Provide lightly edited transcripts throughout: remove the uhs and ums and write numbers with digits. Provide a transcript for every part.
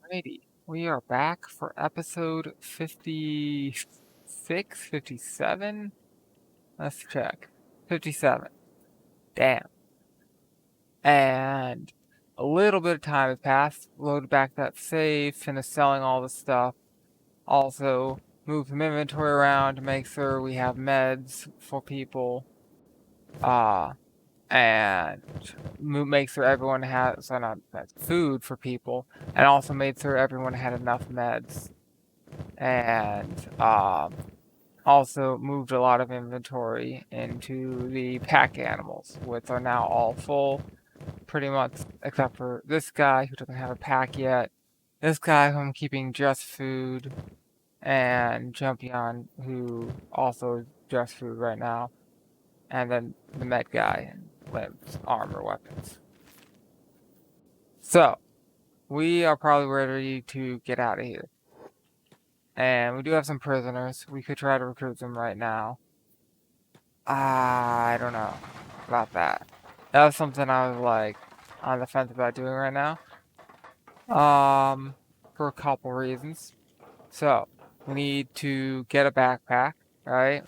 Alrighty, we are back for episode 56, 57? Let's check. 57. Damn. And a little bit of time has passed. Loaded back that save, finished selling all the stuff. Also, moved some inventory around to make sure we have meds for people. And make sure everyone has, so not meds, food for people. And also made sure everyone had enough meds. And also moved a lot of inventory into the pack animals, which are now all full, pretty much, except for this guy who doesn't have a pack yet, this guy who I'm keeping just food, and Jumpion who also just food right now, and then the med guy and limbs, armor, weapons. So, we are probably ready to get out of here. And we do have some prisoners. We could try to recruit them right now. I don't know about that. That was something I was like on the fence about doing right now. For a couple reasons. So, we need to get a backpack, right?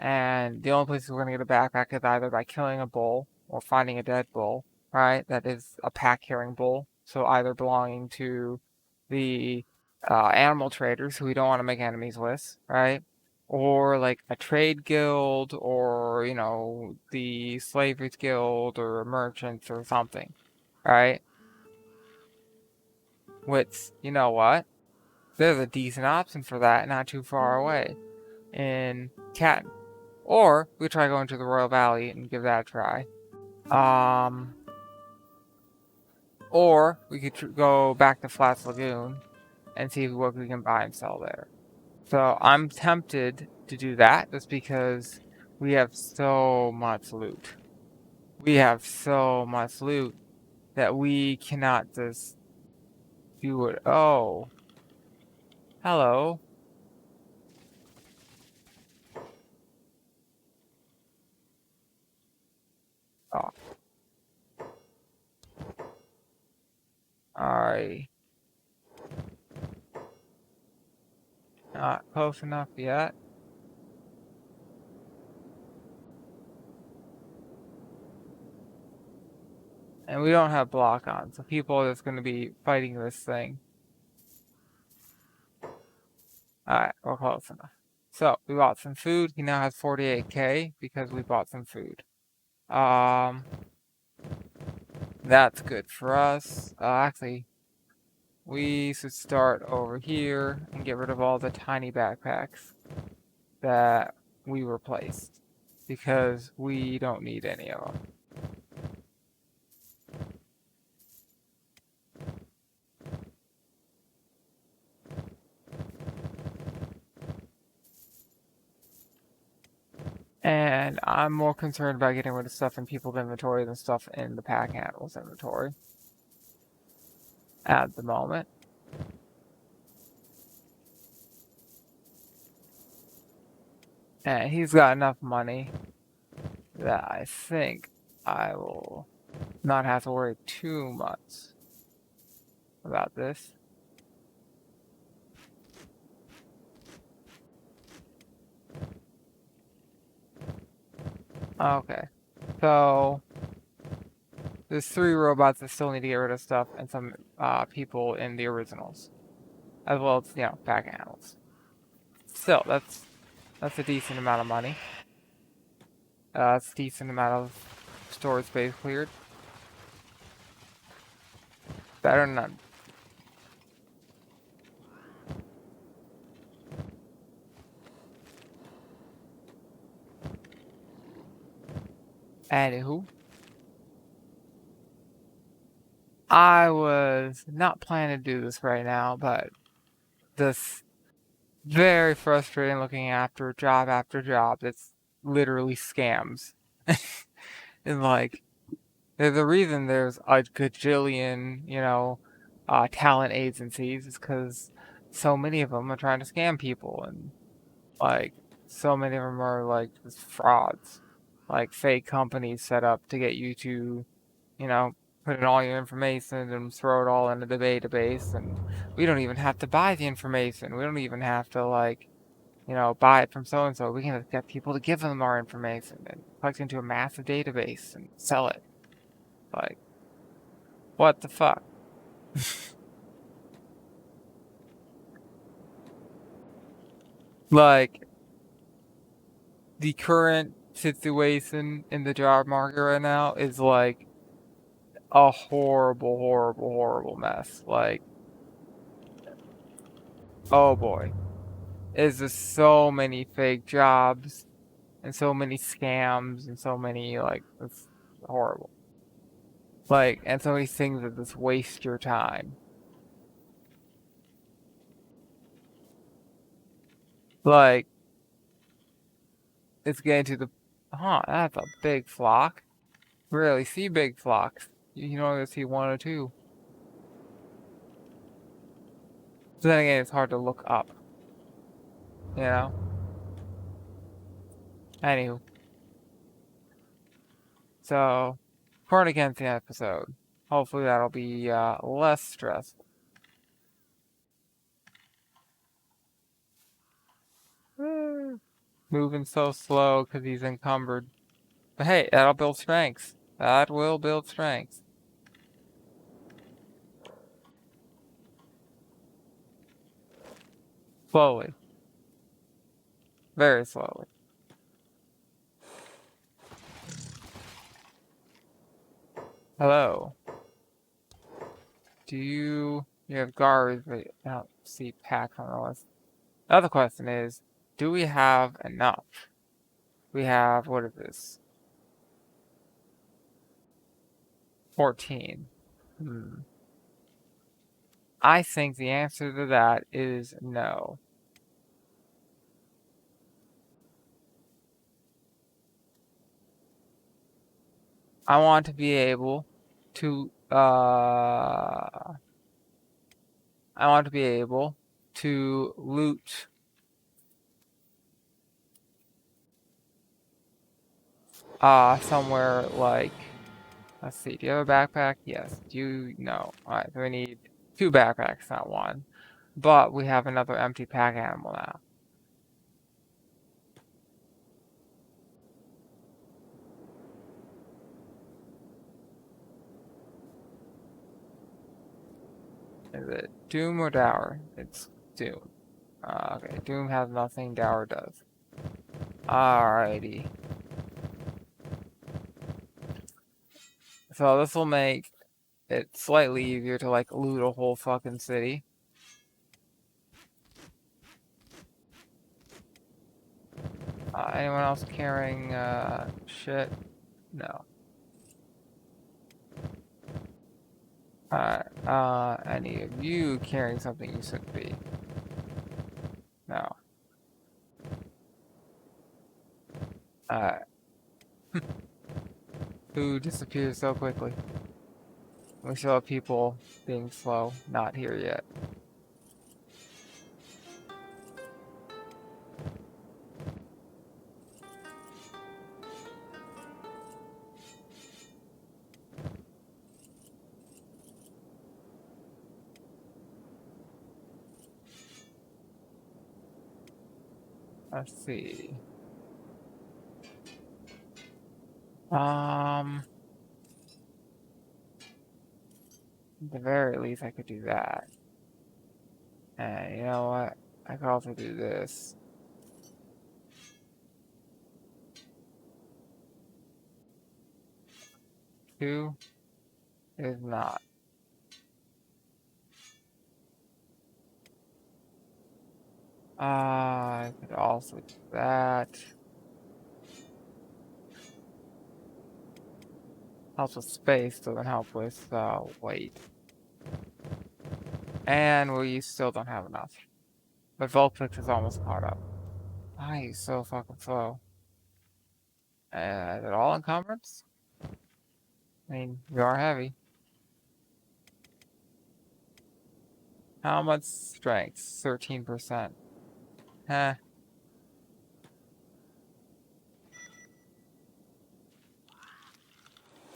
And the only place we're gonna get a backpack is either by killing a bull or finding a dead bull, right? That is a pack carrying bull. So either belonging to the animal traders who we don't want to make enemies with, right? Or like a trade guild or, the slavery guild or merchants or something, right? Which, you know what? There's a decent option for that not too far away in Canton. Or we try going to the Royal Valley and give that a try. Or we could go back to Flats Lagoon and see what we can buy and sell there. So I'm tempted to do that just because we have so much loot. We have so much loot that we cannot just do it. Oh, hello. Oh, alright. Not close enough yet. And we don't have block on, so people are just going to be fighting this thing. Alright, we're close enough. So, we bought some food. He now has 48k because we bought some food. That's good for us. Actually, we should start over here and get rid of all the tiny backpacks that we replaced because we don't need any of them. And I'm more concerned about getting rid of stuff in people's inventory than stuff in the pack animals inventory at the moment. And he's got enough money that I think I will not have to worry too much about this. Okay, so there's 3 robots that still need to get rid of stuff and some people in the originals, as well as, pack animals. Still, that's a decent amount of money. That's a decent amount of storage space cleared. Better than none. Anywho, I was not planning to do this right now, but this very frustrating looking after job that's literally scams. And like, there's a reason there's a gajillion, talent agencies is because so many of them are trying to scam people, and like, so many of them are like just frauds, like fake companies set up to get you to, put in all your information and throw it all into the database, and we don't even have to buy the information. We don't even have to, like, you know, buy it from so-and-so. We can just get people to give them our information and collect into a massive database and sell it. Like, what the fuck? Like, the current situation in the job market right now is like a horrible, horrible, horrible mess. Like, oh boy. Is just so many fake jobs and so many scams and so many, like, it's horrible. Like, and so many things that just waste your time. Like, it's getting to the, that's a big flock. Rarely see big flocks. You only see one or two. So then again, it's hard to look up. You know? Anywho. So, for and against the episode. Hopefully that'll be less stressful. Moving so slow because he's encumbered. But hey, that'll build strength. That will build strength. Slowly. Very slowly. Hello. You have guards, but I don't see packs on the list. The other question is, do we have enough? We have, what is this? 14. I think the answer to that is no. I want to be able to, loot somewhere like, let's see, do you have a backpack? Yes. Do you? No. Alright, so we need 2 backpacks, not 1. But we have another empty pack animal now. Is it Doom or Dower? It's Doom. Okay, Doom has nothing, Dower does. Alrighty. So this will make it slightly easier to, like, loot a whole fucking city. Anyone else carrying shit? No. Any of you carrying something you shouldn't be? No. Who disappears so quickly? We still have people being slow, not here yet. Let's see. At the very least, I could do that. And you know what? I could also do this. Two is not. I could also do that. Helps with space, doesn't help with weight. And we still don't have enough. But Volpix is almost caught up. Why are you so fucking slow? Is it all encumbrance? I mean, we are heavy. How much strength? 13%. Heh.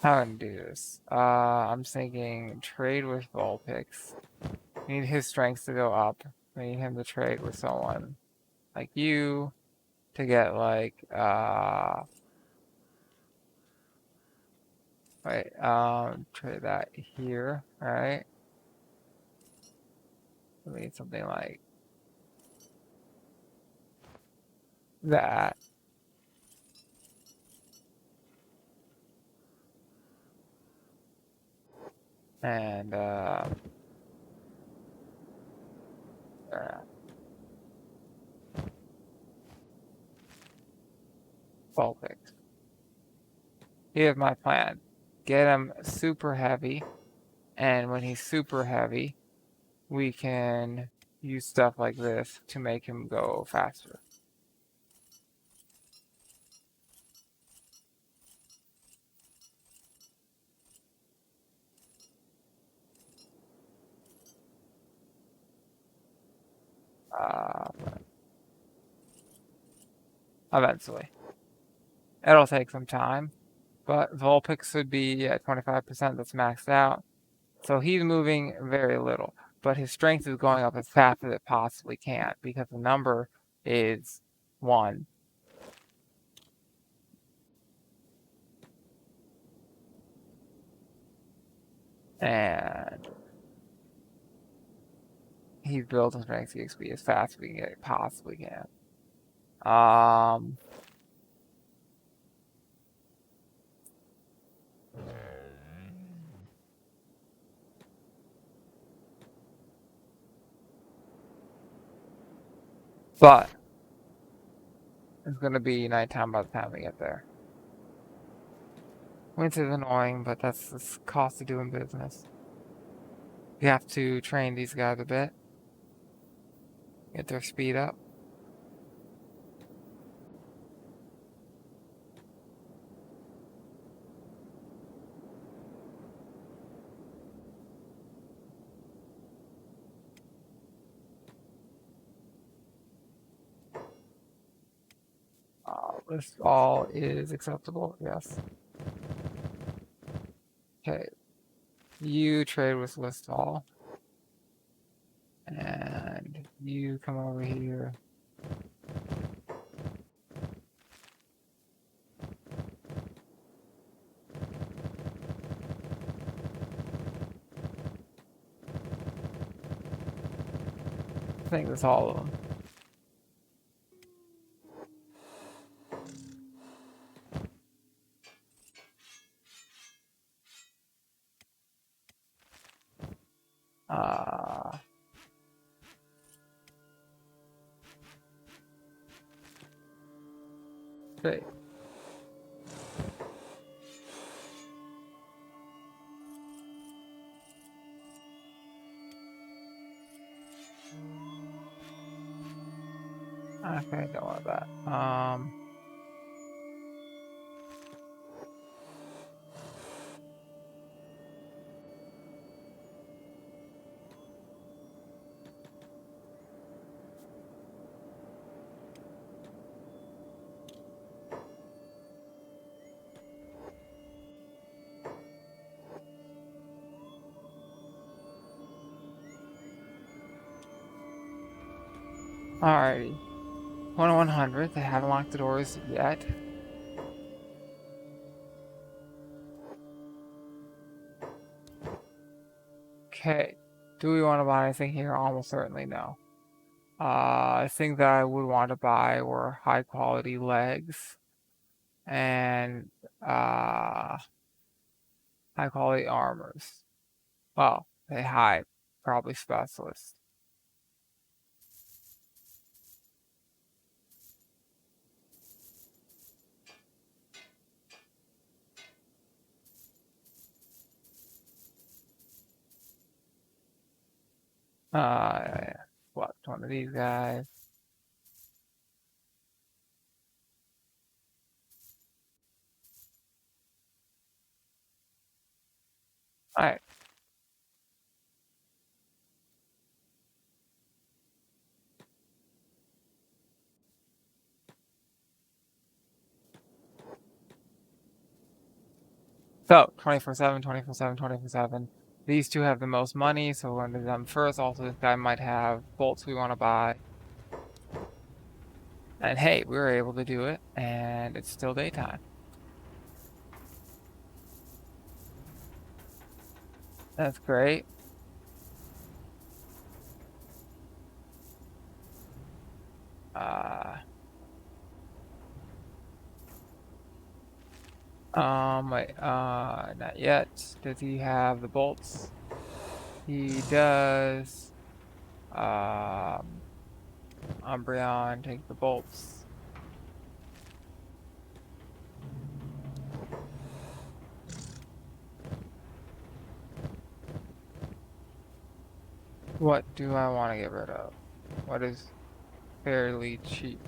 How to do this? I'm thinking trade with Vulpix. We need his strength to go up. We need him to trade with someone like you to get like wait, trade that here, right? We need something like that. And Vulpix. Here's my plan. Get him super heavy, and when he's super heavy, we can use stuff like this to make him go faster. Uh, Eventually. It'll take some time, but Vulpix would be at 25%, that's maxed out. So he's moving very little, but his strength is going up as fast as it possibly can because the number is 1. And he's building strength EXP as fast as we can possibly can. But it's going to be nighttime by the time we get there. Winter's annoying, but that's the cost of doing business. You have to train these guys a bit, get their speed up. This all is acceptable, yes. Okay, you trade with list all. And you come over here. I think that's all of them. Okay. Okay, don't want that. Alrighty. 1/100. They haven't locked the doors yet. Okay. Do we want to buy anything here? Almost certainly no. I think that I would want to buy were high quality legs and high quality armors. Well, they hide. Probably specialists. Yeah. What? One of these guys. Alright. So 24/7, 24/7, 24/7. These two have the most money, so we're going to do them first. Also, this guy might have bolts we want to buy. And hey, we were able to do it, and it's still daytime. That's great. Wait, not yet. Does he have the bolts? He does. Umbreon, take the bolts. What do I want to get rid of? What is fairly cheap,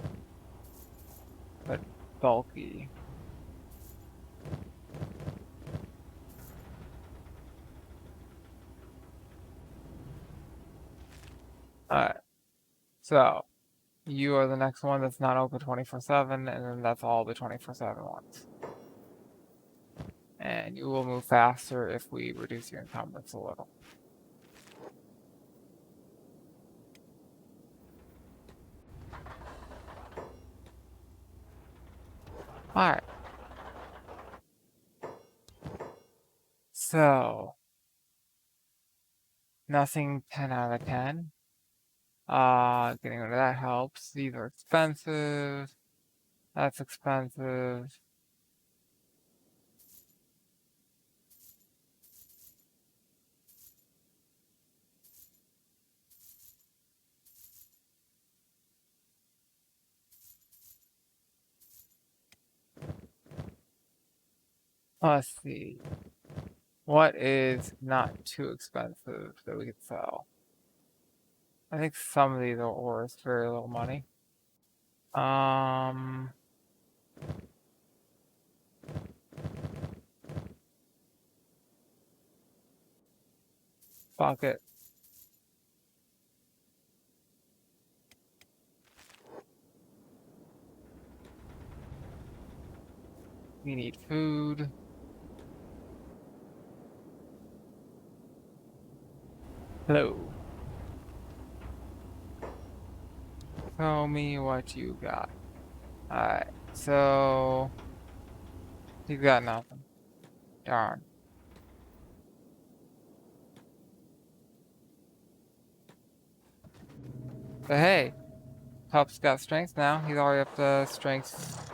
but bulky? Alright, so you are the next one that's not open 24/7, and then that's all the 24/7 ones. And you will move faster if we reduce your encumbrance a little. Alright. So, nothing 10 out of 10. Getting rid of that helps. These are expensive. That's expensive. Let's see. What is not too expensive that we could sell? I think some of these are worth very little money. Fuck it. We need food. Hello. Tell me what you got. Alright, so you got nothing. Darn. But hey, Pup's got strength now. He's already up to strength.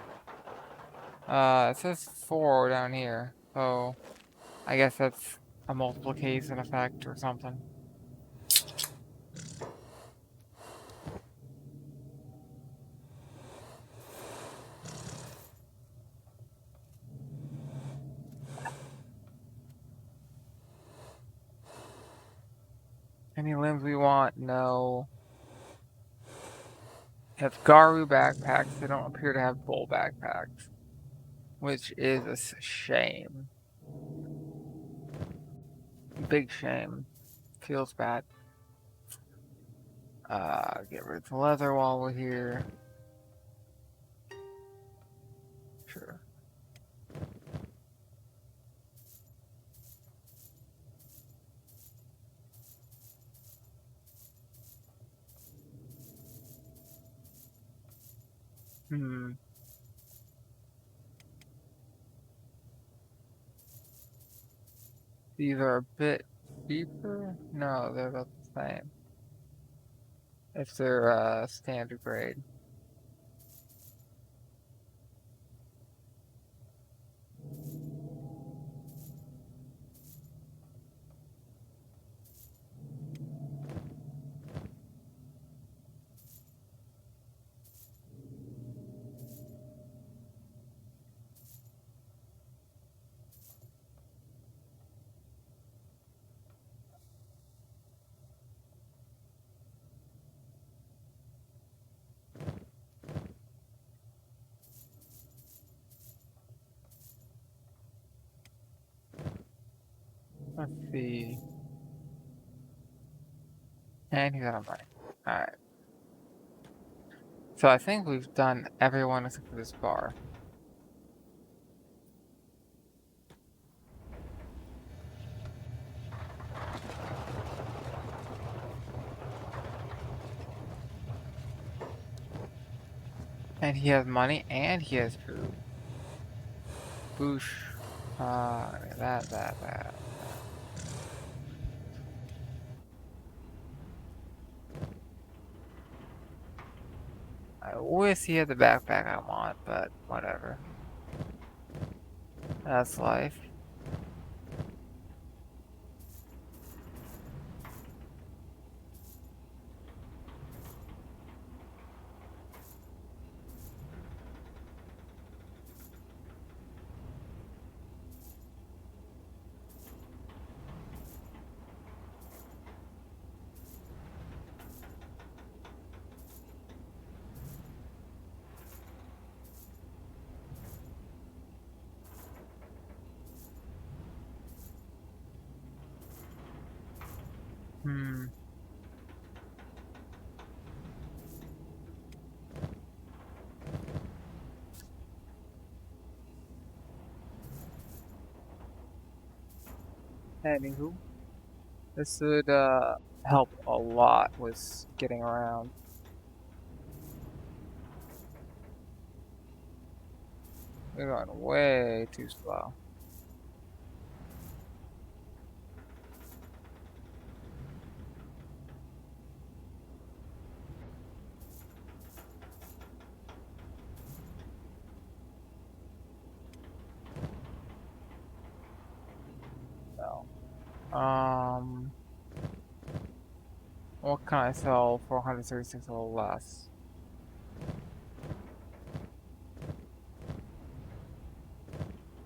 It says 4 down here. So I guess that's a multiplication effect or something. Any limbs we want? No. Have Garu backpacks. They don't appear to have bull backpacks, which is a shame. Big shame. Feels bad. Get rid of the leather while we're here. Sure. These are a bit cheaper? No, they're about the same. If they're standard grade. Let's see. And he's out of money. Alright. So I think we've done everyone except for this bar. And he has money and he has food. Boosh. That. I wish he had the backpack I want, but whatever. That's life. Hmm. Anywho, this would help a lot with getting around. We're going way too slow. So, what can I sell for 136 a little less?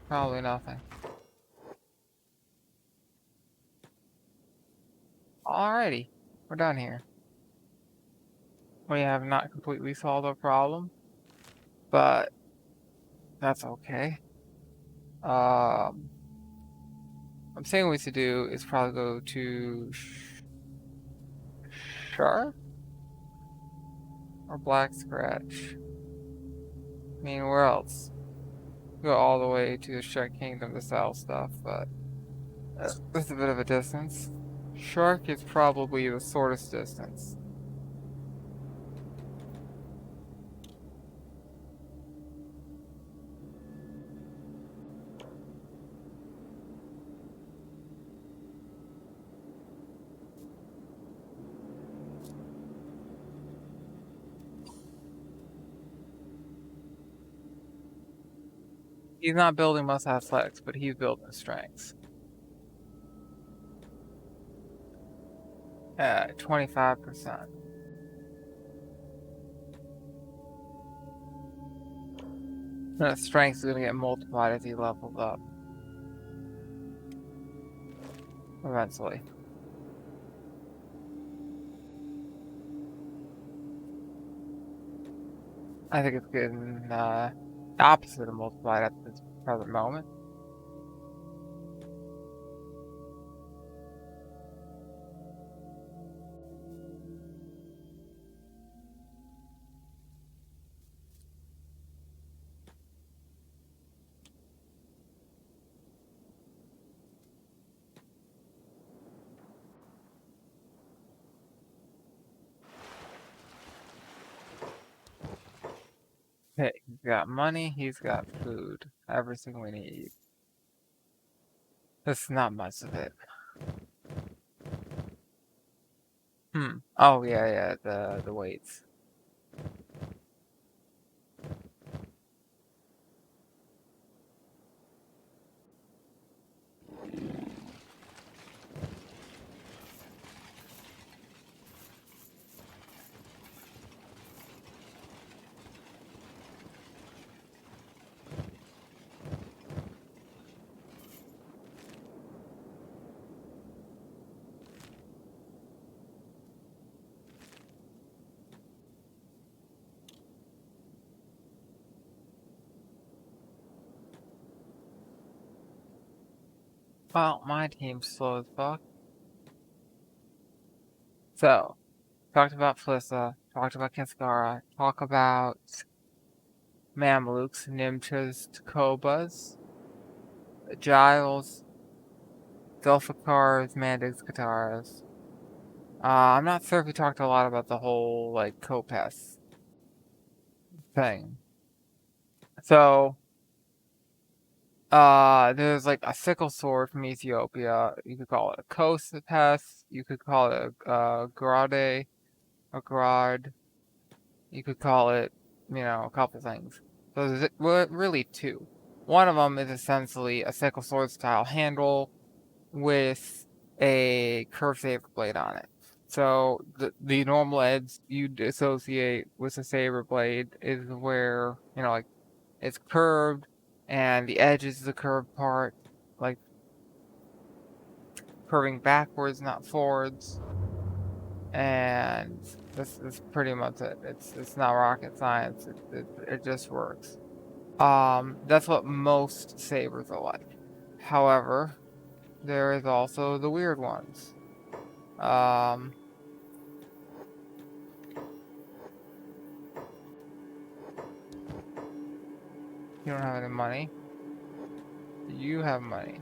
Probably nothing. Alrighty, we're done here. We have not completely solved our problem, but that's okay. I'm saying what to do is probably go to Shark or Black Scratch. I mean, where else? Go all the way to the Shark Kingdom to sell stuff, but that's a bit of a distance. Shark is probably the shortest distance. He's not building muscle athletics, but he's building strengths. 25%. That strength is going to get multiplied as he levels up. Eventually. I think it's getting opposite of multiplied at this present moment. Hey, he's got money, he's got food. Everything we need. That's not much of it. Oh yeah, the weights. Well, my team's slow as fuck. So, talked about Flissa, talked about Kiskara, talk about Mamelukes, Nimchas, Takobas, Giles, Delphicars, Mandigs, Kataras. I'm not sure if we talked a lot about the whole, like, Copass thing. So, there's like a sickle sword from Ethiopia. You could call it a pacifiers. You could call it a grade, a grad. You could call it, a couple things. So there's really two. One of them is essentially a sickle sword style handle with a curved saber blade on it. So the normal edge you'd associate with a saber blade is where, like it's curved and the edge is the curved part, like curving backwards, not forwards. And this is pretty much it. It's not rocket science. It just works. That's what most sabers are like. However, there is also the weird ones. Um, you don't have any money. You have money.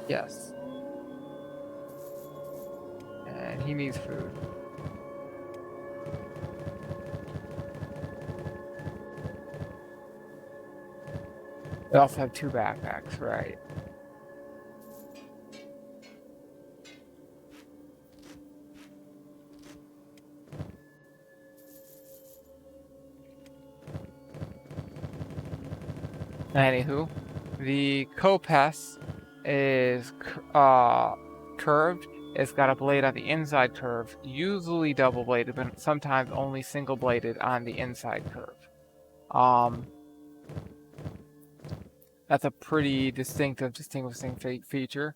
Yes. And he needs food. They also have two backpacks, right? Anywho, the Copas is curved. It's got a blade on the inside curve, usually double bladed, but sometimes only single bladed on the inside curve. Um, that's a pretty distinguishing feature.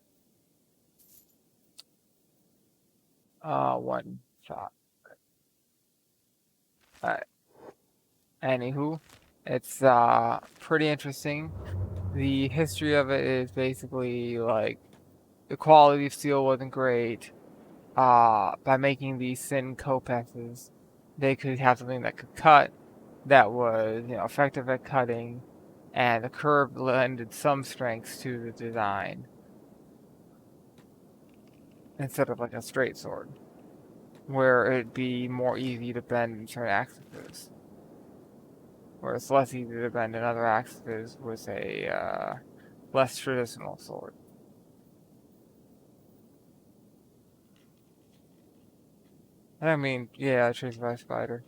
One shot. Alright. Anywho, it's pretty interesting. The history of it is basically like the quality of steel wasn't great. By making these thin copasses, they could have something that could cut, that was effective at cutting, and the curve lended some strength to the design instead of like a straight sword, where it'd be more easy to bend in certain axes, where it's less easy to bend in other axes with a less traditional sword. I mean, yeah, chased by a spider.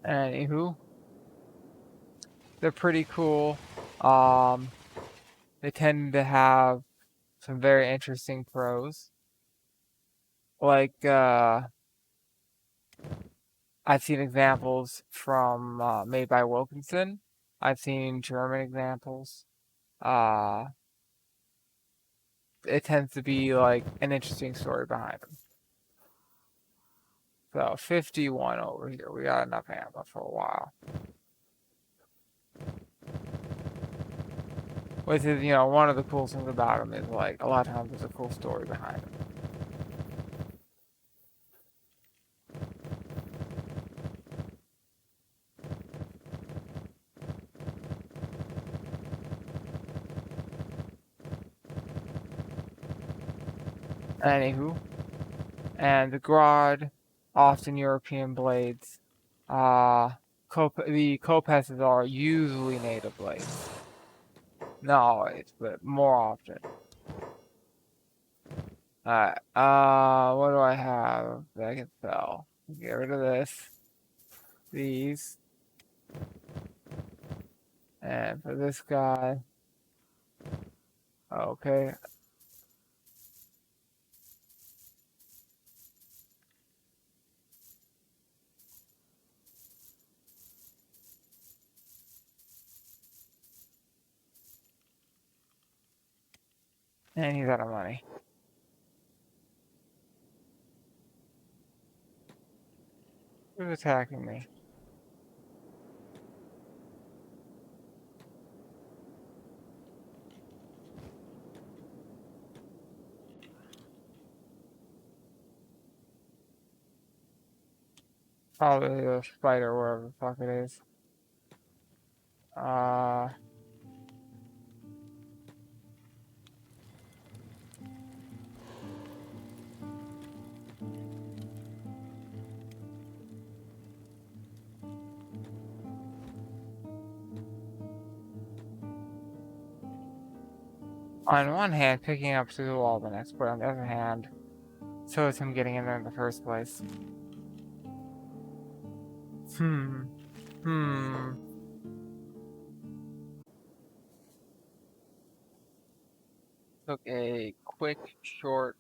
Anywho, they're pretty cool. Um, they tend to have some very interesting pros. Like, I've seen examples from made by Wilkinson. I've seen German examples. Uh, it tends to be like an interesting story behind them. So 51 over here. We got enough ammo for a while. Which is, one of the cool things about them is like a lot of times there's a cool story behind them. Anywho, and the Grod, often European blades. The Kopesses are usually native blades. Not always, but more often. Alright, what do I have that I can sell? Get rid of this. These. And for this guy. Okay. And he's out of money. Who's attacking me? Probably a spider, wherever the fuck it is. Uh, on one hand, picking up through the wall the next, but on the other hand, so is him getting in there in the first place. Hmm. Hmm. Took a quick, short,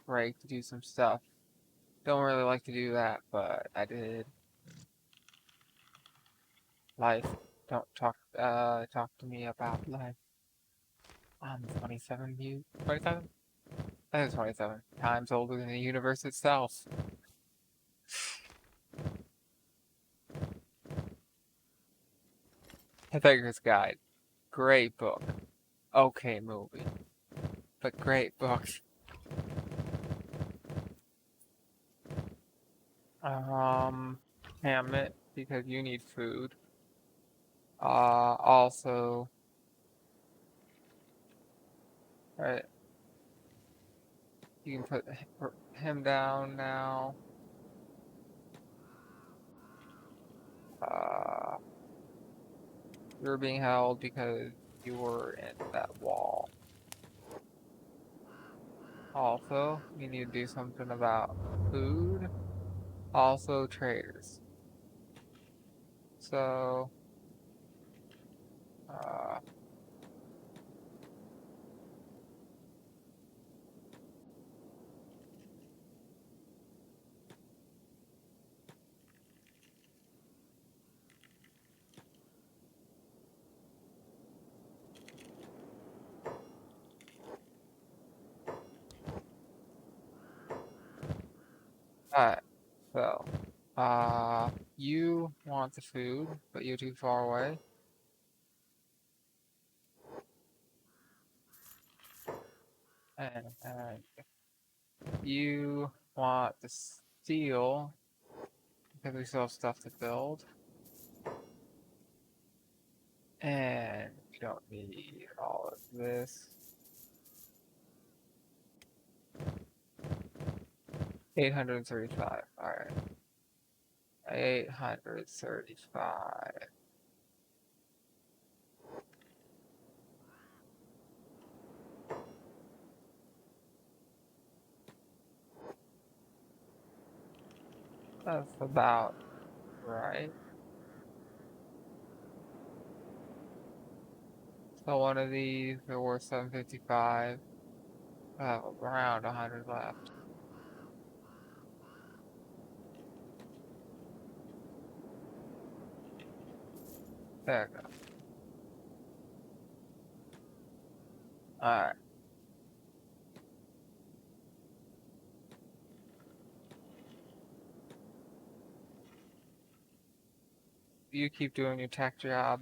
break to do some stuff. Don't really like to do that, but I did. Life. Don't talk to me about life. I'm 27 view. 27? I think it's 27. Times older than the universe itself. Hitchhiker's Guide. Great book. Okay movie. But great book. Hamlet, because you need food. Also, right, you can put him down now. Uh, you're being held because you were in that wall. Also, you need to do something about food. Also, traders. So, uh, alright, so, you want the food, but you're too far away. And you want the steel, because we still have stuff to build. And we don't need all of this. 835. Alright. 835. That's about right. So one of these are worth 755. I have around 100 left. There we go. Alright. You keep doing your tech job.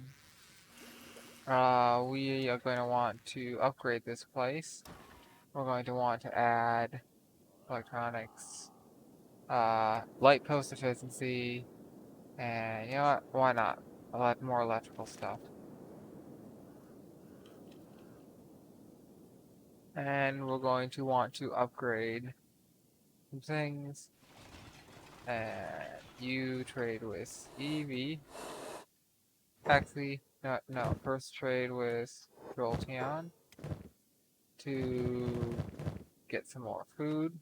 We are going to want to upgrade this place. We're going to want to add electronics, light post efficiency, and you know what? Why not? I'll add more electrical stuff. And we're going to want to upgrade some things. And you trade with Evie. Actually, no. First trade with Jolteon to get some more food.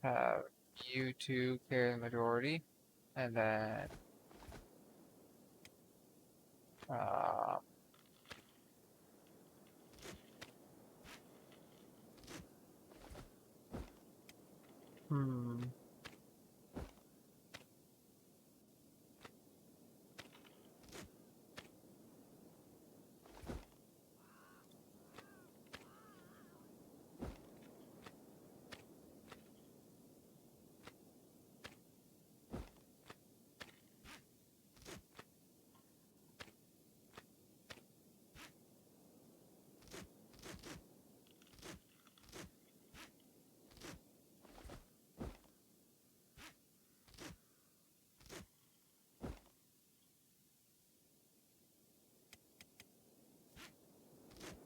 Have you two carry the majority, and then uh, hmm.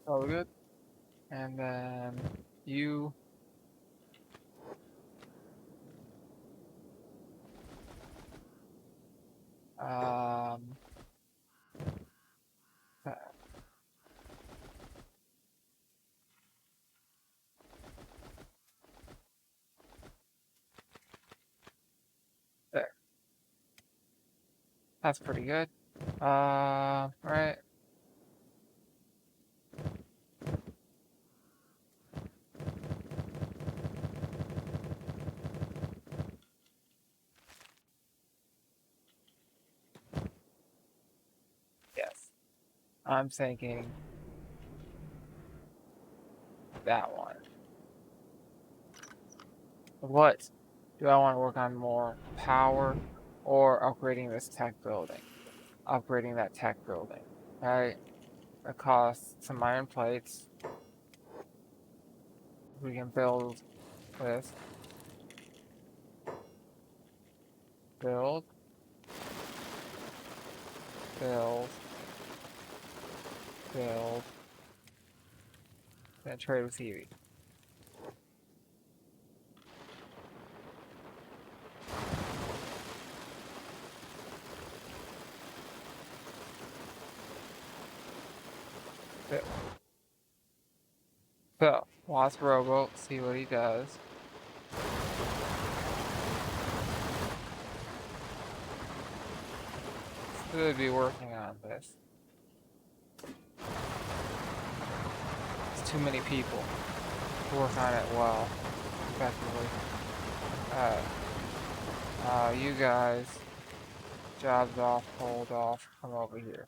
all good. And then you. Um, there. That's pretty good. Right. Yes. I'm thinking that one. What do I want to work on more? Power or upgrading this tech building? Upgrading that tech building. Right? It costs some iron plates. We can build this. Build. Build. Build. Then trade with Evie. So, watch Robo, see what he does. Should be working on this. It's too many people to work on it well, effectively. You guys, jobs off, hold off, come over here.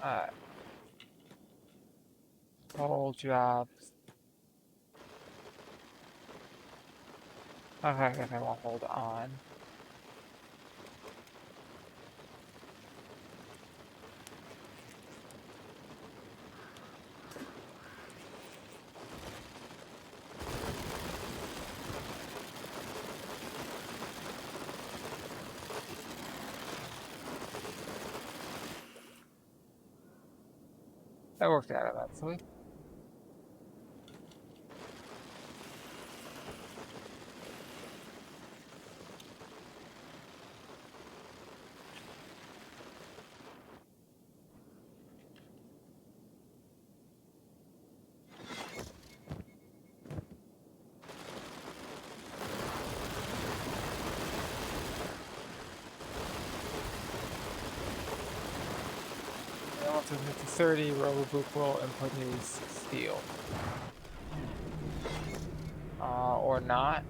Alright. Hold jobs. Okay, I guess I won't hold on. That worked out eventually. Relative to 30, Robobook will input his steel. Or not.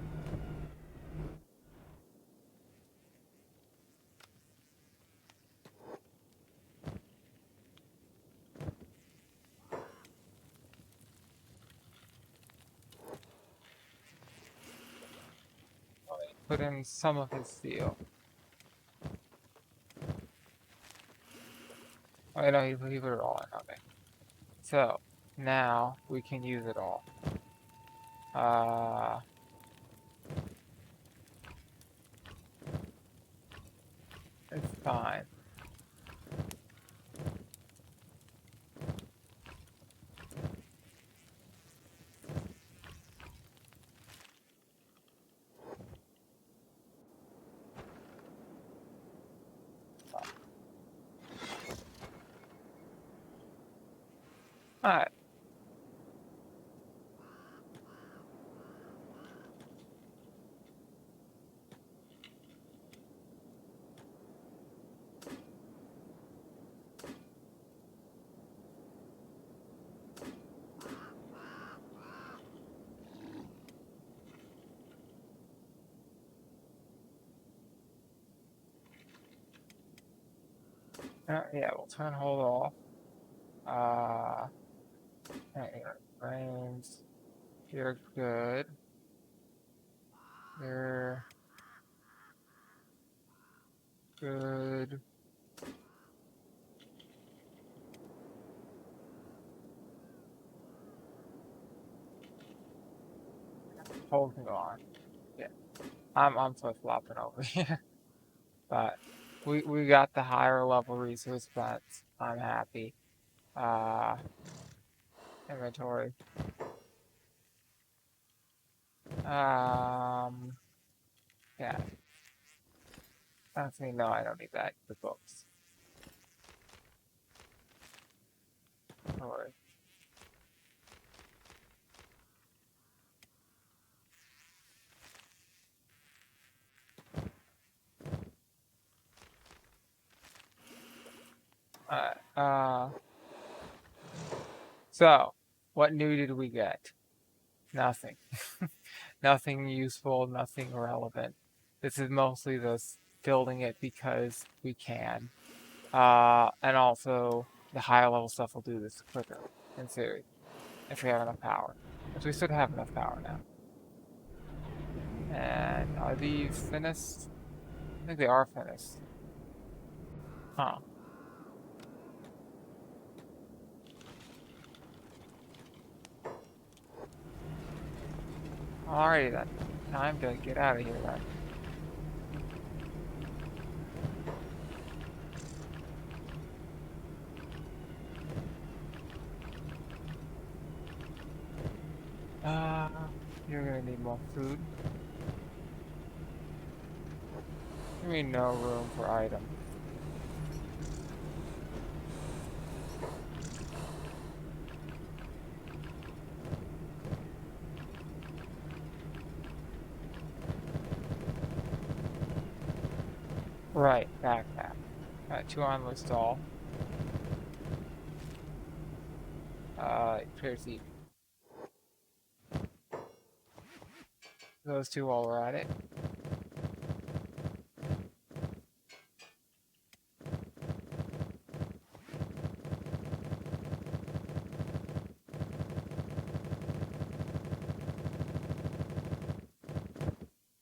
Put in some of his steel. Oh, no, he put it all in. Okay. So, now we can use it all. It's fine. Alright. Yeah, we'll turn hold off. Brains. You're good. You're good. Holding on. Yeah. I'm flip-flopping over here. But we got the higher level resource pets. I'm happy. Uh Inventory. Yeah. Actually no, I don't need that. The books. Inventory. Uh so what new did we get? Nothing. Nothing useful, nothing relevant. This is mostly just building it because we can. And also the higher level stuff will do this quicker, in theory, if we have enough power. Which we should have enough power now. And are these finished? I think they are finished. Huh. Alrighty then. Time to get out of here then. Uh, you're gonna need more food. Give me no room for items. Right, backpack. Got 2 on the stall. Clear seat. Those 2 while we're at it.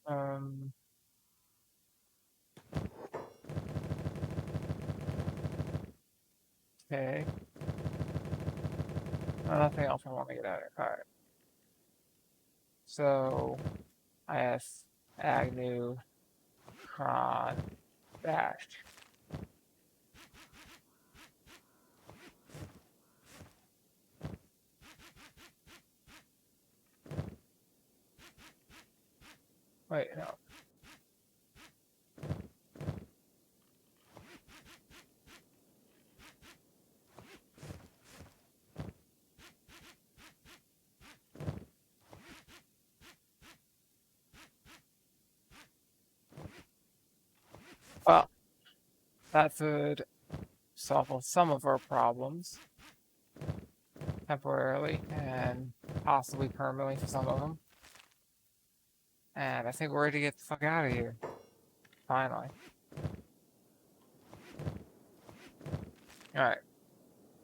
Um, okay. Nothing else I want to get out of here. Alright. So, IS, Agnew, Kron, Dash. Wait, no. Well, that would solve some of our problems temporarily and possibly permanently for some of them. And I think we're ready to get the fuck out of here. Finally. Alright.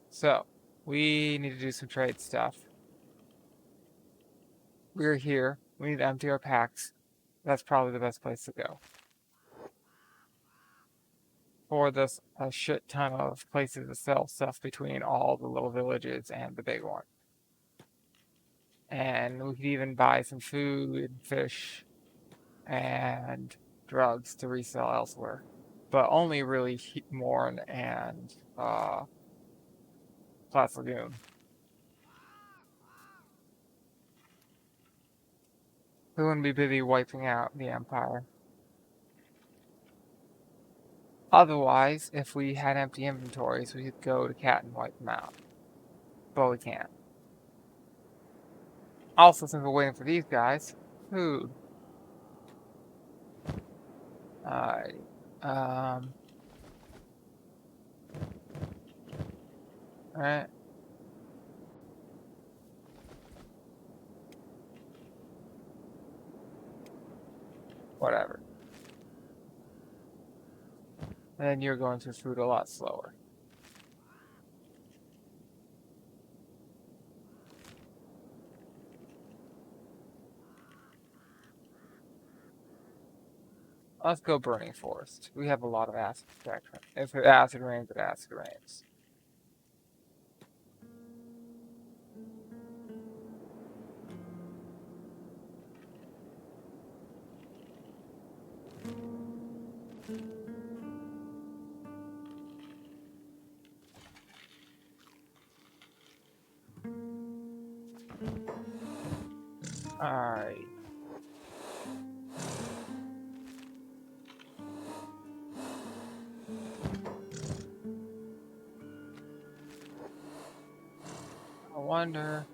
So, we need to do some trade stuff. We're here. We need to empty our packs. That's probably the best place to go. For this, a shit ton of places to sell stuff between all the little villages and the big one. And we could even buy some food, fish, and drugs to resell elsewhere. But only really Morn and Platts Lagoon. We wouldn't be busy wiping out the Empire. Otherwise, if we had empty inventories, we could go to Cat and wipe them out. But we can't. Also, since we're waiting for these guys, food. Alright. Alright. Whatever. And then you're going through food a lot slower. Let's go Burning Forest. We have a lot of acid protection. If it acid rains, it acid rains. Alright. I wonder,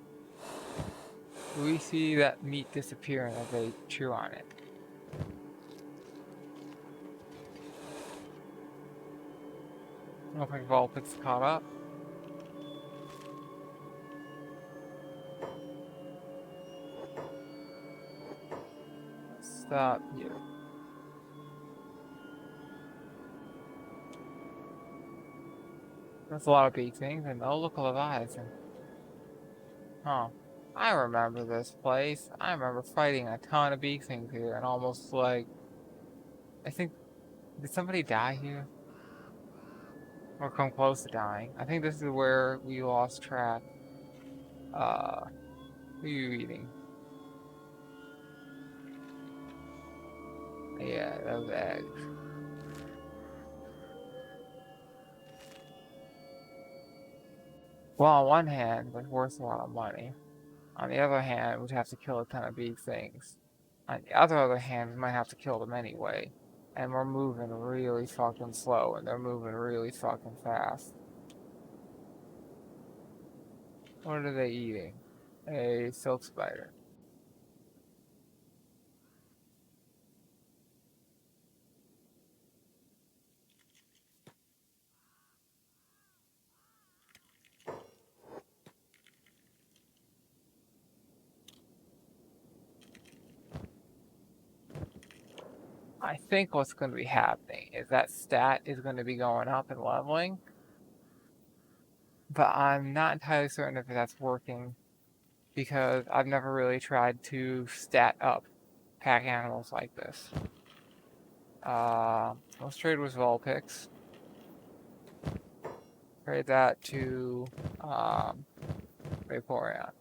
do we see that meat disappearing as they chew on it? Looks like Vulpix caught up. Stop you. There's a lot of big things, and oh, look, a leviathan. Huh. I remember this place. I remember fighting a ton of big things here, and almost like, I think, did somebody die here? Or come close to dying? I think this is where we lost track. Who are you eating? Yeah, those eggs. Well, on one hand, it's worth a lot of money. On the other hand, we'd have to kill a ton of big things. On the other hand, we might have to kill them anyway. And we're moving really fucking slow, and they're moving really fucking fast. What are they eating? A silk spider. I think what's going to be happening is that stat is going to be going up and leveling, but I'm not entirely certain if that's working because I've never really tried to stat up pack animals like this. Let's trade with Vulpix. Trade that to Vaporeon.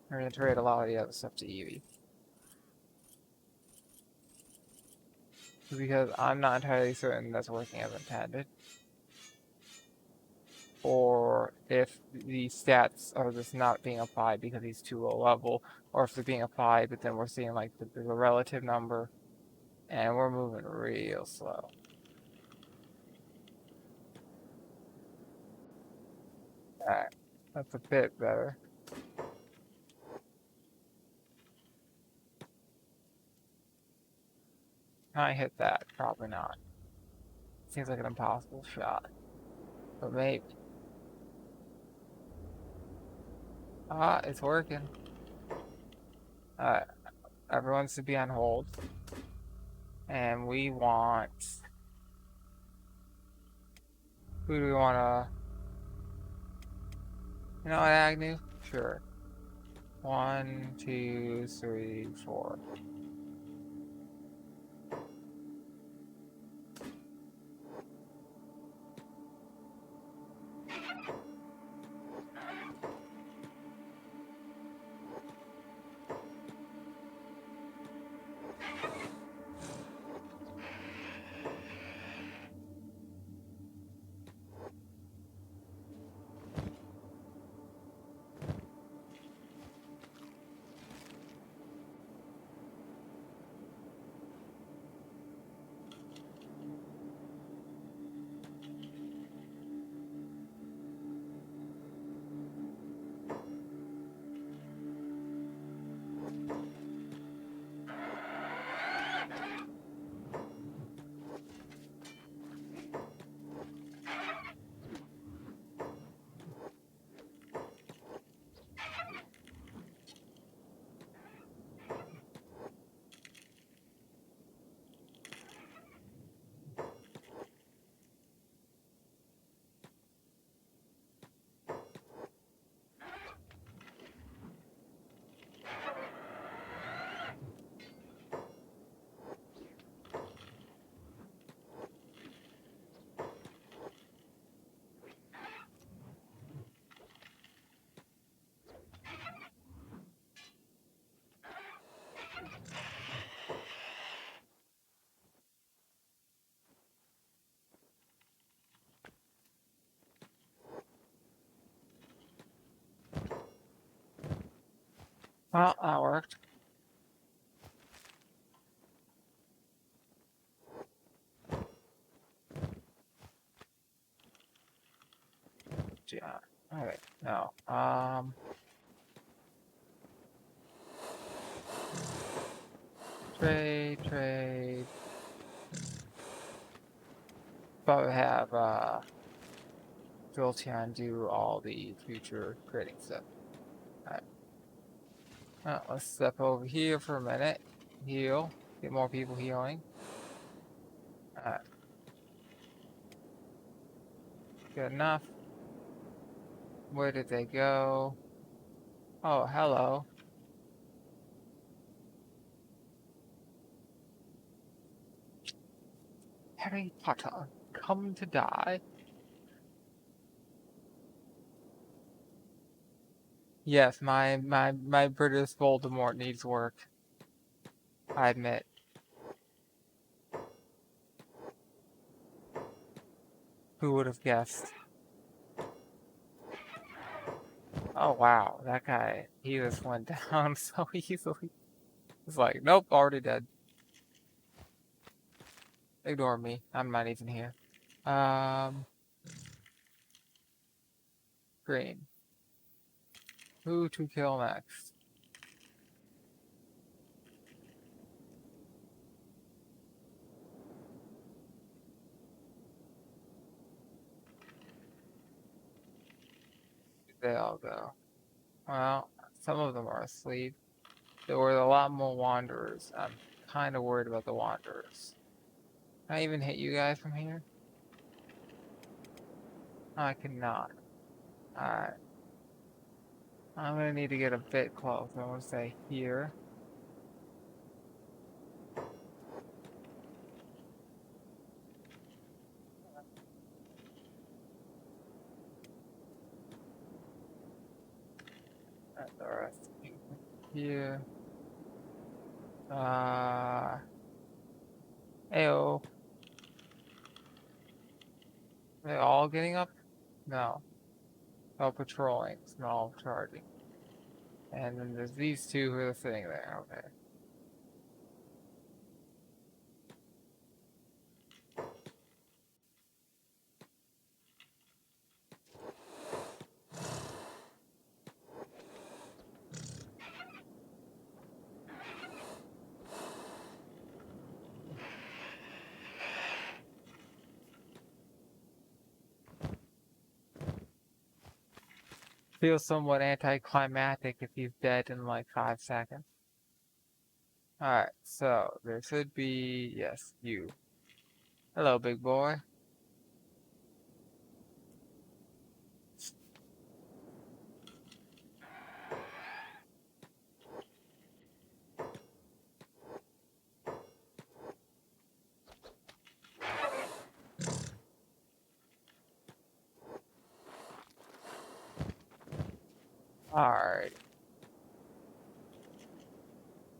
We're going to trade a lot of the other stuff to Eevee. Because I'm not entirely certain that's working as intended. Or if the stats are just not being applied because he's too low level, or if they're being applied, but then we're seeing like the relative number, and we're moving real slow. Alright, that's a bit better. Can I hit that? Probably not. Seems like an impossible shot. But maybe. Ah, it's working. Alright, everyone's to be on hold. And we want... Who do we want to... You know what, Agnew? Sure. 1, 2, 3, 4. Well, that worked. Yeah. Alright, no. Trade. But we have, Jolteon do all the future trading stuff. Alright. Well, let's step over here for a minute. Heal. Get more people healing. Alright. Good enough. Where did they go? Oh, hello. Harry Potter, come to die. Yes, my British Voldemort needs work. I admit. Who would have guessed? Oh wow, that guy, he just went down so easily. It's like, nope, already dead. Ignore me. I'm not even here. Green. Who to kill next? They all go. Well, some of them are asleep. There were a lot more wanderers. I'm kind of worried about the wanderers. Can I even hit you guys from here? I cannot. Alright. I'm gonna need to get a bit close. I'm gonna say here. And the rest here. Ayo. Are they all getting up? No. Oh, patrolling. It's not all charging. And then there's these two who are sitting there. Okay. Feels somewhat anticlimactic if he's dead in like 5 seconds. Alright, so there should be, yes, you. Hello, big boy. Alright.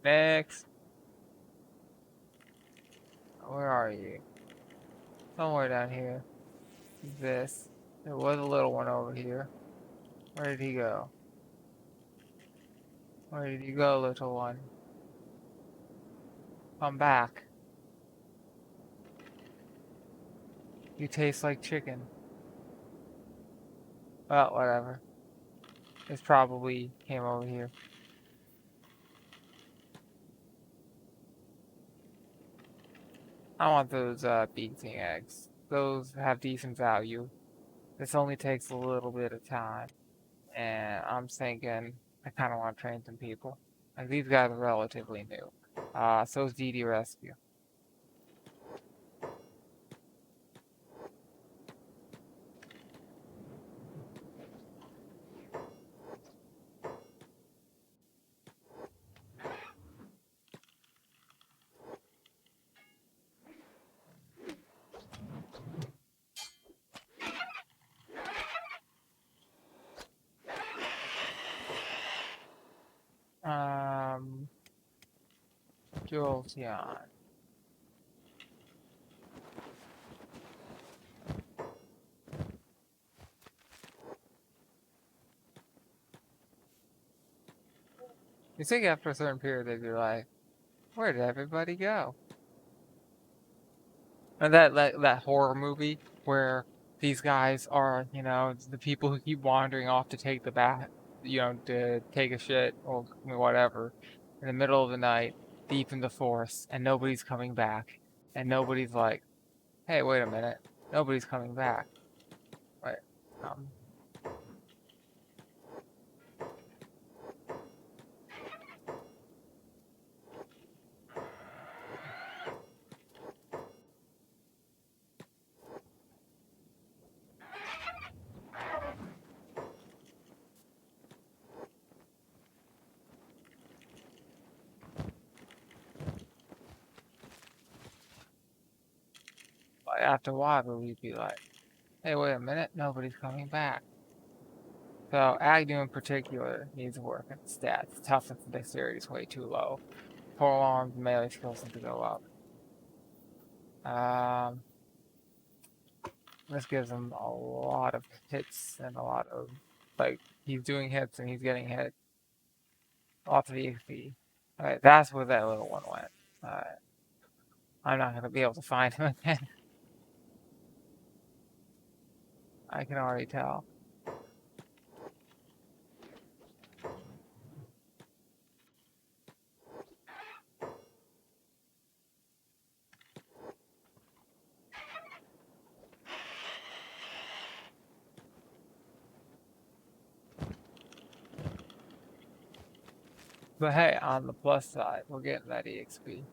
Next. Where are you? Somewhere down here. This. There was a little one over here. Where did he go? Where did you go, little one? Come back. You taste like chicken. Well, whatever. It's probably came over here. I want those beating eggs. Those have decent value. This only takes a little bit of time. And I'm thinking I kind of want to train some people. Like these guys are relatively new. So is DD Rescue. Jolteon. You think after a certain period they'd be like, where did everybody go? And that horror movie where these guys are, the people who keep wandering off to take the bath, to take a shit or whatever, in the middle of the night, deep in the forest, and nobody's coming back, and nobody's like, hey, wait a minute, nobody's coming back. Wait, um, but after a while, we'd be like, hey, wait a minute, nobody's coming back. So Agnew in particular needs work in stats. Toughness and dexterity is way too low. Pole arms, melee skills need to go up. Um, this gives him a lot of hits and a lot of, like, he's doing hits and he's getting hit. Lots of EXP. Alright, that's where that little one went. Alright, I'm not going to be able to find him again. I can already tell. But hey, on the plus side, we're getting that EXP.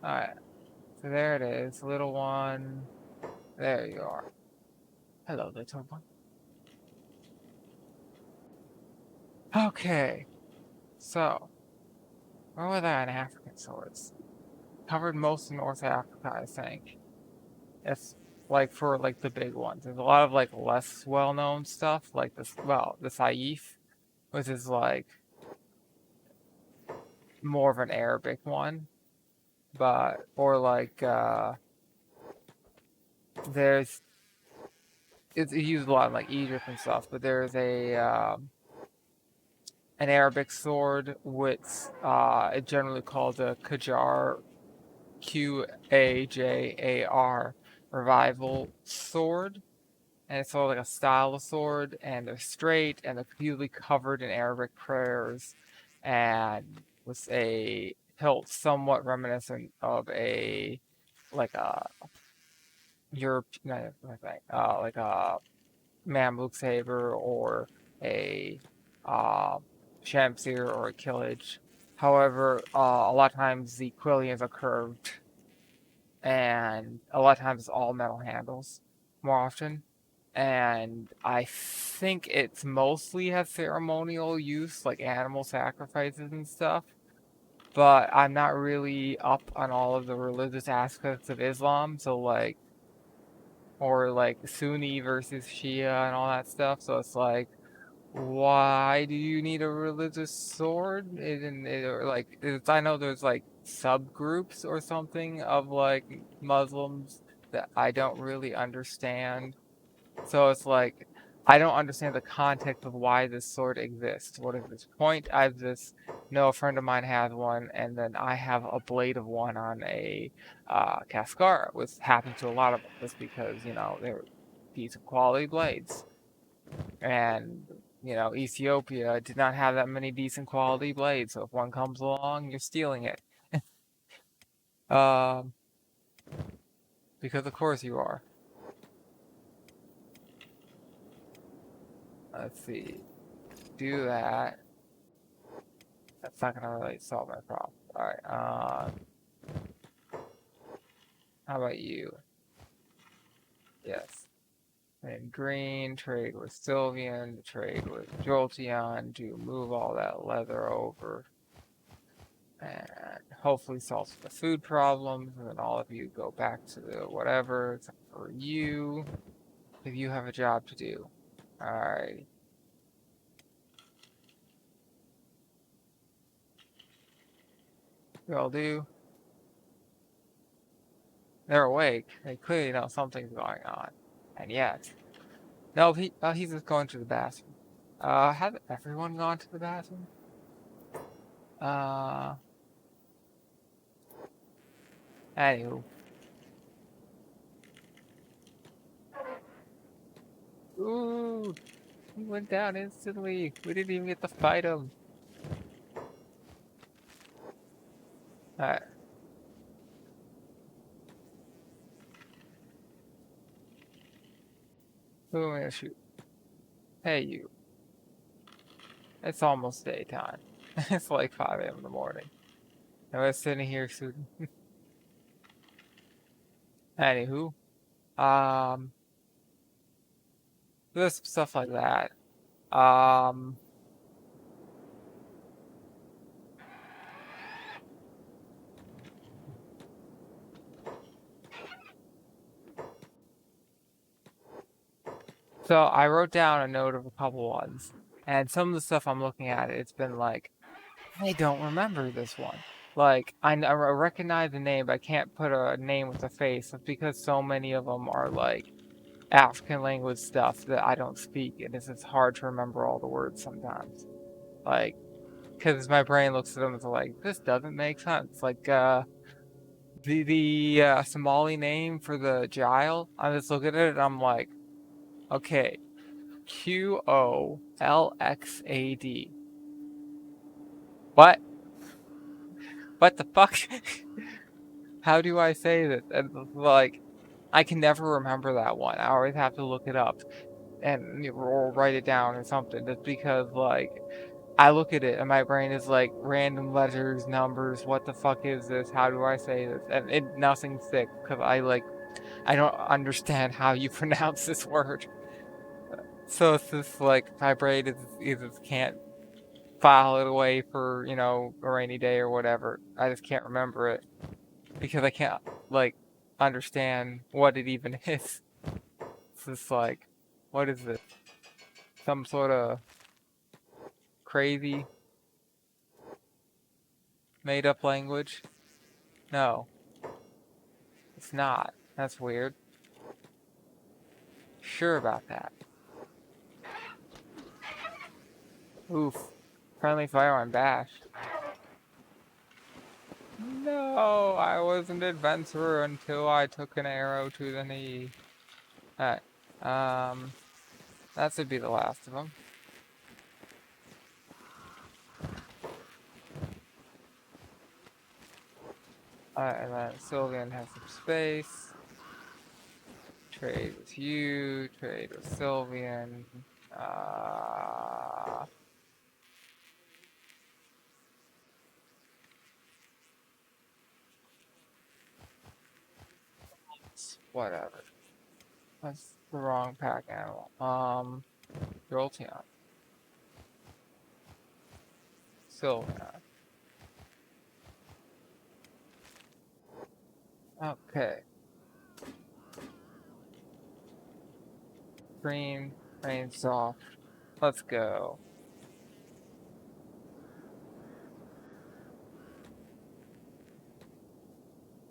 Alright, so there it is. Little one. There you are. Hello, little one. Okay, so where were there in African swords? Covered most of North Africa, I think. It's like for like the big ones. There's a lot of like less well-known stuff, like this. Well, the Saif, which is like more of an Arabic one, but or like there's it's used a lot in like Egypt and stuff. But there's a an Arabic sword which it's generally called a Qajar, Qajar revival sword, and it's sort of like a style of sword, and they're straight and they're completely covered in Arabic prayers, and with a hilt somewhat reminiscent of a like a Europe, like a Mamluk saber or a uh, Shamsir or a Killage. However, a lot of times the quillions are curved, and a lot of times it's all metal handles more often. And I think it's mostly has ceremonial use, like animal sacrifices and stuff. But I'm not really up on all of the religious aspects of Islam, so like, or like Sunni versus Shia and all that stuff. So it's like, why do you need a religious sword? Or like, I know there's like subgroups or something of like Muslims that I don't really understand. So it's like, I don't understand the context of why this sword exists. What is this point? I've just know a friend of mine has one, and then I have a blade of one on a Cascara, which happens to a lot of them, just because they're decent quality blades. And Ethiopia did not have that many decent quality blades, so if one comes along, you're stealing it. Um, because of course you are. Let's see. Do that. That's not gonna really solve my problem. Alright, how about you? Yes. And green, trade with Sylvian, trade with Jolteon to move all that leather over. And hopefully solve the food problems, and then all of you go back to the whatever, except for you, if you have a job to do. Alright. You all do. They're awake. They clearly know something's going on. And yet, no, he's just going to the bathroom. Hasn't everyone gone to the bathroom? Anywho. Ooh, he went down instantly. We didn't even get to fight him. Alright, who am I gonna shoot? Hey, you. It's almost daytime. It's like 5 a.m. in the morning. And we're sitting here shooting. Anywho, um, there's stuff like that. Um, so I wrote down a note of a couple ones, and some of the stuff I'm looking at, it's been like, I don't remember this one. Like, I recognize the name, but I can't put a name with a face. It's because so many of them are like African language stuff that I don't speak, and it's hard to remember all the words sometimes. Like, because my brain looks at them and it's like, this doesn't make sense. Like, the Somali name for the Gile, I'm just looking at it and I'm like, okay, Qolxad. What? What the fuck? How do I say this? And like, I can never remember that one. I always have to look it up and or write it down or something. Just because like I look at it and my brain is like random letters, numbers. What the fuck is this? How do I say this? And nothing sticks because I don't understand how you pronounce this word. So it's just like my brain is just can't file it away for a rainy day or whatever. I just can't remember it because I can't like understand what it even is. It's just like, what is this? Some sort of crazy made up language? No, it's not. That's weird. Sure about that. Oof. Friendly fire on Bash. No, I was an adventurer until I took an arrow to the knee. Alright. That should be the last of them. Alright, and then Sylvian has some space. Trade with you, trade with Sylvian. Whatever. That's the wrong pack animal. Jolteon. Sylvian. Okay. Green, rain soft. Let's go.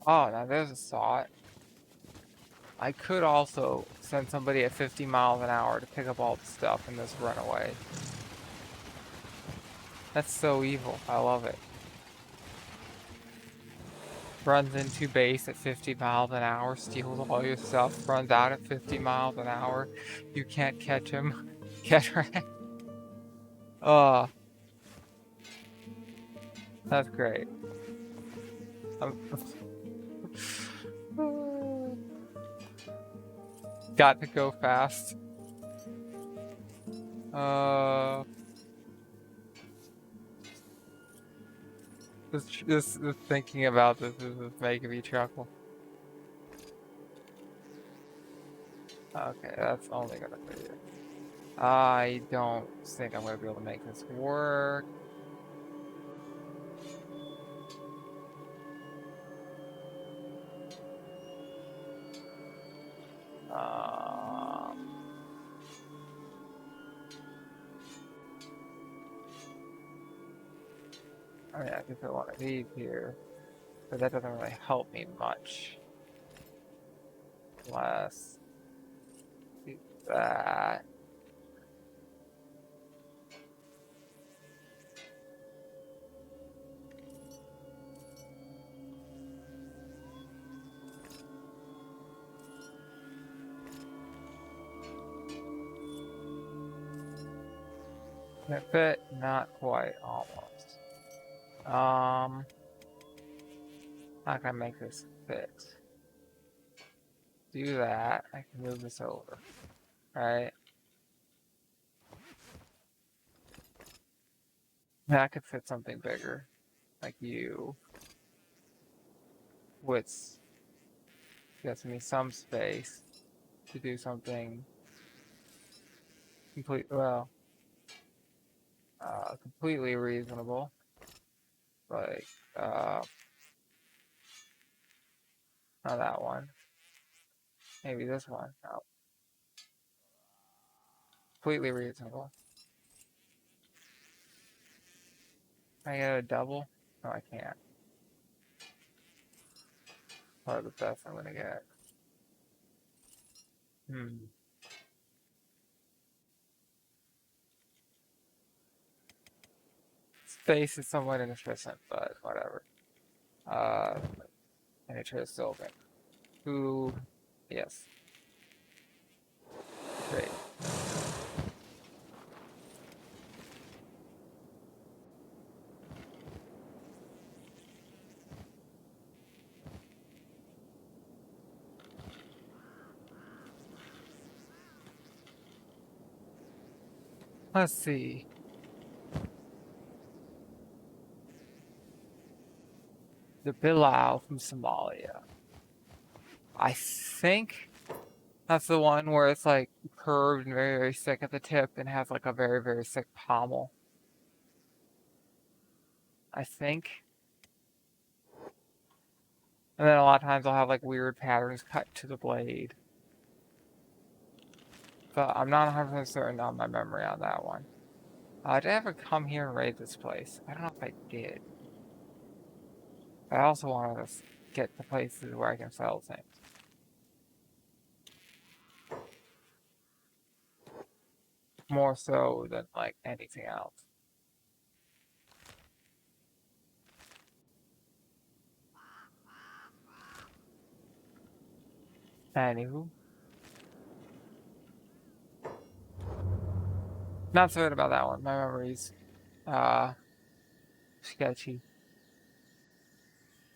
Oh, now there's a thought. I could also send somebody at 50 miles an hour to pick up all the stuff and just run away. That's so evil. I love it. Runs into base at 50 miles an hour, steals all your stuff, runs out at 50 miles an hour. You can't catch him. Get right. Oh, that's great. Got to go fast. Just thinking about this is just making me chuckle. Okay, that's only gonna be it. I don't think I'm gonna be able to make this work. I mean, I could put one of these here, but that doesn't really help me much. Unless do that. Can it fit? Not quite, almost. How can I make this fit? Do that. I can move this over, right? That could fit something bigger, like you, which gives me some space to do something completely reasonable, like, not that one. Maybe this one. No, completely reasonable. Can I get a double? No, I can't. Probably the best I'm gonna get. Space is somewhat inefficient, but whatever. Uh, miniature Sylvan. Who? Yes. Great. Let's see. The Bilal from Somalia. I think that's the one where it's like curved and very, very thick at the tip and has like a very, very thick pommel. I think. And then a lot of times I'll have like weird patterns cut to the blade. But I'm not 100% certain on my memory on that one. Did I ever come here and raid this place? I don't know if I did. I also wanted to get to places where I can sell things. More so than like anything else. Anywho. Not certain about that one. My memory's sketchy.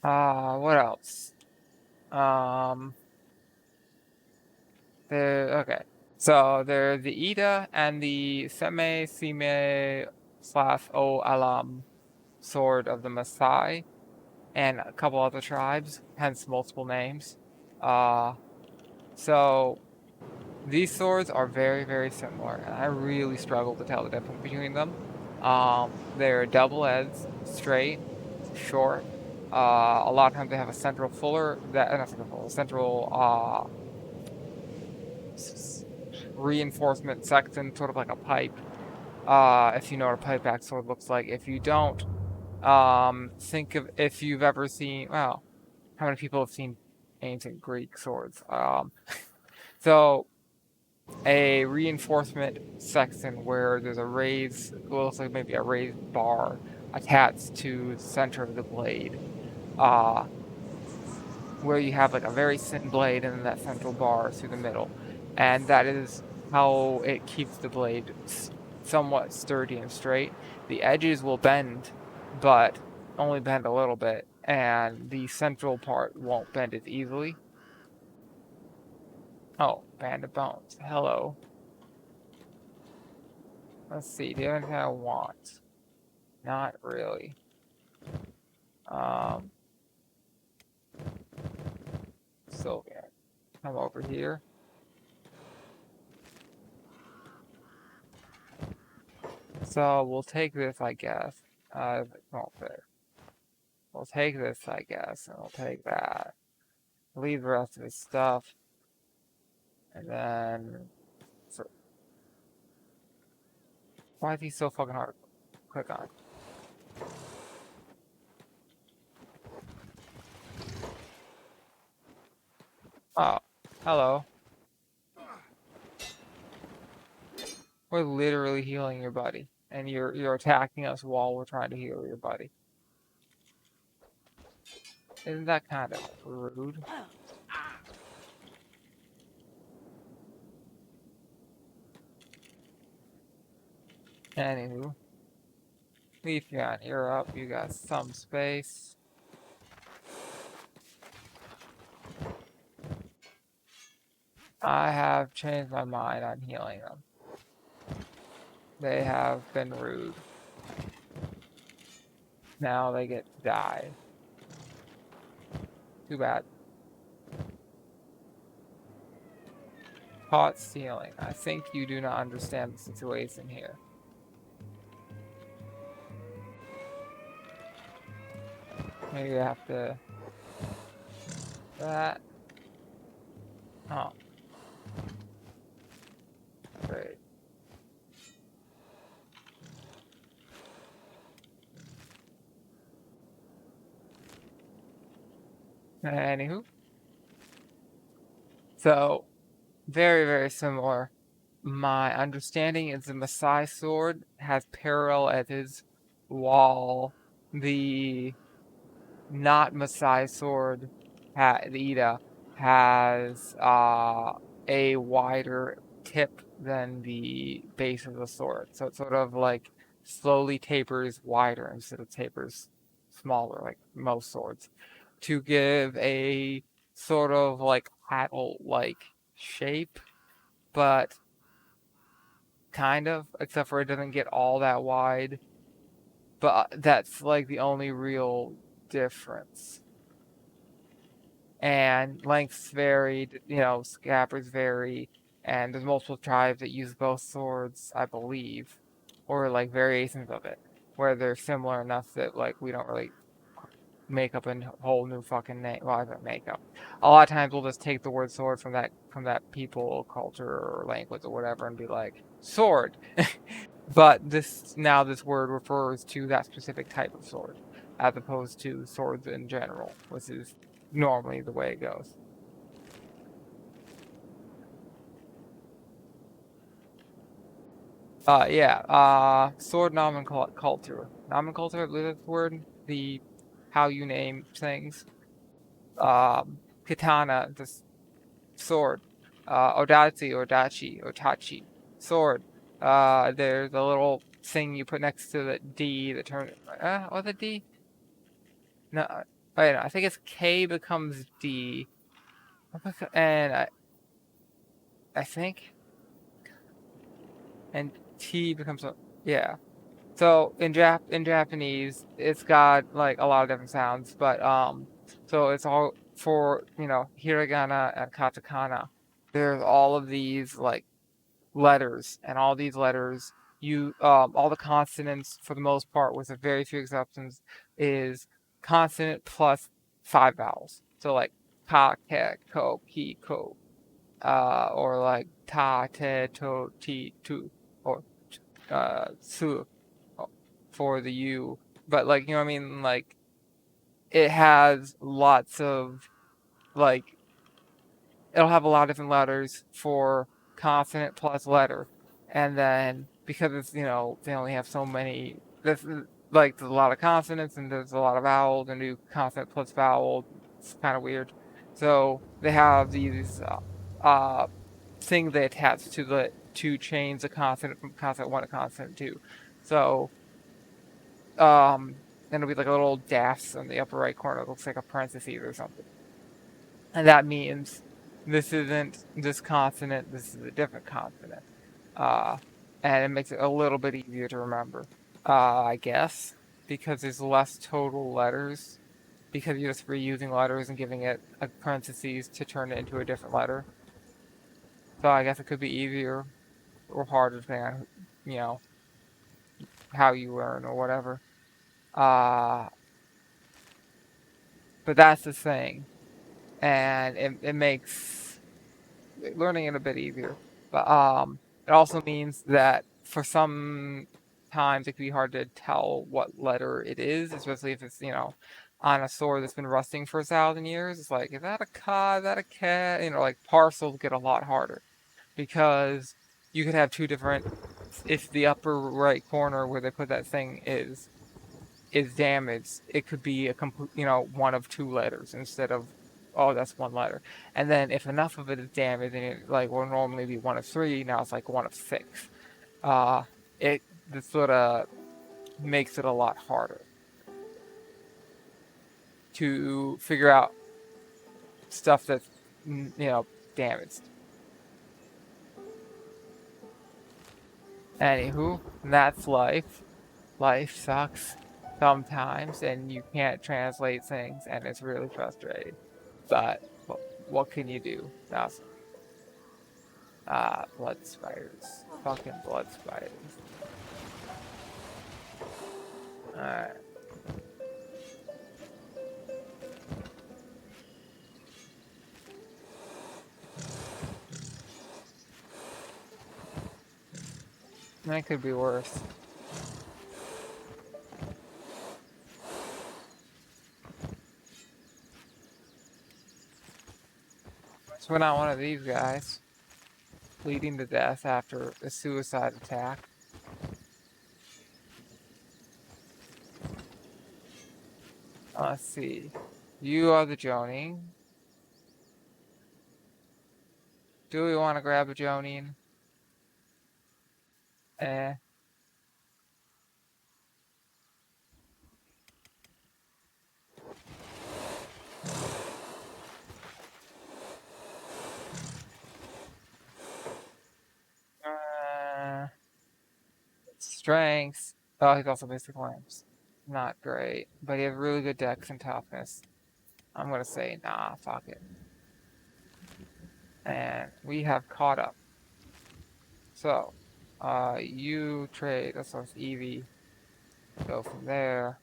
What else? Okay. So there's the Ida and the Seme Sime slash O Alam sword of the Maasai and a couple other tribes, hence multiple names. So these swords are very, very similar, and I really struggle to tell the difference between them. They're double edged, straight, short. A lot of times they have a central fuller that not central fuller, central reinforcement section, sort of like a pipe. If you know what a pipe back sword looks like. If you don't, think of if you've ever seen. Well, how many people have seen ancient Greek swords? So a reinforcement section where there's a raised, well, looks like maybe a raised bar attached to the center of the blade, uh, where you have like a very thin blade and then that central bar through the middle, and that is how it keeps the blade somewhat sturdy and straight. The edges will bend, but only bend a little bit, and the central part won't bend as easily. Oh, band of bones. Hello. Let's see, do you have anything I want? Not really. Um, Sylvan, come over here. So we'll take this, I guess. It won't fit. We'll take this, I guess, and we'll take that. Leave the rest of his stuff. And then... Why is he so fucking hard to click on? Oh, hello. We're literally healing your buddy. And you're attacking us while we're trying to heal your buddy. Isn't that kind of rude? Anywho, Leafeon, you're up. You got some space. I have changed my mind on healing them. They have been rude. Now they get to die. Too bad. Caught stealing. I think you do not understand the situation here. Maybe I have to... That. Oh. Great. Anywho. So, very, very similar. My understanding is the Maasai sword has parallel edges, while the not Maasai sword, the Ida, has a wider tip than the base of the sword. So it sort of like slowly tapers wider instead of tapers smaller, like most swords, to give a sort of like paddle-like shape, but kind of, except for it doesn't get all that wide. But that's like the only real difference. And lengths vary, scabbards vary, and there's multiple tribes that use both swords, I believe, or like variations of it, where they're similar enough that like we don't really make up a whole new fucking name. Well, I don't make up. A lot of times we'll just take the word sword from that people, culture, or language or whatever, and be like sword. But this word refers to that specific type of sword, as opposed to swords in general, which is normally the way it goes. Yeah. Sword nomenclature. Nomenclature, I believe that's the word. The how you name things. Katana, the sword. Odachi, sword. There's a little thing you put next to the D that turns. What's the D? No, wait, no, I think it's K becomes D, and I think, and T becomes yeah. So in Japanese, it's got like a lot of different sounds, but so it's all for hiragana and katakana. There's all of these like letters, and all these letters, all the consonants for the most part, with a very few exceptions, is consonant plus five vowels. So like ka, ke, ko, ki, ko, or like ta, te, to, ti, tu, or su for the U. But like you know what I mean, like it has lots of like it'll have a lot of different letters for consonant plus letter, and then because it's they only have so many. This like there's a lot of consonants and there's a lot of vowels, and do consonant plus vowel. It's kind of weird. So they have these things they attach to change the consonant from consonant one to consonant two. So then it'll be like a little dash in the upper right corner. It looks like a parenthesis or something. And that means this isn't this consonant, this is a different consonant. Uh, and it makes it a little bit easier to remember, I guess, because there's less total letters, because you're just reusing letters and giving it a parentheses to turn it into a different letter. So I guess it could be easier or harder depending on, you know, how you learn or whatever. Uh, but that's the thing. And it makes learning it a bit easier. But it also means that for some times it can be hard to tell what letter it is, especially if it's on a sword that's been rusting for 1,000 years. It's like, is that a ka? Is that a cat? Like parcels get a lot harder because you could have two different. If the upper right corner where they put that thing is damaged, it could be a complete, one of two letters instead of, oh, that's one letter. And then if enough of it is damaged, and it like will normally be one of three, now it's like one of six. Uh, it this sort of makes it a lot harder to figure out stuff that's damaged. Anywho, that's life. Life sucks sometimes, and you can't translate things, and it's really frustrating. But what can you do? Nothing. Blood spiders. Fucking blood spiders. Alright. That could be worse. So we're not one of these guys. Bleeding to death after a suicide attack. Let's see. You are the Jonin. Do we want to grab a Jonin? Eh. Strength. Oh, he's also basic limbs. Not great. But he has really good dex and toughness. I'm gonna say, nah, fuck it. And we have caught up. So, you trade, that's with Eevee. Go from there.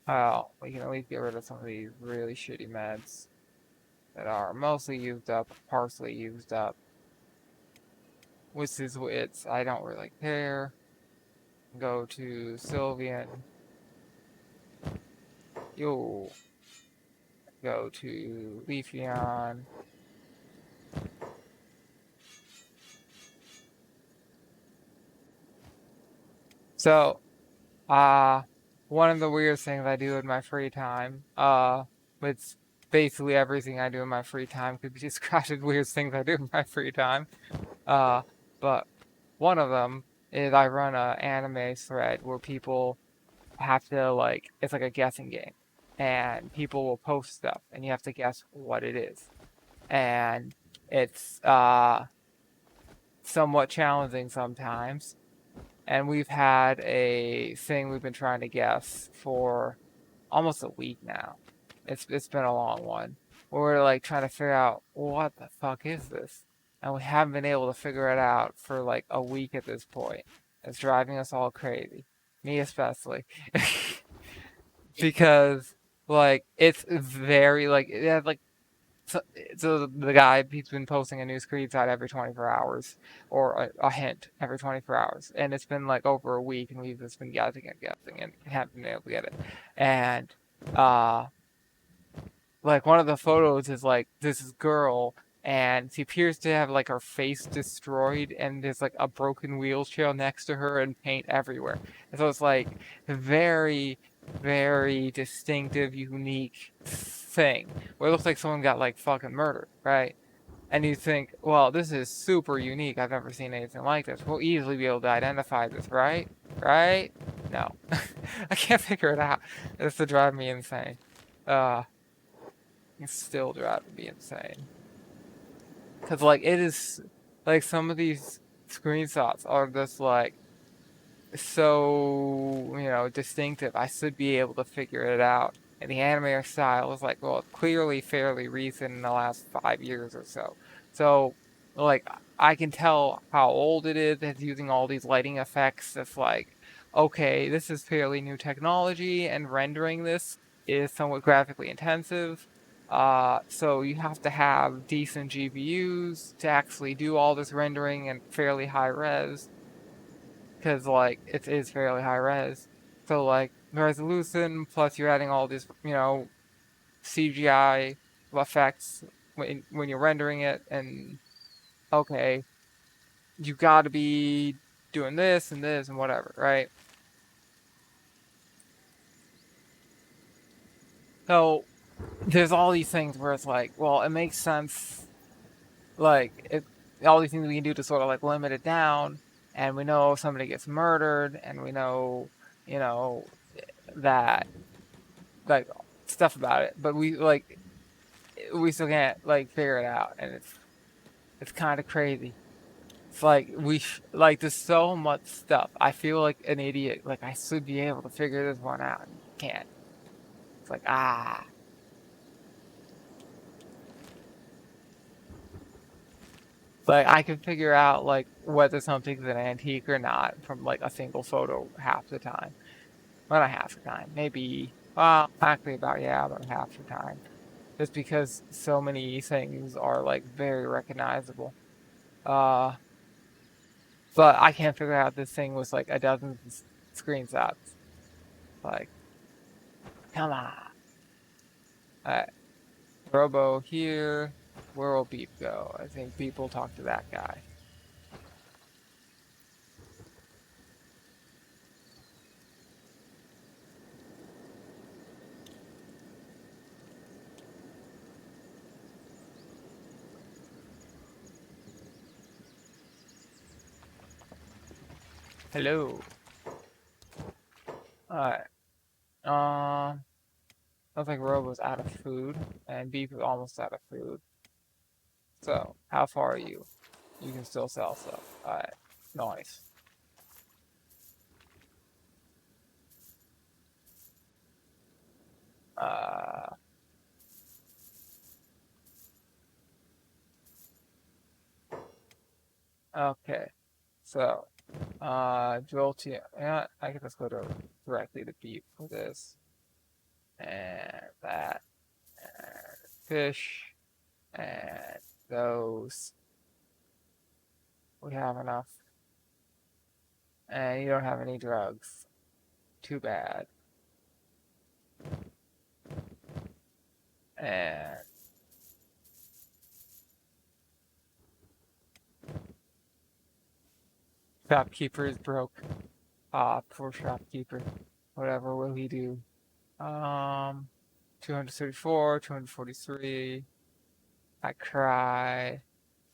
Oh, we can at least get rid of some of these really shitty meds that are mostly used up, partially used up. Which is it's, I don't really care. Go to Sylvian. Yo. Go to Leafeon. So, one of the weirdest things I do in my free time, it's basically everything I do in my free time could be described as weird things I do in my free time. But one of them is I run a anime thread where people have to it's like a guessing game, and people will post stuff, and you have to guess what it is, and it's somewhat challenging sometimes. And we've had a thing we've been trying to guess for almost a week now. It's been a long one. We're like trying to figure out what the fuck is this, and we haven't been able to figure it out for like a week at this point. It's driving us all crazy, me especially, because it's very it has so the guy, he's been posting a new screen side every 24 hours, or a hint every 24 hours, and it's been like over a week, and we've just been guessing, and haven't been able to get it. And uh, one of the photos is this girl, and she appears to have like her face destroyed, and there's like a broken wheelchair next to her, and paint everywhere. And so it's like very, very distinctive, unique thing where it looks like someone got like fucking murdered, right? And you think, well, this is super unique. I've never seen anything like this. We'll easily be able to identify this, right? Right? No. I can't figure it out. It's to drive me insane. It's still driving me insane. Because, it is, some of these screenshots are just, so, distinctive. I should be able to figure it out. And the animator style is well, clearly fairly recent in the last 5 years or so. So, I can tell how old it is. It's using all these lighting effects. It's okay, this is fairly new technology, and rendering this is somewhat graphically intensive. So you have to have decent GPUs to actually do all this rendering and fairly high res, because it is fairly high res. So the resolution plus you're adding all these CGI effects when you're rendering it, and okay, you got to be doing this and whatever, right? So there's all these things where it's well, it makes sense, all these things we can do to sort of limit it down, and we know somebody gets murdered, and we know, you know, that like stuff about it, but we still can't like figure it out, and it's kind of crazy. It's like like there's so much stuff. I feel like an idiot. Like I should be able to figure this one out, and can't. It's like like I can figure out like whether something's an antique or not from like a single photo half the time. Well, not half the time, maybe. Well, actually, about half the time. Just because so many things are like very recognizable. Uh, but I can't figure out this thing was like a dozen screenshots. Like, come on. Alright, Robo here. Where will Beep go? I think Beep will talk to that guy. Hello. Alright. Um, looks like Robo's out of food, and Beep is almost out of food. So, how far are you? You can still sell stuff. Alright, nice. Uh, okay. So, drill to, yeah, I can just go directly to Beep for this. And that, and fish, and those. We have enough. And you don't have any drugs. Too bad. And shopkeeper is broke. Ah, poor shopkeeper. Whatever will he do? 234, 243. I cry.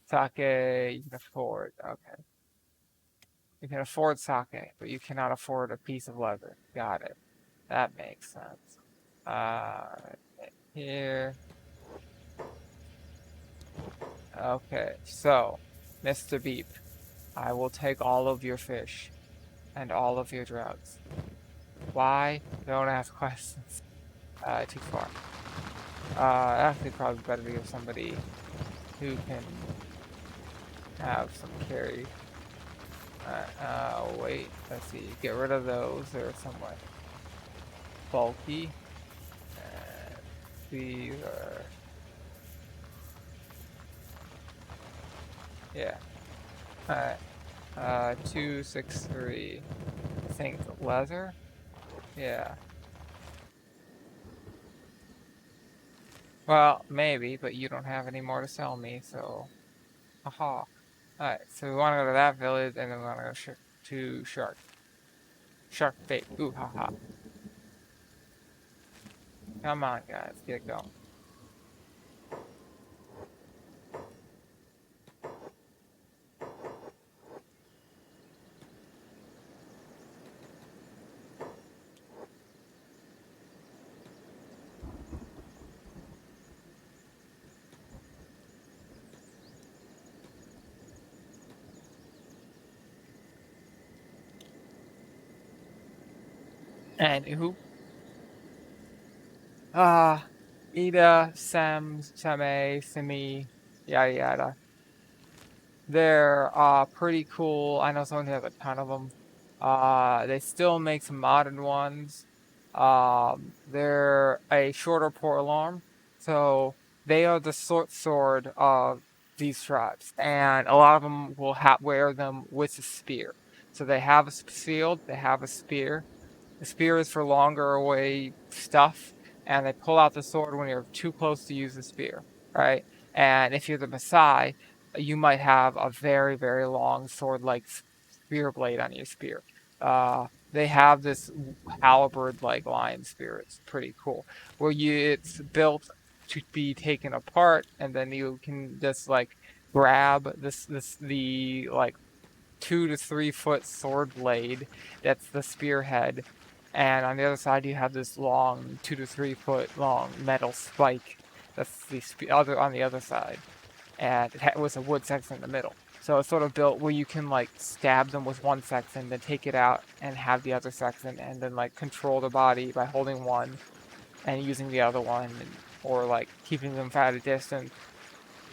Sake, you can afford. Okay. You can afford sake, but you cannot afford a piece of leather. Got it. That makes sense. Here. Okay, so, Mr. Beep, I will take all of your fish and all of your drugs. Why? Don't ask questions. Too far. Actually, probably better to give somebody who can have some carry. Wait, let's see. Get rid of those. They're somewhat bulky. And these are, yeah. Alright. 263. I think leather? Yeah. Well, maybe, but you don't have any more to sell me, so. Haha. Alright, so we want to go to that village, and then we want to go to Shark. Shark bait. Ooh, haha. Come on, guys, get going. And who? Ah, Ida, Sam, Same, Simi, yada yada. They're pretty cool. I know someone who has a ton of them. They still make some modern ones. They're a shorter port alarm, so they are the sword of these tribes, and a lot of them will wear them with a spear. So they have a shield, they have a spear. The spear is for longer away stuff, and they pull out the sword when you're too close to use the spear, right? And if you're the Maasai, you might have a very, very long sword like spear blade on your spear. They have this halberd like lion spear. It's pretty cool. It's built to be taken apart, and then you can just like grab the like 2 to 3 foot sword blade that's the spearhead, and on the other side you have this long 2 to 3 foot long metal spike that's the other on the other side, and it was a wood section in the middle. So it's sort of built where you can like stab them with one section, then take it out and have the other section, and then like control the body by holding one and using the other one, or like keeping them at a distance,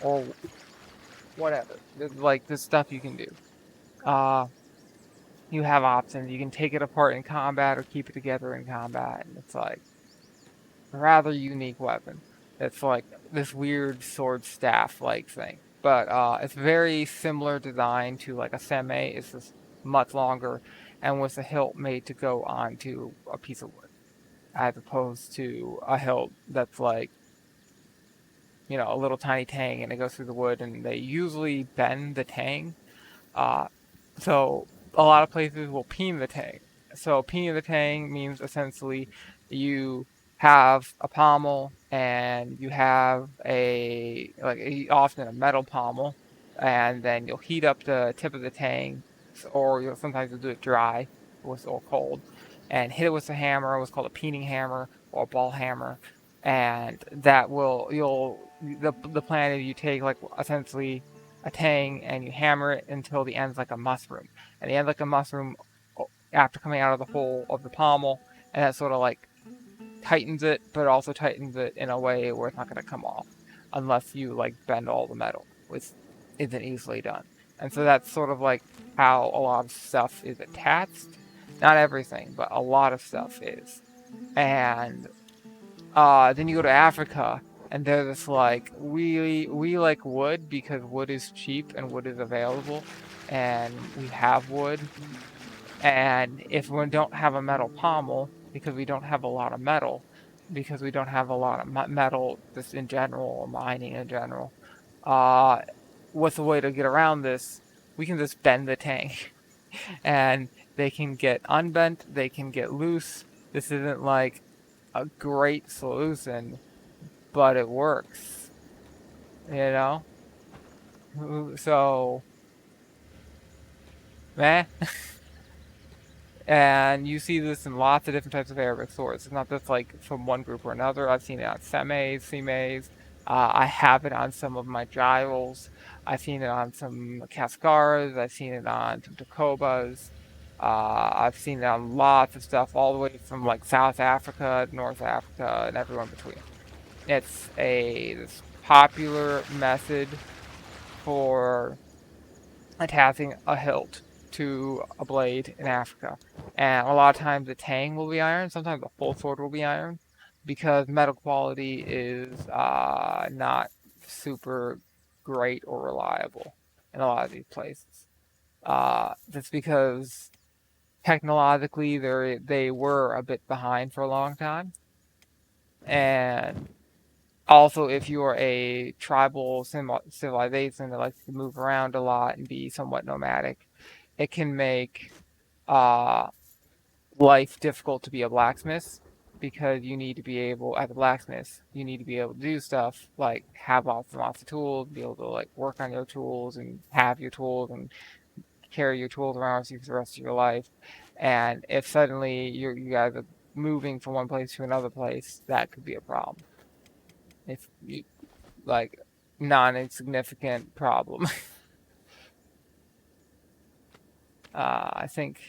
or whatever. Like there's stuff you can do. Uh, you have options. You can take it apart in combat or keep it together in combat, and it's like a rather unique weapon. It's like this weird sword staff like thing, but it's very similar design to like a seme. It's just much longer, and with a hilt made to go onto a piece of wood, as opposed to a hilt that's like a little tiny tang and it goes through the wood, and they usually bend the tang. Uh, so a lot of places will peen the tang. So peening the tang means essentially you have a pommel and you have often a metal pommel, and then you'll heat up the tip of the tang, or sometimes you'll do it dry or cold, and hit it with a hammer, what's called a peening hammer or a ball hammer, and that will you'll the plan is you take like essentially a tang and you hammer it until the end's like a mushroom. And the end like a mushroom after coming out of the hole of the pommel, and that sort of like tightens it, but it also tightens it in a way where it's not going to come off unless you like bend all the metal, which isn't easily done. And so that's sort of like how a lot of stuff is attached. Not everything, but a lot of stuff is. And then you go to Africa, and they're just like, we like wood because wood is cheap and wood is available, and we have wood. And if we don't have a metal pommel, because we don't have a lot of metal, because we don't have a lot of metal just in general, or mining in general, uh, what's the way to get around this? We can just bend the tank, and they can get unbent, they can get loose. This isn't like a great solution, but it works, you know? So, meh. And you see this in lots of different types of Arabic swords. It's not just like from one group or another. I've seen it on semes, semes. I have it on some of my gyros. I've seen it on some cascaras. I've seen it on some tacobas. I've seen it on lots of stuff, all the way from like South Africa, North Africa, and everywhere in between. It's a this popular method for attaching a hilt to a blade in Africa. And a lot of times the tang will be iron, sometimes the full sword will be iron, because metal quality is not super great or reliable in a lot of these places. That's because technologically they were a bit behind for a long time. And also, if you are a tribal civilization that likes to move around a lot and be somewhat nomadic, it can make uh, life difficult to be a blacksmith, because you need to be able, as a blacksmith, you need to be able to do stuff like have lots of tools, be able to like work on your tools and have your tools and carry your tools around with you for the rest of your life. And if suddenly you guys are moving from one place to another place, that could be a problem. If you like non-insignificant problem. I think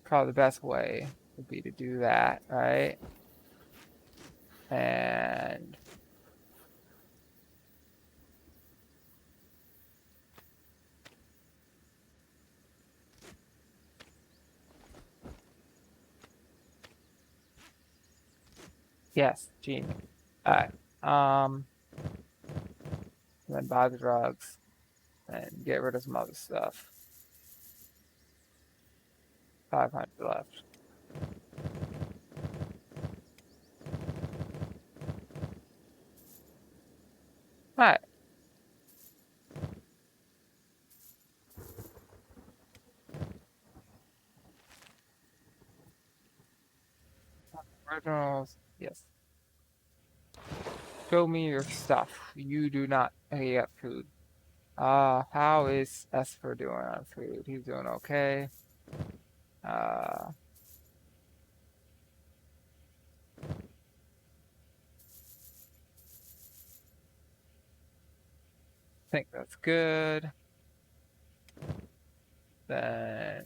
probably the best way would be to do that, right? And yes, Gene. Alright. Then buy the drugs and get rid of some other stuff. 500 left. Alright. Originals. Yes. Show me your stuff. You do not get food. How is Esper doing on food? He's doing okay. I think that's good. Then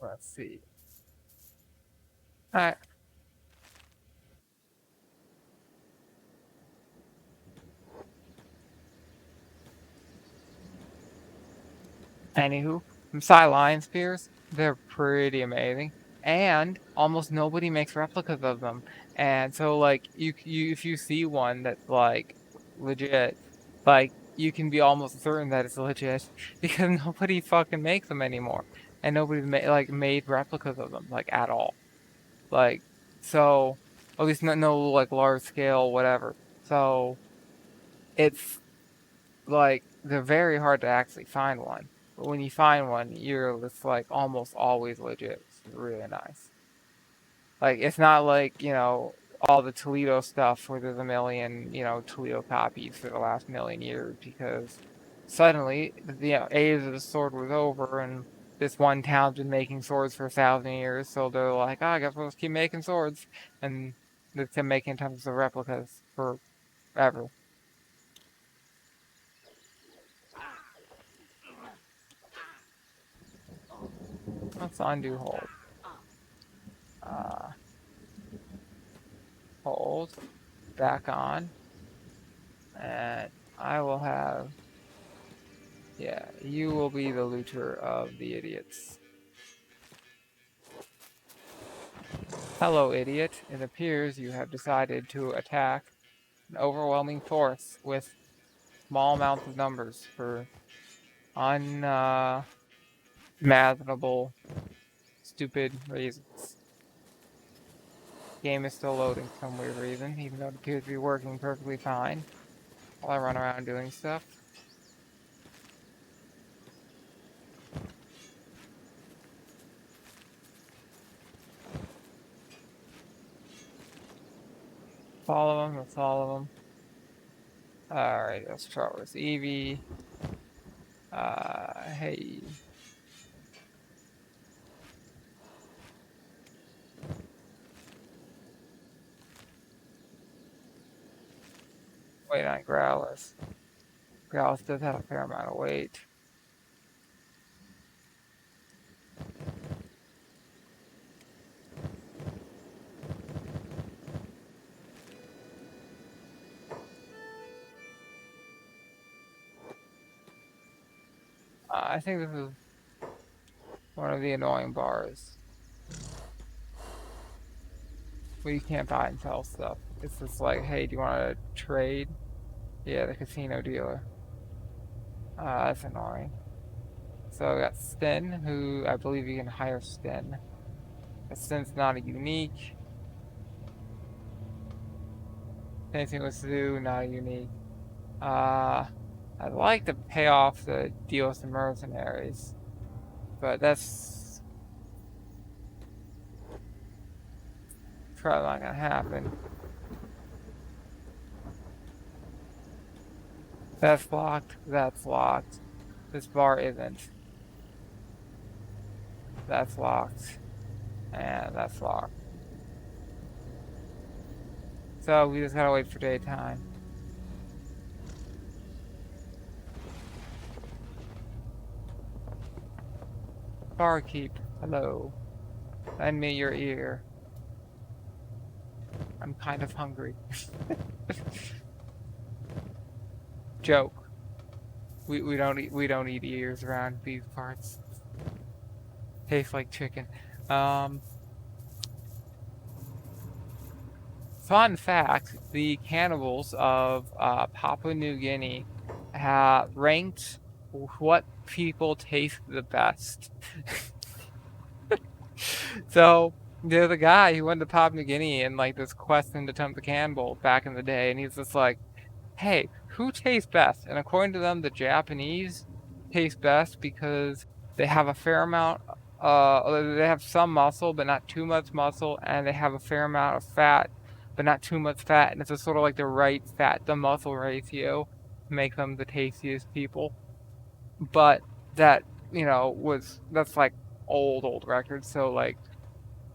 let's see. All right. Anywho, some Lion spears, they're pretty amazing, and almost nobody makes replicas of them. And so, like, if you see one that's like legit, like you can be almost certain that it's legit because nobody fucking makes them anymore, and nobody's made replicas of them like at all. Like, so at least no like large scale whatever. So it's like they're very hard to actually find one. But when you find one, you're it's like almost always legit. It's really nice. Like it's not like, all the Toledo stuff where there's a million, Toledo copies for the last million years because suddenly the age of the sword was over and this one town's been making swords for 1,000 years, so they're like, oh, I guess we'll just keep making swords, and they've been making tons of replicas forever. Let's undo hold. Uh, Hold, back on, and I will have, yeah, you will be the looter of the idiots. Hello, idiot. It appears you have decided to attack an overwhelming force with small amounts of numbers for unimaginable, stupid reasons. Game is still loading for some weird reason, even though it appears to be working perfectly fine while I run around doing stuff. Follow them, let's follow them. Alright, let's start with Evie. Hey. Wait on Growlers. Growlers does have a fair amount of weight. I think this is one of the annoying bars where you can't buy and sell stuff. It's just like, hey, do you want to trade? Yeah, the casino dealer. That's annoying. So we got Sten, who I believe you can hire Sten. But Sten's not a unique. Same thing with Zoo, not a unique. I'd like to pay off the deal with the mercenaries, but that's probably not gonna happen. That's locked. That's locked. This bar isn't. That's locked. And that's locked. So we just gotta wait for daytime. Barkeep, hello. Lend me your ear. I'm kind of hungry. Joke. We don't eat ears around these parts. Tastes like chicken. Fun fact: the cannibals of Papua New Guinea have ranked what people taste the best. So there's a guy who went to Papua New Guinea and like this quest to tempt the cannibal back in the day, and he's just like, hey, who tastes best? And according to them, the Japanese taste best because they have a fair amount they have some muscle, but not too much muscle, and they have a fair amount of fat, but not too much fat, and it's a sort of like the right fat to muscle ratio to make them the tastiest people. But that, that's like old record, so like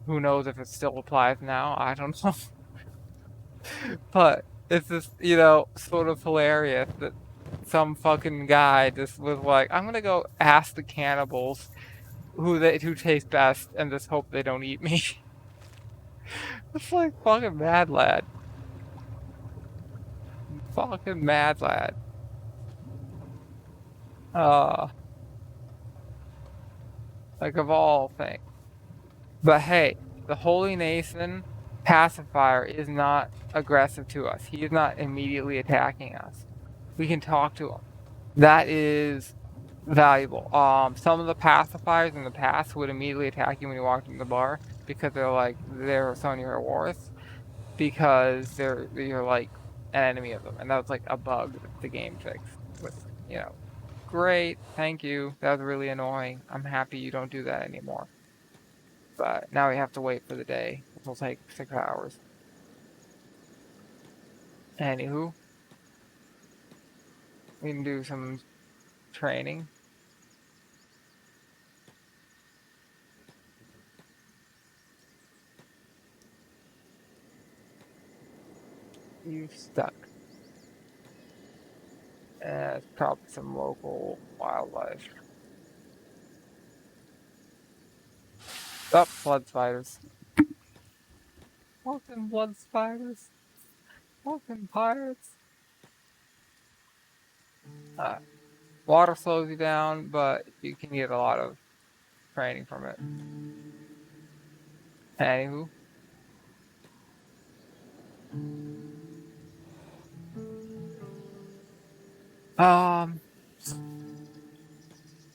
who knows if it still applies now? I don't know. But it's just, sort of hilarious that some fucking guy just was like, I'm gonna go ask the cannibals who taste best and just hope they don't eat me. It's like fucking mad lad. Fucking mad lad. Uh like of all things. But hey, the Holy Nathan pacifier is not aggressive to us. He is not immediately attacking us. We can talk to him. That is valuable. Some of the pacifiers in the past would immediately attack you when you walked in the bar because they're someone you're worth because you're like an enemy of them, and that was like a bug that the game fixed. With great, thank you. That was really annoying. I'm happy you don't do that anymore. But now we have to wait for the day. It'll take 6 hours. Anywho, we can do some training. You stuck. It's probably some local wildlife. Oh, blood spiders. Fucking blood spiders. Fucking pirates. Uh, Water slows you down, but you can get a lot of training from it. Anywho. Um,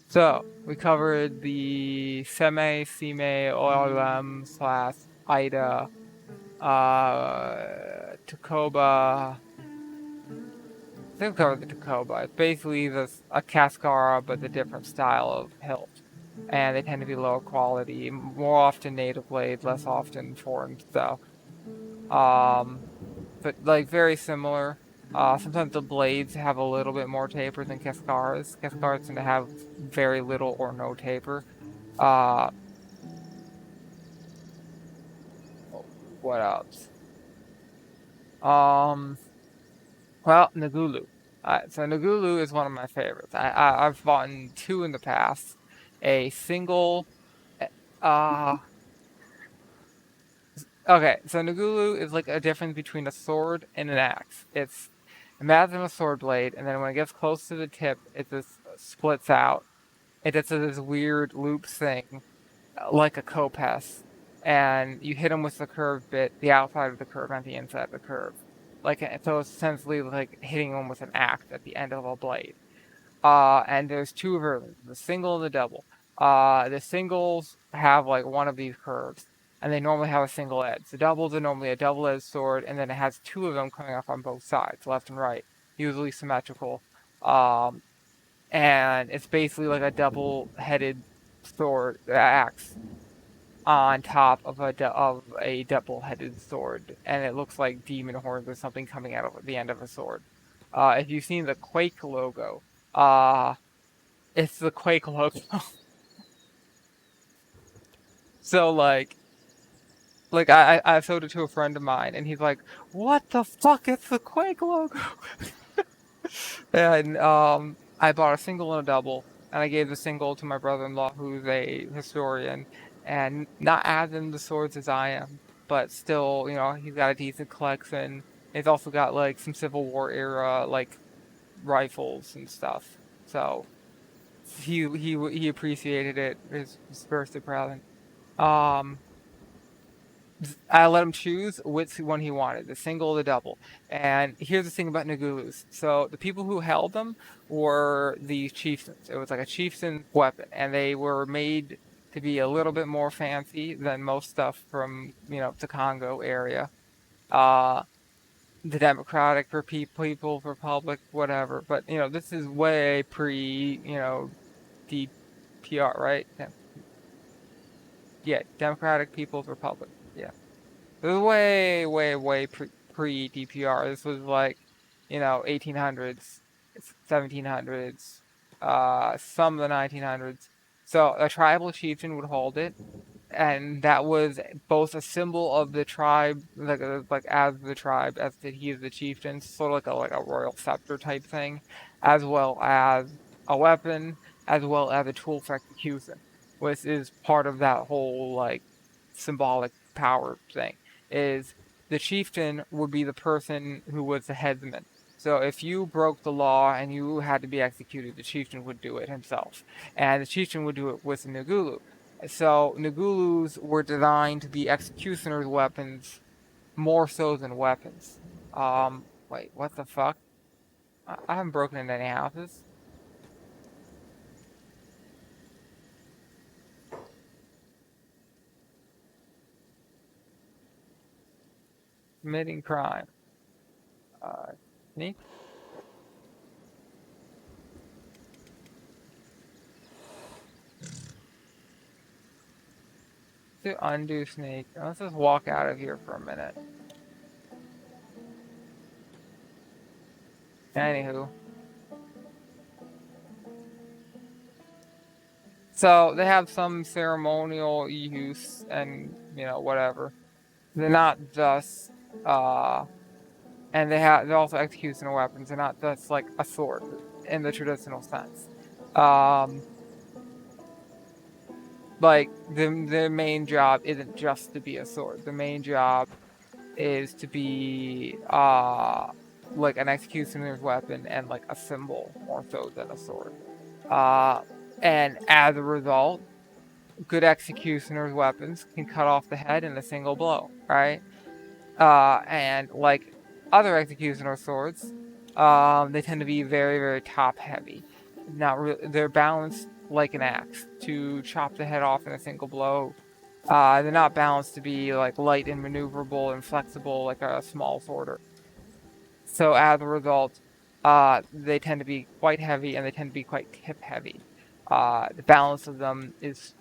so we covered the Seme, Sime, Oilem slash Ida, Takoba. I think we covered the Takoba. It's basically a Cascara, but a different style of hilt. And they tend to be lower quality, more often native blade, less often foreign stuff. But like very similar. Sometimes the blades have a little bit more taper than Cascaras. Cascaras tend to have very little or no taper. Uh, what else? Um, well, Nagulu. So Nagulu is one of my favorites. I've bought two in the past. A single. eh, Uh, okay, so Nagulu is like a difference between a sword and an axe. It's imagine a sword blade, and then when it gets close to the tip, it just splits out. It does this weird loop thing, like a kopess, and you hit them with the curved bit, the outside of the curve, not the inside of the curve. So it's essentially like hitting them with an axe at the end of a blade. And there's two versions, the single and the double. The singles have like one of these curves, and they normally have a single edge. The doubles are normally a double-edged sword, and then it has two of them coming off on both sides, left and right, usually symmetrical. Um, and it's basically like a double-headed sword axe on top of a double-headed sword, and it looks like demon horns or something coming out of the end of a sword. If you've seen the Quake logo, uh, it's the Quake logo. So I showed it to a friend of mine, and he's like, "What the fuck? It's the Quake logo." And I bought a single and a double, and I gave the single to my brother-in-law, who's a historian, and not as in the swords as I am, but still, he's got a decent collection. He's also got like some Civil War era like rifles and stuff. So he appreciated it. His birthday present. Um, I let him choose which one he wanted, the single or the double. And here's the thing about Nagulus. So the people who held them were the chieftains. It was like a chieftain weapon, and they were made to be a little bit more fancy than most stuff from the Congo area. Uh, the Democratic for People's Republic, whatever. But this is way pre DPR, right? Yeah. Yeah, Democratic People's Republic. Yeah. It was way, way, way pre DPR. This was like, 1800s, 1700s, some of the 1900s. So a tribal chieftain would hold it, and that was both a symbol of the tribe, like as the tribe, as that he is the chieftain, sort of like a royal scepter type thing, as well as a weapon, as well as a tool for execution, which is part of that whole like symbolic power thing. Is the chieftain would be the person who was the headsman. So if you broke the law and you had to be executed, the chieftain would do it himself, and the chieftain would do it with the Nugulu. So Nugulus were designed to be executioner's weapons more so than weapons. Wait, what the fuck? I haven't broken into any houses. Committing crime. Sneak? To undo sneak. Let's just walk out of here for a minute. Anywho. So they have some ceremonial use and, whatever. They're not just, and they're also executioner weapons. They're not just like a sword in the traditional sense. Um, like the main job isn't just to be a sword. The main job is to be like an executioner's weapon and like a symbol more so than a sword. Uh, and as a result, good executioner's weapons can cut off the head in a single blow, right? And like other executioner swords, they tend to be very, very top heavy. Not really, they're balanced like an axe to chop the head off in a single blow. They're not balanced to be like light and maneuverable and flexible like a small sword. So as a result, they tend to be quite heavy and they tend to be quite tip heavy. The balance of them is,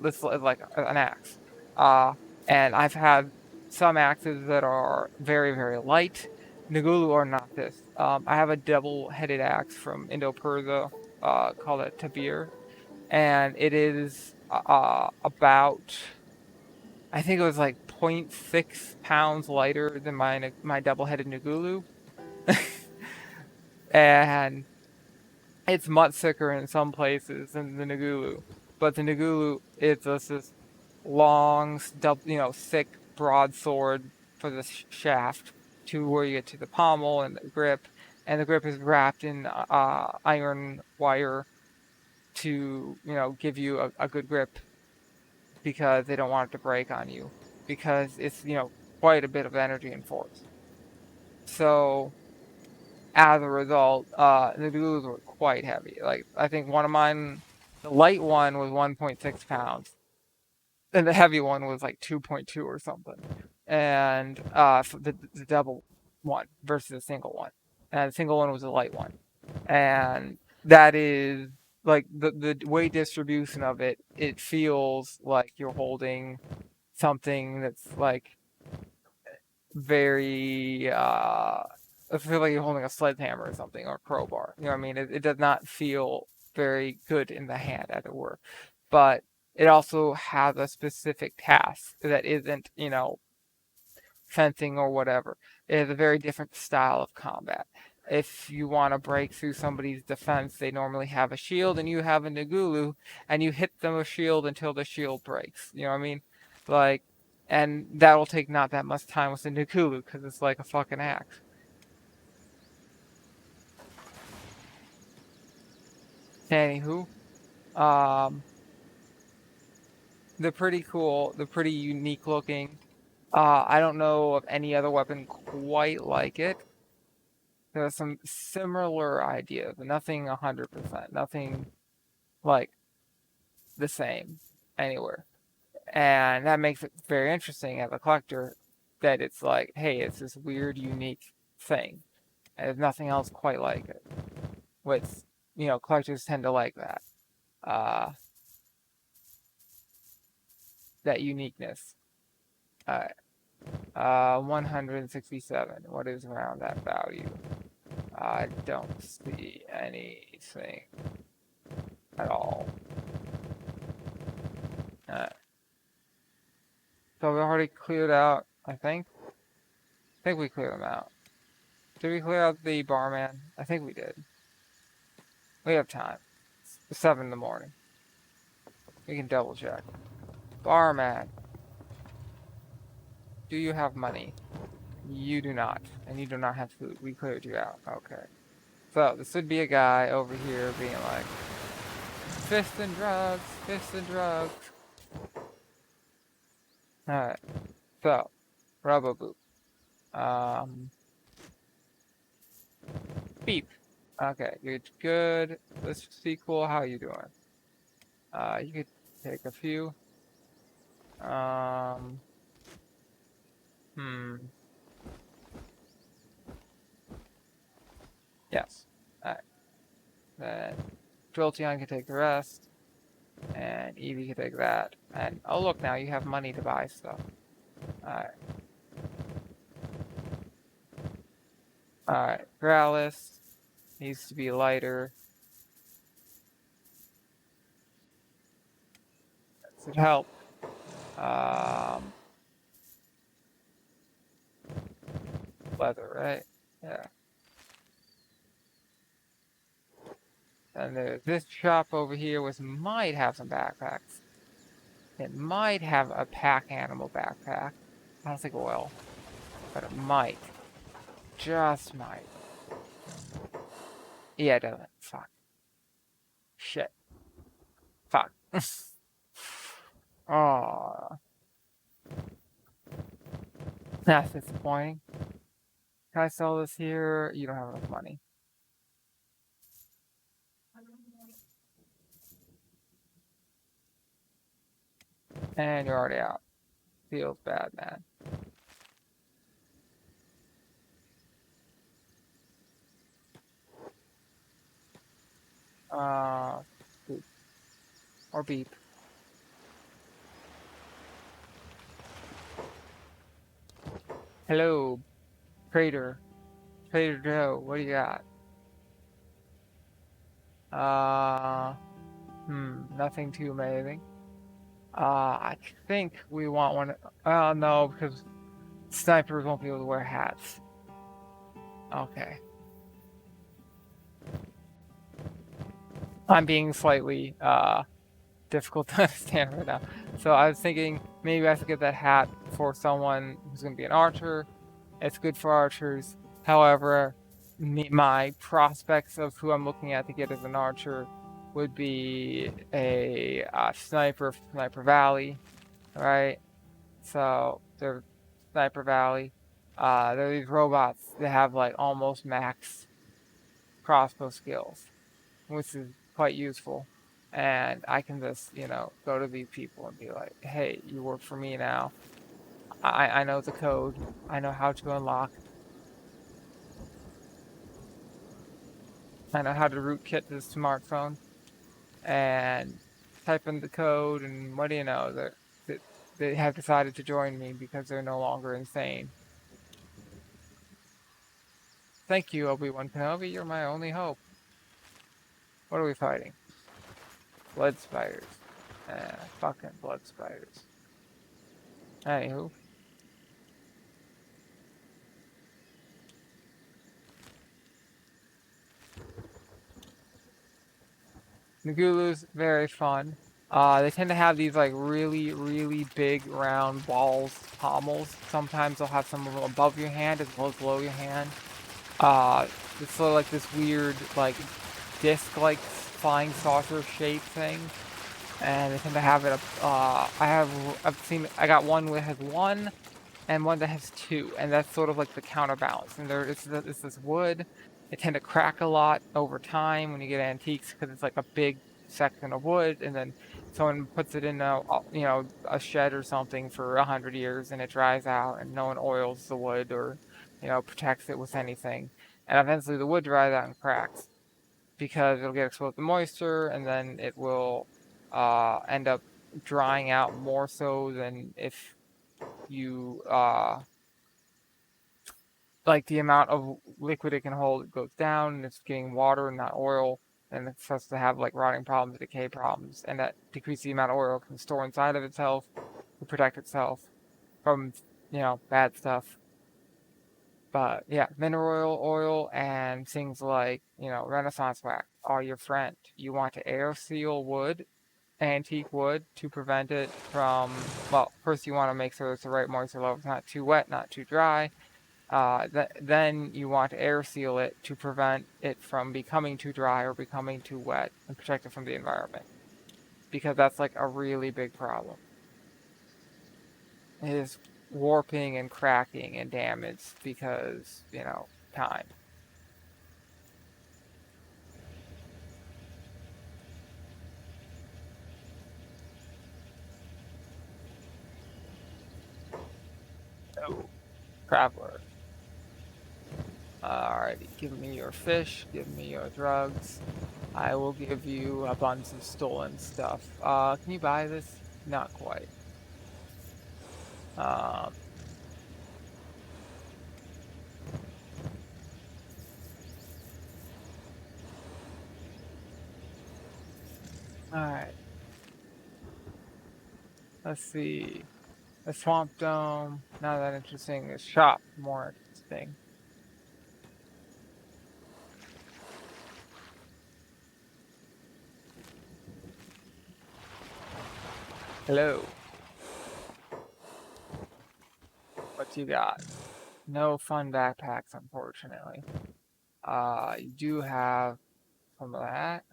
this is like an axe. Uh, and I've had some axes that are very, very light. Nagulu are not this. I have a double-headed axe from Indo-Persia called a tabir, and it is about, I think it was like 0.6 pounds lighter than my double-headed Nagulu. And it's much thicker in some places than the Nagulu. But the Nagulu is just this long, thick broadsword for the shaft to where you get to the pommel and the grip. And the grip is wrapped in iron wire to, give you a good grip because they don't want it to break on you because it's, quite a bit of energy and force. So as a result, the Duluths were quite heavy. Like I think one of mine, the light one was 1.6 pounds, and the heavy one was like 2.2 or something. And for the double one versus the single one, and the single one was a light one, and that is like the weight distribution of it. It feels like you're holding something that's like very I feel like you're holding a sledgehammer or something or a crowbar. You know what I mean? It does not feel very good in the hand, as it were. But it also has a specific task that isn't, fencing or whatever. It is a very different style of combat. If you want to break through somebody's defense, they normally have a shield and you have a Nagulu, and you hit them with shield until the shield breaks. You know what I mean? Like, and that'll take not that much time with the Nagulu because it's like a fucking axe. Anywho, um, they're pretty cool. They're pretty unique looking. I don't know of any other weapon quite like it. There are some similar ideas, but nothing 100%. Nothing like the same anywhere. And that makes it very interesting as a collector that it's like, hey, it's this weird, unique thing. And there's nothing else quite like it. Which, collectors tend to like that. Uh, that uniqueness. Alright. 167. What is around that value? I don't see anything at all. Alright. So we already cleared out, I think. I think we cleared them out. Did we clear out the barman? I think we did. We have time. It's 7 in the morning. We can double check. Barman. Do you have money? You do not. And you do not have food. We cleared you out. Okay. So, this would be a guy over here being like, fists and drugs, fists and drugs. Alright. So, Robo-boop. Beep. Okay, you're good. Let's see, cool. How you doing? You could take a few. Yes. Alright. Then Jolteon can take the rest. And Eevee can take that. And oh look, now you have money to buy stuff. Alright. Alright. Growlithe needs to be lighter. That should help. Leather, right? Yeah. And there's this shop over here which might have some backpacks. It might have a pack animal backpack. I don't think it will. But it might. Just might. Yeah, it doesn't. Fuck. Shit. Fuck. Oh. That's disappointing. Can I sell this here? You don't have enough money. And you're already out. Feels bad, man. Boop. Or beep. Hello, Trader. Trader Joe, what do you got? Nothing too amazing. I think we want one. No, because snipers won't be able to wear hats. Okay. I'm being slightly, difficult to understand right now. So I was thinking maybe I should get that hat for someone who's going to be an archer. It's good for archers. However, my prospects of who I'm looking at to get as an archer would be a sniper from Sniper Valley, right? So they're Sniper Valley. They're these robots that have like almost max crossbow skills, which is quite useful. And I can just, go to these people and be like, hey, you work for me now. I know the code. I know how to unlock. I know how to rootkit this smartphone. And type in the code, and what do you know? They have decided to join me because they're no longer insane. Thank you, Obi-Wan Kenobi. You're my only hope. What are we fighting? Blood spiders. Fucking blood spiders. Anywho. Nagulu's very fun. They tend to have these like really, really big round balls, pommels. Sometimes they'll have some of them above your hand as well as below your hand. It's sort of like this weird like disc-like flying saucer shape thing, and they tend to have it. I got one that has one, and one that has two, and that's sort of like the counterbalance. And it's this wood. They tend to crack a lot over time when you get antiques because it's like a big section of wood, and then someone puts it in a shed or something for 100 years, and it dries out, and no one oils the wood or protects it with anything, and eventually the wood dries out and cracks because it'll get exposed to moisture, and then it will end up drying out more so than if you like the amount of liquid it can hold goes down and it's getting water and not oil, and it starts to have like rotting problems, decay problems, and that decreases the amount of oil it can store inside of itself to protect itself from, bad stuff. But yeah, mineral oil and things like, Renaissance wax are your friend. You want to air seal wood, antique wood, to prevent it from, well, first you want to make sure it's the right moisture level. It's not too wet, not too dry. Then you want to air seal it to prevent it from becoming too dry or becoming too wet and protect it from the environment. Because that's like a really big problem. It is warping and cracking and damage because, time. Oh, traveler. Alrighty, give me your fish, give me your drugs. I will give you a bunch of stolen stuff. Can you buy this? Not quite. Um, alright, let's see. The swamp dome, not that interesting. The shop, more interesting. Hello, what you got? No fun backpacks, unfortunately. You do have some of that.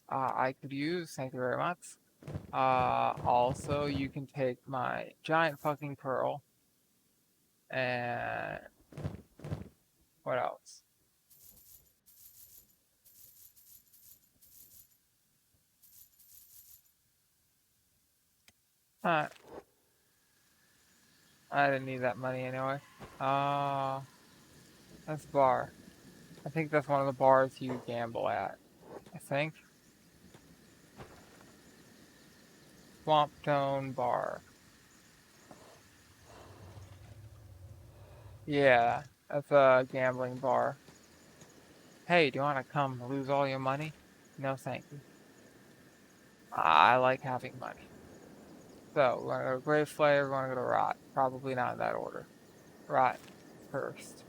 I could use, thank you very much. Also, you can take my giant fucking pearl. And what else? Uh, I didn't need that money anyway. Uh, that's bar. I think that's one of the bars you gamble at. I think. Swamp Tone Bar. Yeah, that's a gambling bar. Hey, do you want to come lose all your money? No, thank you. I like having money. So, we're gonna go to Grave Slayer, we're gonna go to Rot. Probably not in that order. Rot first.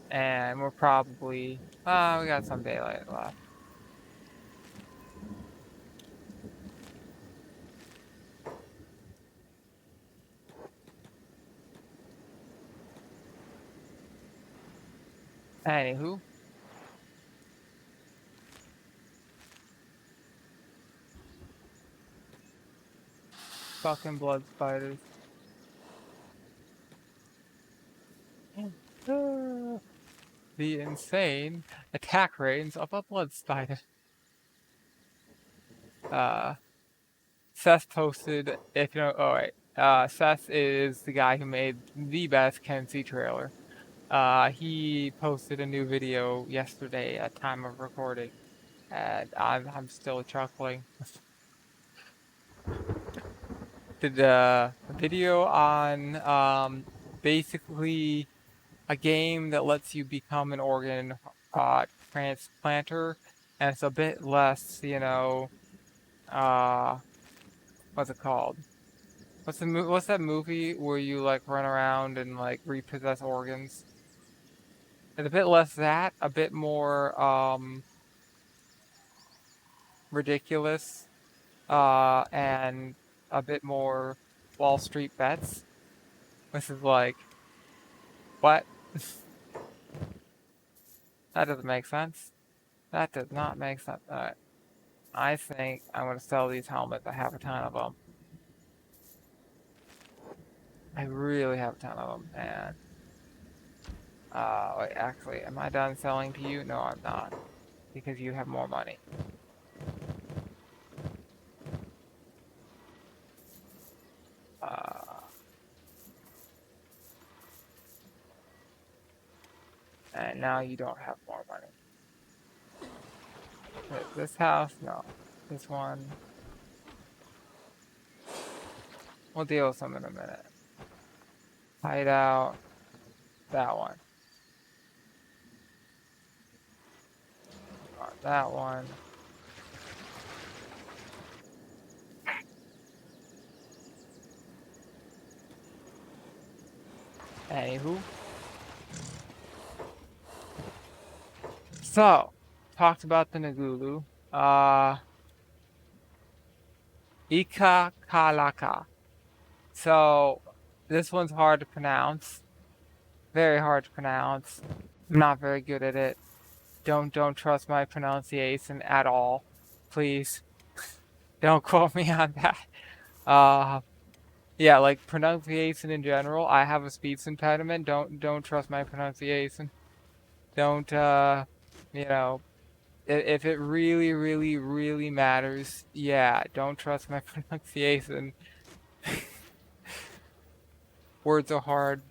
And we're probably, we got some daylight left. Anywho, fucking blood spiders. The insane attack range of a blood spider. Uh, Seth posted, if you know, oh wait, Seth is the guy who made the best kenshi trailer. He posted a new video yesterday at time of recording, and I'm still chuckling. Did a video on basically a game that lets you become an organ transplanter, and it's a bit less, uh, what's it called? What's that movie where you like run around and like repossess organs? It's a bit less that, a bit more ridiculous, and a bit more Wall Street bets. This is like, what? That doesn't make sense. That does not make sense. Alright. I think I'm gonna sell these helmets. I have a ton of them. I really have a ton of them, and wait, actually, am I done selling to you? No, I'm not, because you have more money. Uh, and now you don't have more money. This house? No. This one. We'll deal with them in a minute. Hideout. That one. That one. Anywho. So, talked about the Nagulu. Ika Kalaka. So, this one's hard to pronounce. Very hard to pronounce. I'm not very good at it. Don't trust my pronunciation at all. Please. Don't quote me on that. Yeah, like pronunciation in general. I have a speech impediment. Don't trust my pronunciation. Don't you know, if it really, really, really matters, yeah, don't trust my pronunciation. Words are hard.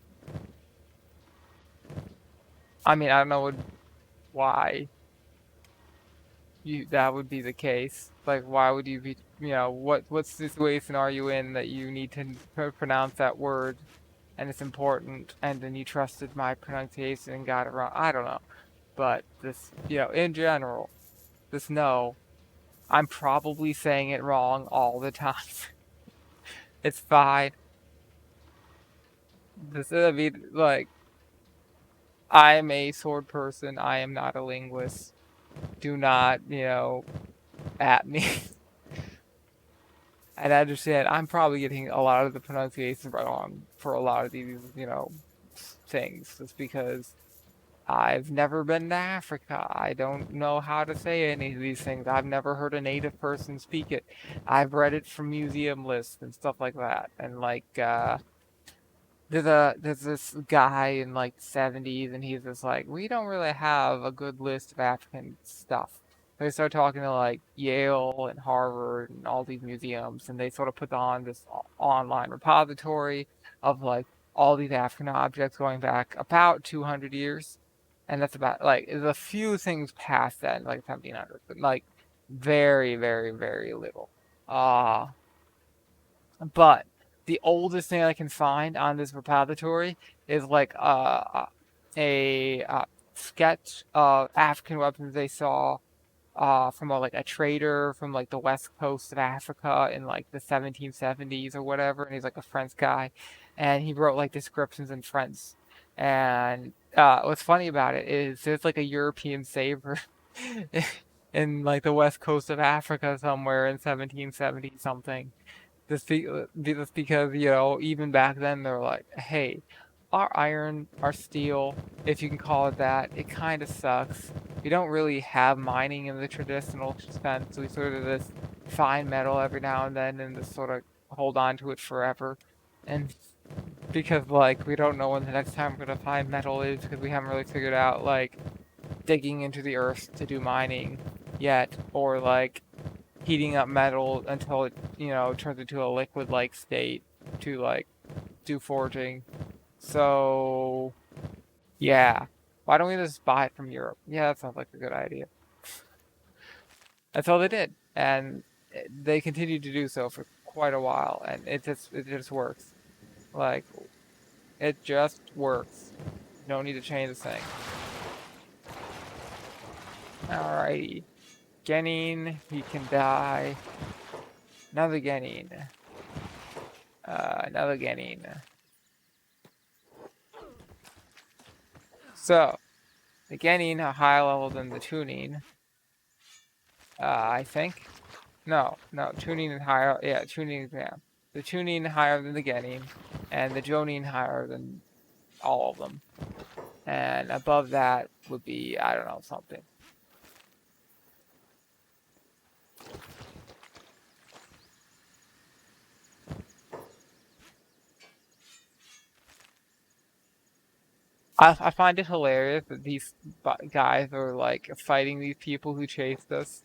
I mean, I don't know why that would be the case. Like, why would you be, what situation are you in that you need to pronounce that word and it's important, and then you trusted my pronunciation and got it wrong? I don't know. But this, in general, just know I'm probably saying it wrong all the time. It's fine. I mean, like, I'm a sword person. I am not a linguist. Do not, at me. And I understand I'm probably getting a lot of the pronunciation wrong for a lot of these, things. Just because I've never been to Africa. I don't know how to say any of these things. I've never heard a native person speak it. I've read it from museum lists and stuff like that. And like, there's this guy in like the 70s, and he's just like, we don't really have a good list of African stuff. They start talking to like Yale and Harvard and all these museums, and they sort of put on this online repository of like all these African objects going back about 200 years. And that's about like, there's a few things past that, like 1700, but like very, very, very little. Uh, but the oldest thing I can find on this repository is like a sketch of African weapons they saw from like a trader from like the west coast of Africa in like the 1770s or whatever, and he's like a French guy, and he wrote like descriptions in French. And what's funny about it is there's like a European saber in like the west coast of Africa somewhere in 1770 something. Just because, even back then they're like, hey, our iron, our steel, if you can call it that, it kind of sucks. We don't really have mining in the traditional sense. We sort of just find metal every now and just sort of hold on to it forever. And because, like, we don't know when the next time we're going to find metal is, because we haven't really figured out, like, digging into the earth to do mining yet, or, like, heating up metal until it, turns into a liquid-like state to, like, do forging. So, yeah. Why don't we just buy it from Europe? Yeah, that sounds like a good idea. That's all they did. And they continued to do so for quite a while, and it just works. Like, it just works. No need to change the thing. Alrighty. Genin, he can die. Another Genin. Another Genin. So, the Genin are higher level than the tuning. I think. No, tuning is higher. Yeah, tuning is, yeah. The tuning higher than the Genin, and the Jonin higher than all of them. And above that would be, I don't know, something. I find it hilarious that these guys are like fighting these people who chased us,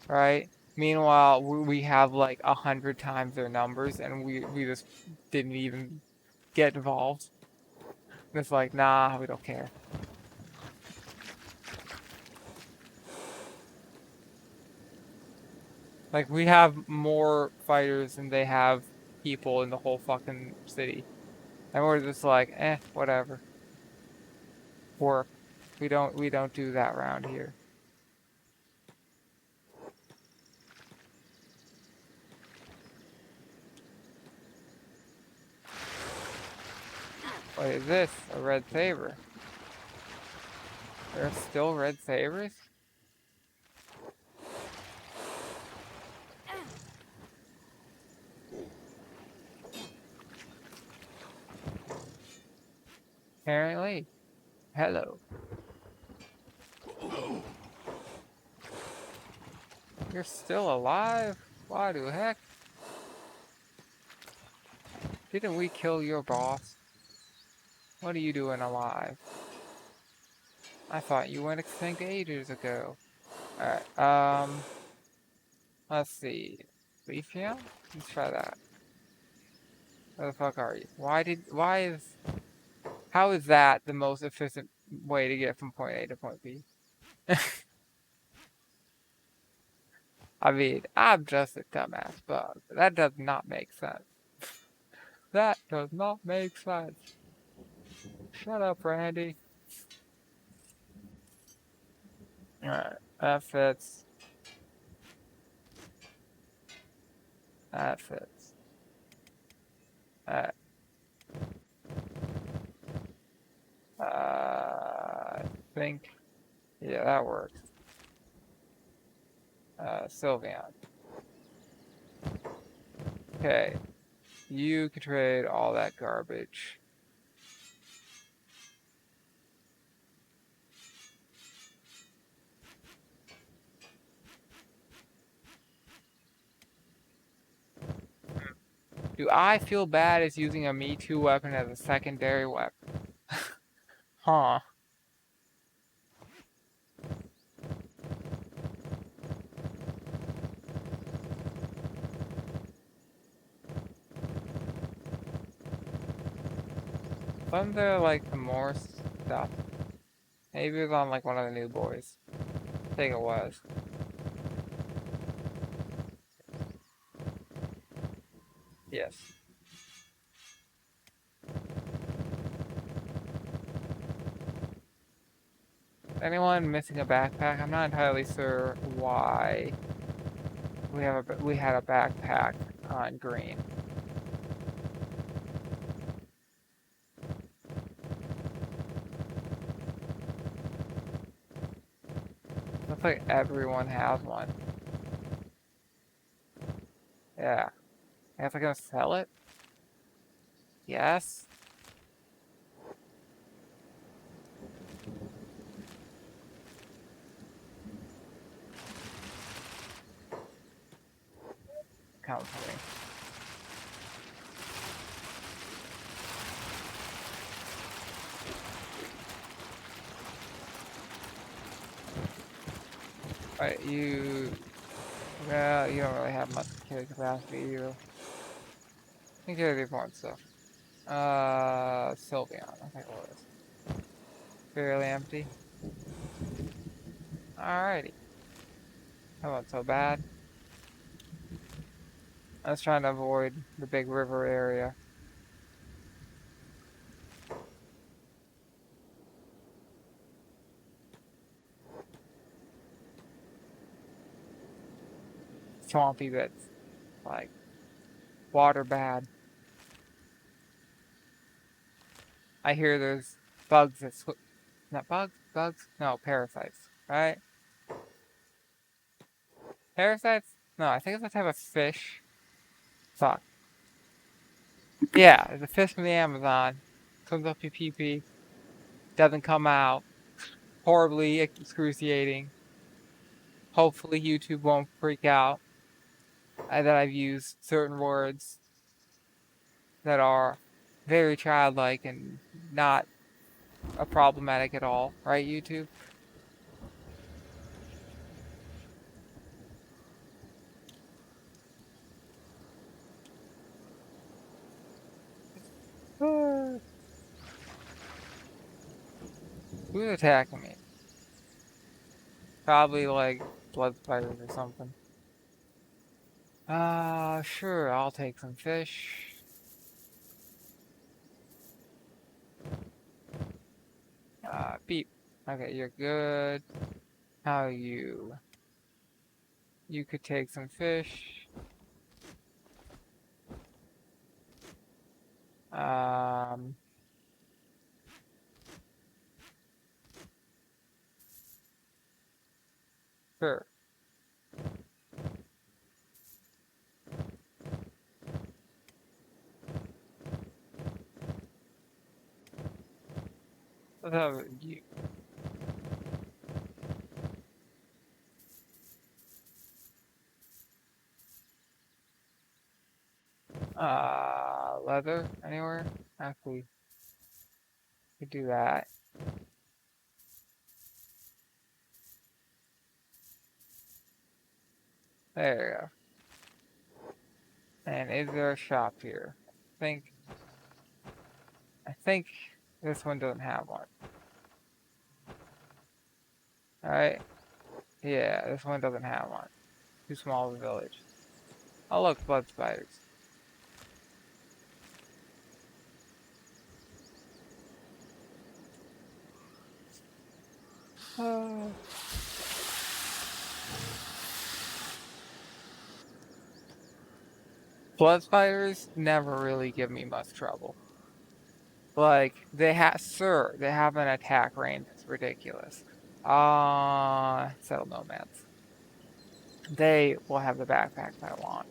right? Meanwhile, we have like 100 times their numbers, and we just didn't even get involved. It's like, nah, we don't care. Like, we have more fighters than they have people in the whole fucking city. And we're just like, whatever. Work. We don't do that around here. What is this? A red saber. There's still red sabers? Apparently. Hello. You're still alive? Why the heck? Didn't we kill your boss? What are you doing alive? I thought you went extinct ages ago. Alright, let's see. Leafia? Let's try that. Where the fuck are you? How is that the most efficient way to get from point A to point B? I mean, I'm just a dumbass bug. That does not make sense. That does not make sense. Shut up, Randy. Alright, that fits. That fits. Alright. I think, yeah, that works. Sylveon. Okay, you can trade all that garbage. Do I feel bad as using a Me Too weapon as a secondary weapon? Huh. Wasn't there like some more stuff? Maybe it was on like one of the new boys. I think it was. Yes. Anyone missing a backpack? I'm not entirely sure why we had a backpack on green. Looks like everyone has one. Yeah. I guess I'm gonna sell it? Yes. Count for me. Right, well, you don't really have much carry capacity either. I think there's important stuff. Sylveon, I think it was. Fairly empty. Alrighty. That wasn't so bad. I was trying to avoid the big river area. Swampy bits. Like, water bad. I hear there's bugs that not bugs? Bugs? No, parasites. Right? Parasites? No, I think it's a type of fish. Fuck. Yeah, there's a fish from the Amazon. Comes up your pee-pee. Doesn't come out. Horribly excruciating. Hopefully YouTube won't freak out that I've used certain words that are very childlike and not problematic at all. Right, YouTube? Who's attacking me? Probably like blood spiders or something. Sure, I'll take some fish. Beep. Okay, you're good. How are you? You could take some fish. Um, sure. Let's have you. Leather anywhere? Actually, we could do that. There you go. And is there a shop here? I think this one doesn't have one. Alright? Yeah, this one doesn't have one. Too small of a village. Oh look, blood spiders. Oh. Blood spiders never really give me much trouble. Like, they have an attack range that's ridiculous. Settle nomads. They will have the backpacks I want.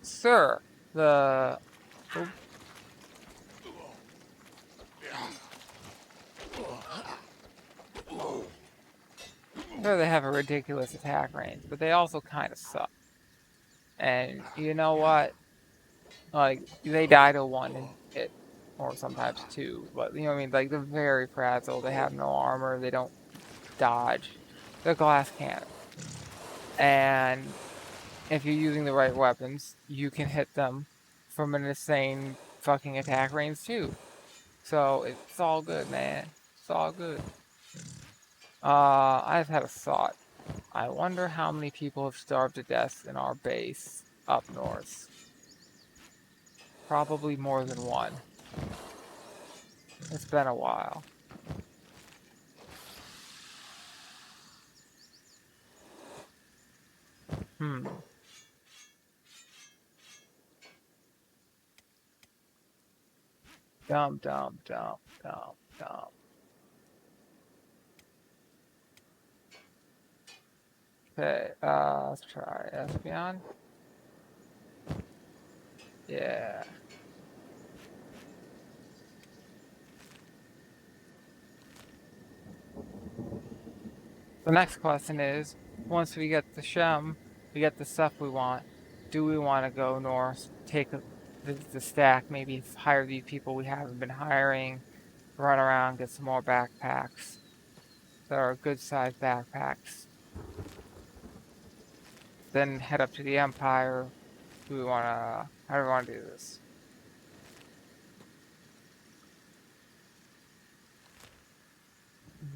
Sir, the... oop, sure, they have a ridiculous attack range, but they also kind of suck. And you know what? Like, they die to one hit, or sometimes two, but you know what I mean? Like, they're very fragile, they have no armor, they don't dodge. They're glass cannon. And if you're using the right weapons, you can hit them from an insane fucking attack range too. So it's all good, man. It's all good. I've had a thought. I wonder how many people have starved to death in our base up north. Probably more than one. It's been a while. Hmm. Dump, dump, dump, dump, dump. Okay, let's try Espion. Yeah. The next question is, once we get the Shem, we get the stuff we want, do we want to go north, take the stack, maybe hire these people we haven't been hiring, run around, get some more backpacks that are good sized backpacks, then head up to the Empire? Do we want to, how do we want to do this?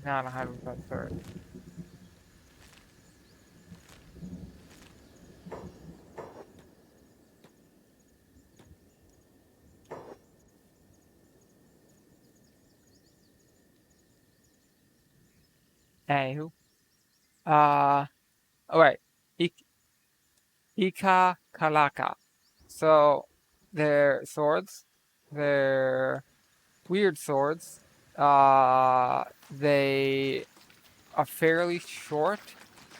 Not 100% certain. Anywho, uh, alright, Ika Kalaka. So, they're swords. They're weird swords. They are fairly short.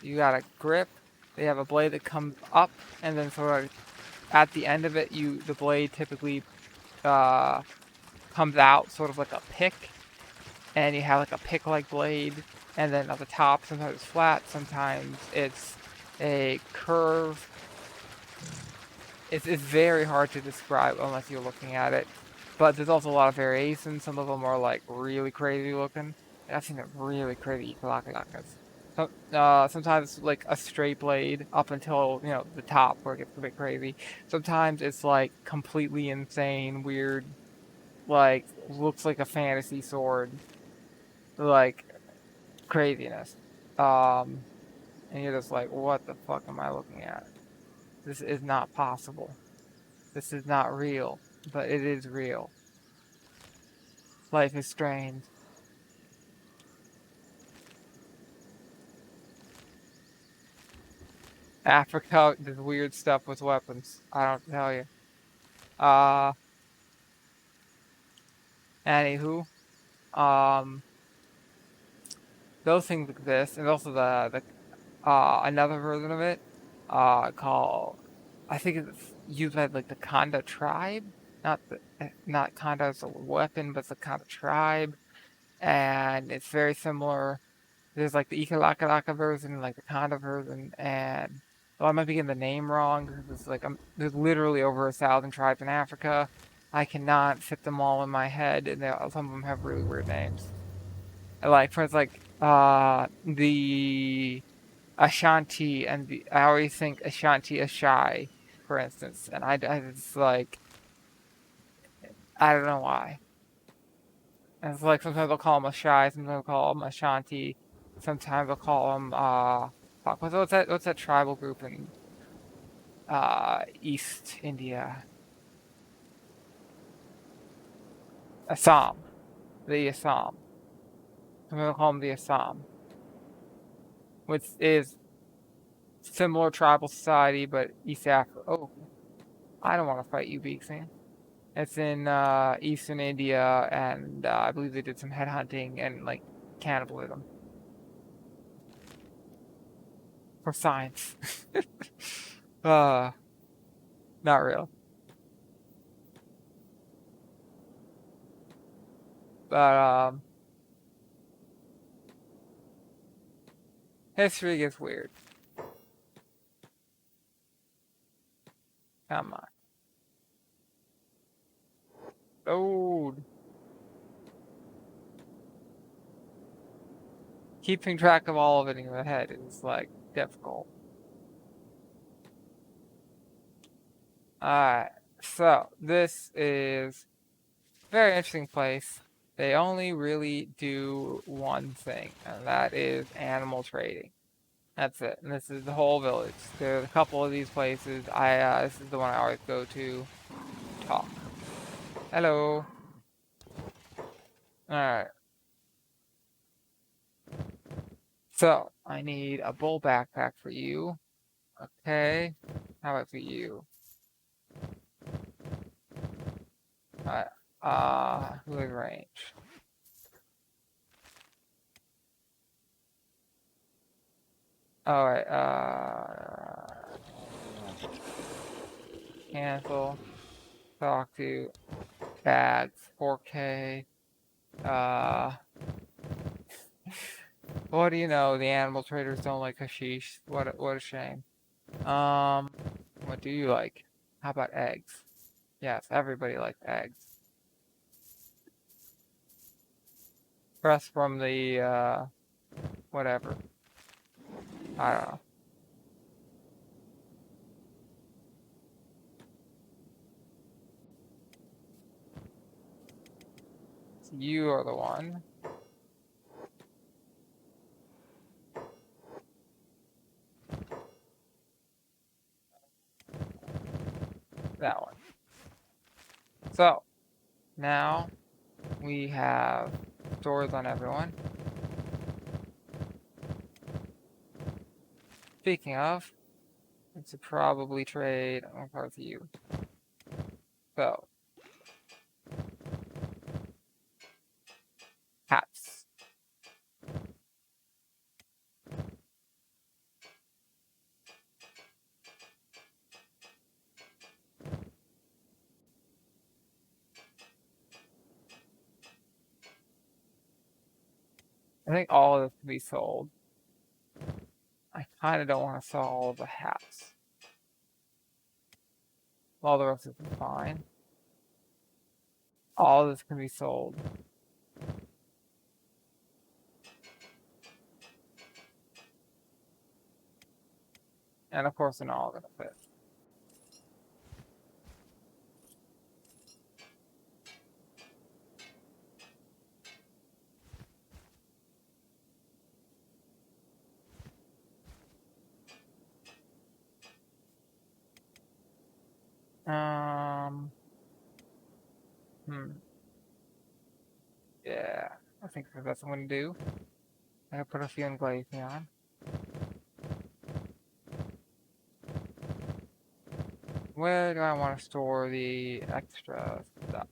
You got a grip. They have a blade that comes up, and then sort of at the end of it, the blade typically uh, comes out sort of like a pick, and you have like a pick-like blade. And then at the top, sometimes it's flat, sometimes it's a curve. It's very hard to describe unless you're looking at it. But there's also a lot of variations. Some of them are like really crazy looking. I've seen them really crazy kalakalakas. Sometimes like a straight blade up until the top where it gets a bit crazy. Sometimes it's like completely insane, weird like looks like a fantasy sword, like craziness. Um, and you're just like, what the fuck am I looking at? This is not possible. This is not real, but it is real. Life is strange. Africa does weird stuff with weapons. I don't tell you. Uh, Anywho, um, those things exist, and also the another version of it, called I think it's used by like the Kanda tribe, not Kanda as a weapon, but the Kanda tribe, and it's very similar. There's like the Ikalaka version, and like the Kanda version, and well, I might be getting the name wrong because it's like there's literally over 1,000 tribes in Africa. I cannot fit them all in my head, and some of them have really weird names. Like for instance, like the Ashanti and I always think Ashanti Ashai, for instance, and I it's like I don't know why. And it's like sometimes I'll call them Ashai, sometimes I'll call them Ashanti, sometimes I'll call them fuck, what's that tribal group in East India? Assam, the Assam. Sometimes I'll call them the Assam, which is similar tribal society, but East Africa. Oh, I don't want to fight you, Beaksy. It's in eastern India, and I believe they did some headhunting and like cannibalism for science. uh, Not real, but history gets weird. Come on, oh, keeping track of all of it in your head is like difficult. Alright, so this is a very interesting place. They only really do one thing, and that is animal trading. That's it. And this is the whole village. There's a couple of these places. This is the one I always go to talk. Hello. Alright. So I need a bull backpack for you. Okay. How about for you? Alright. Who has range? Alright, cancel. Talk to. Bags. 4K. Uh what do you know? The animal traders don't like hashish. What a shame. What do you like? How about eggs? Yes, everybody likes eggs. Press from the whatever. I don't know. You are the one. That one. So now we have stores on everyone. Speaking of, we should probably trade one part of you. So hats. I think all of this can be sold. I kind of don't want to sell all of the hats. All the rest is fine. All of this can be sold. And of course, they're not all gonna fit. I think that's what I'm gonna do. I'm gonna put a few in Glaceon. Where do I want to store the extra stuff?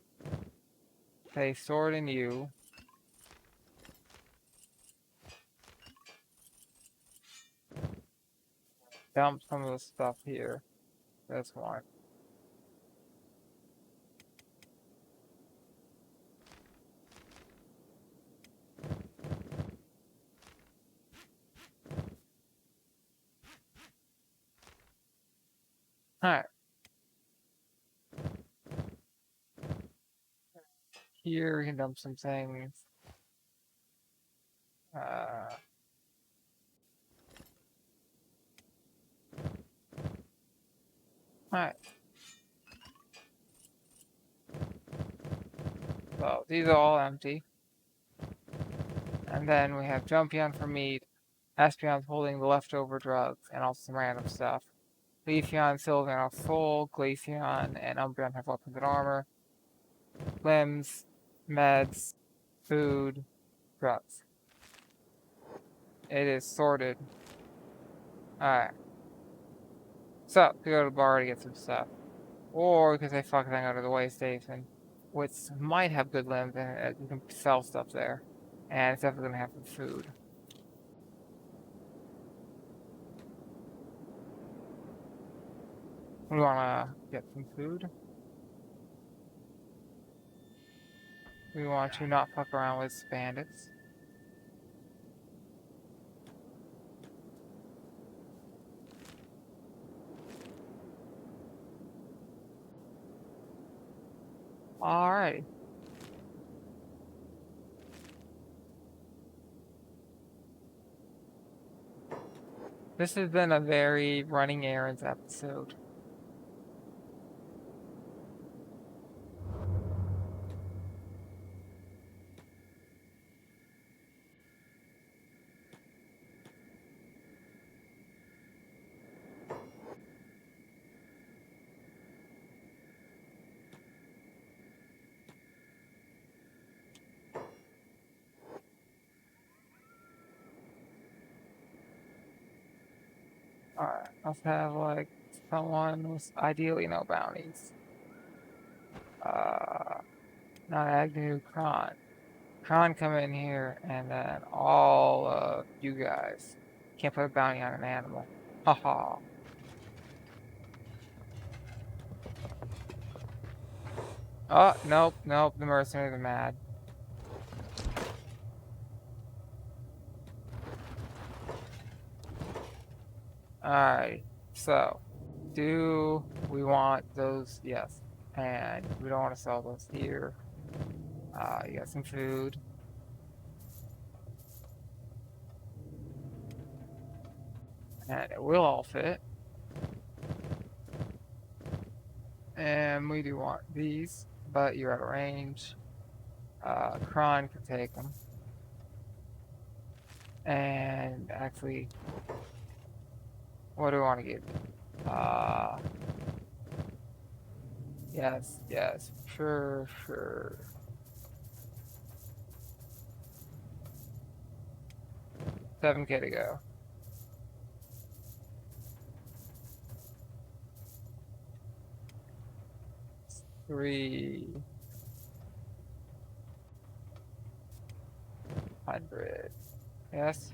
Say, store it in you. Dump some of the stuff here. This one. Alright. Here we can dump some things. Alright. So these are all empty. And then we have Jumpion for meat. Aspion's holding the leftover drugs and also some random stuff. Leafeon, Sylveon have soul. Glaceon and Umbreon have weapons and armor. Limbs, meds, food, drugs. It is sorted. Alright. So, we go to the bar to get some stuff. Or we could say, fuck it, I go to the way station, which might have good limbs and you can sell stuff there. And it's definitely gonna have some food. We wanna get some food. We want to not fuck around with bandits. Alright. This has been a very running errands episode. Alright, let's have like someone with ideally no bounties. Not Agnew, Kron. Kron come in here and then all of you guys can't put a bounty on an animal. Haha. Oh, nope, nope, the mercenaries are mad. Alright, so, do we want those? Yes. And we don't want to sell those here. You got some food. And it will all fit. And we do want these, but you're out of range. Kron can take them. And actually, what do we want to give you? Yes, yes, sure, sure. 7K to go. $300. Yes.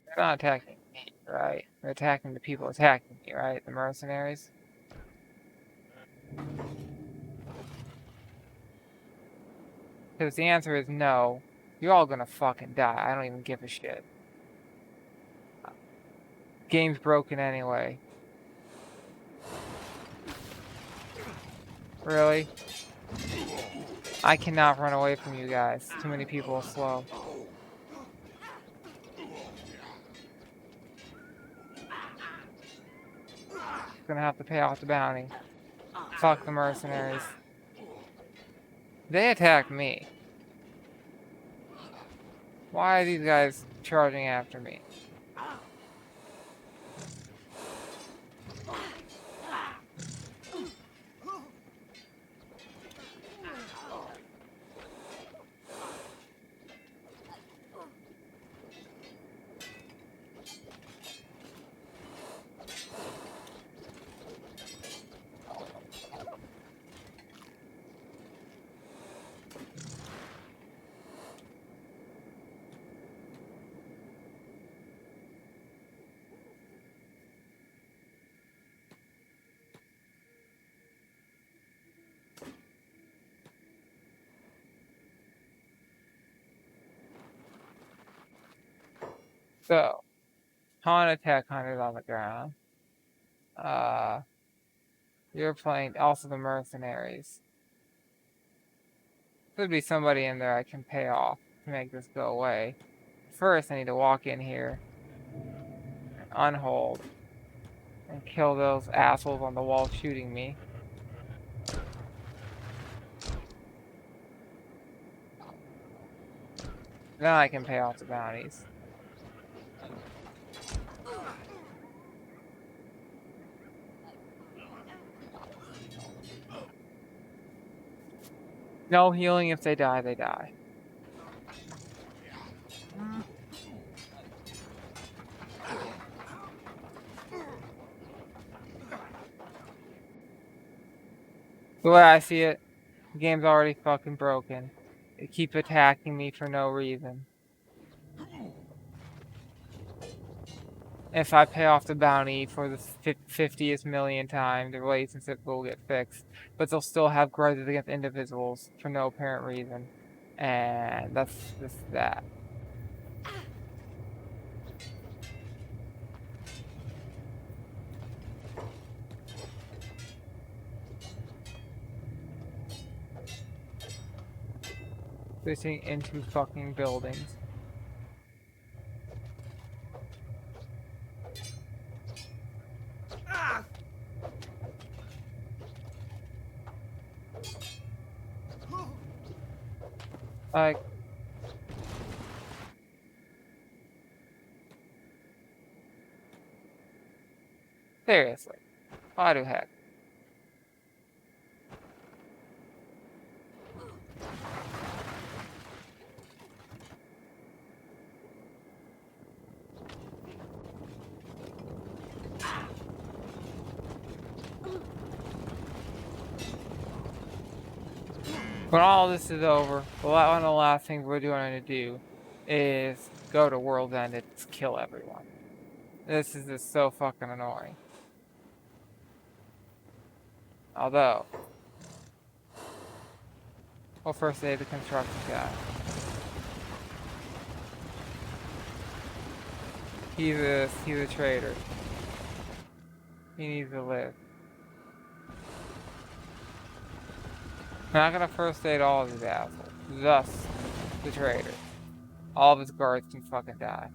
They're not attacking me, right? They're attacking the people attacking me, right? The mercenaries. Because the answer is no. You're all gonna fucking die. I don't even give a shit. Game's broken anyway. Really? I cannot run away from you guys. Too many people are slow. Gonna have to pay off the bounty. Fuck the mercenaries. They attacked me. Why are these guys charging after me? So, Pawn attack hunters on the ground. You're playing also the mercenaries. Could be somebody in there I can pay off to make this go away. First, I need to walk in here, unhold, and kill those assholes on the wall shooting me. Then I can pay off the bounties. No healing. If they die, they die. The way I see it, the game's already fucking broken. It keeps attacking me for no reason. If I pay off the bounty for the 50th million time, the relationship will get fixed. But they'll still have grudges against individuals for no apparent reason. And that's just that. Switching into fucking buildings. Like, seriously, why the heck? When all this is over, one of the last things we're going to do is go to World's End and just kill everyone. This is just so fucking annoying. Although, we'll first save the construction guy. He's a traitor. He needs to live. I'm not gonna first aid all of these assholes. Thus, the traitor. All of his guards can fucking die.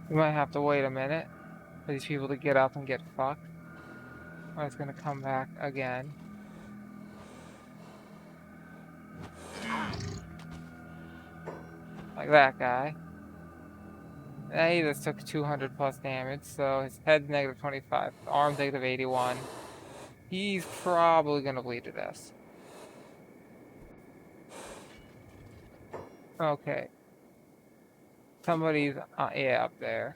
We might have to wait a minute for these people to get up and get fucked. Or it's gonna come back again. Like that guy. He just took 200 plus damage, so his head's negative 25, arm's negative 81. He's probably gonna bleed to death. Okay. Somebody's, yeah, up there.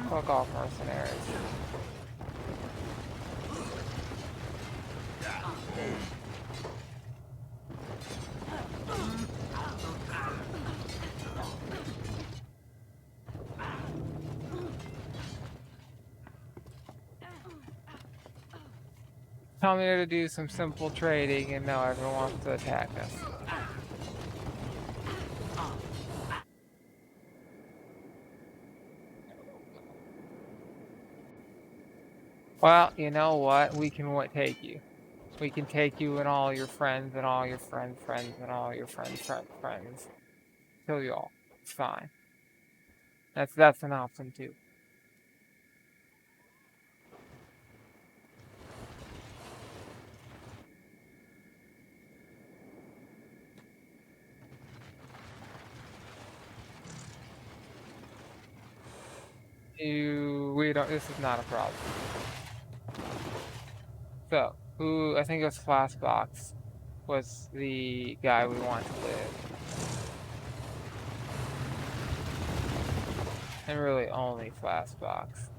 Fuck off, mercenaries. Come here to do some simple trading, and now everyone wants to attack us. Well, you know what? We can take you. We can take you and all your friends and all your friends' friends and all your friends' friends. Kill you all. It's fine. That's an option too. You we don't. This is not a problem. So, who I think it was Flashbox was the guy we want to live, and really only Flashbox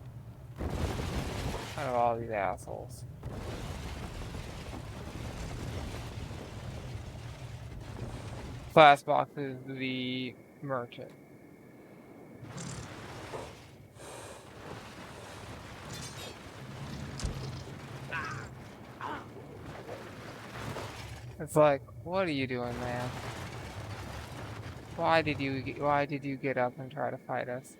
out of all these assholes. Flashbox is the merchant. It's like, what are you doing, man? Why did you get up and try to fight us?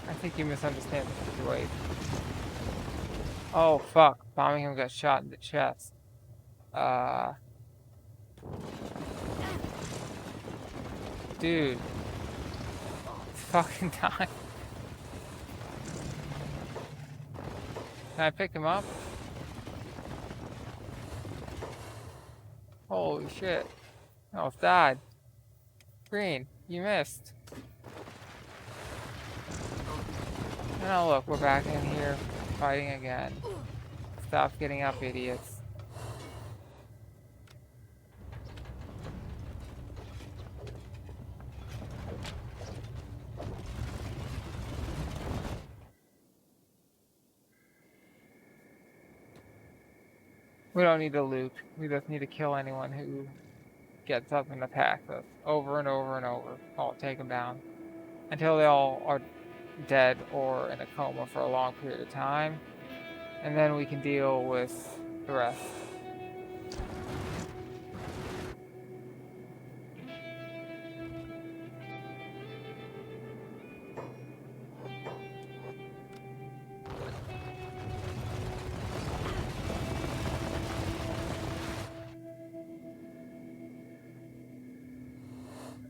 I think you misunderstand the situation. Oh fuck, bombing him got shot in the chest. Dude. Fucking die. Can I pick him up? Holy shit. Almost died. Green, you missed. Now look, we're back in here fighting again. Stop getting up, idiots. We don't need to loot. We just need to kill anyone who gets up and attacks us over and over and over. I'll take them down until they all are dead or in a coma for a long period of time, and then we can deal with the rest.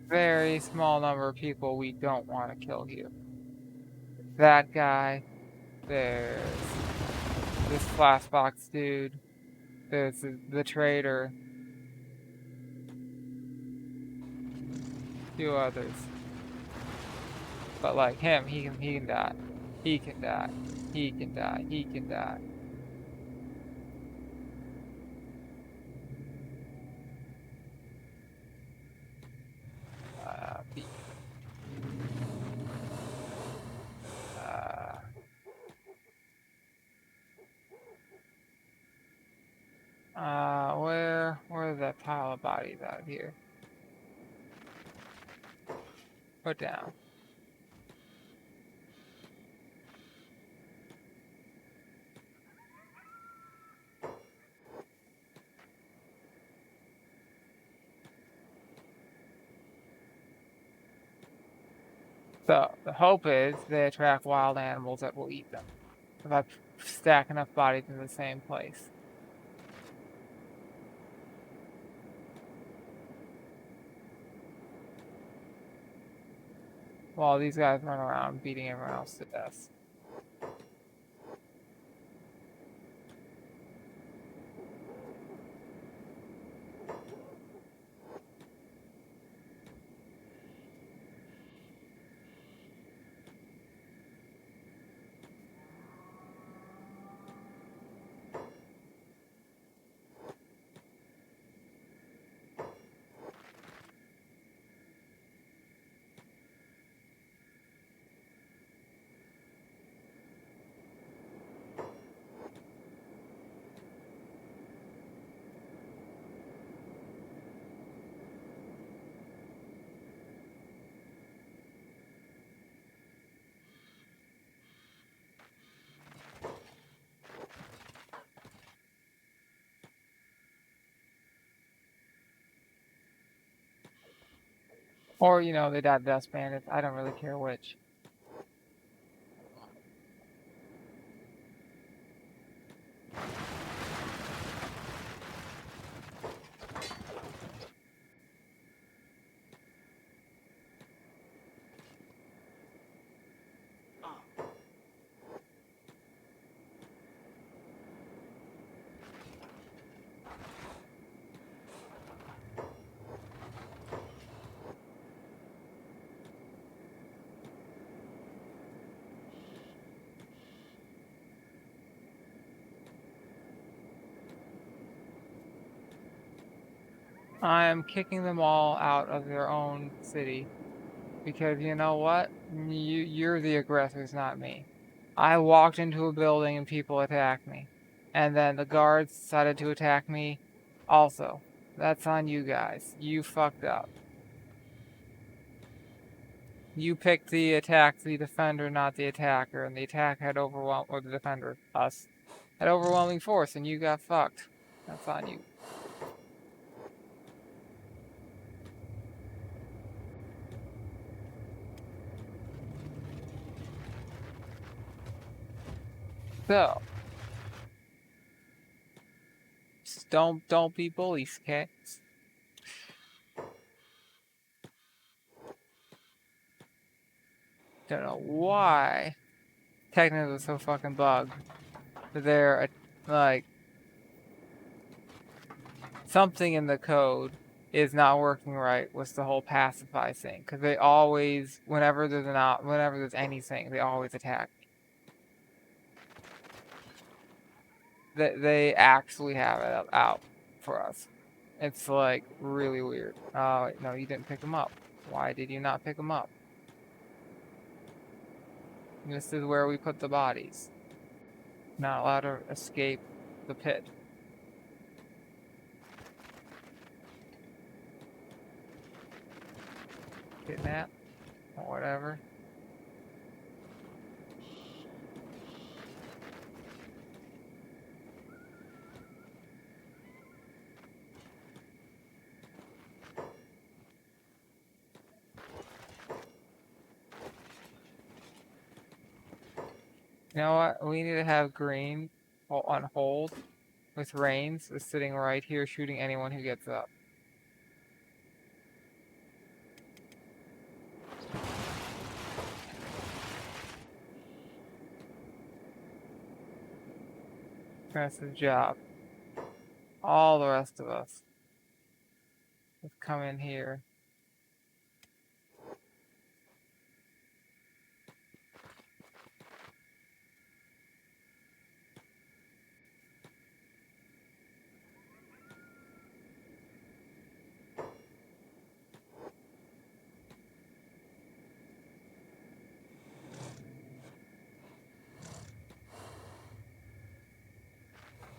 Very small number of people we don't want to kill here. That guy. There's this Flashbox dude. There's the trader. Two others. But like him, he can die. He can die. He can die. He can die. B. Where's that pile of bodies out here? Put down. So the hope is they attract wild animals that will eat them. If I stack enough bodies in the same place. While these guys run around beating everyone else to death. Or, you know, they died dust bandits. I don't really care which. I'm kicking them all out of their own city because you know what? You're the aggressors, not me. I walked into a building and people attacked me. And then the guards decided to attack me also. That's on you guys. You fucked up. You picked the attack, the defender, not the attacker, and the attack had or the defender, us, had overwhelming force, and you got fucked. That's on you. So, just don't be bullies, okay? Don't know why technically it's so fucking bugged. But they're like something in the code is not working right with the whole pacify thing because they always whenever there's anything they always attack. They actually have it out for us. It's like really weird. Oh no, you didn't pick them up. Why did you not pick them up? This is where we put the bodies. Not allowed to escape the pit. Kidnap or whatever. You know what? We need to have green on hold with Reigns is sitting right here shooting anyone who gets up. That's his job. All the rest of us. Let's come in here.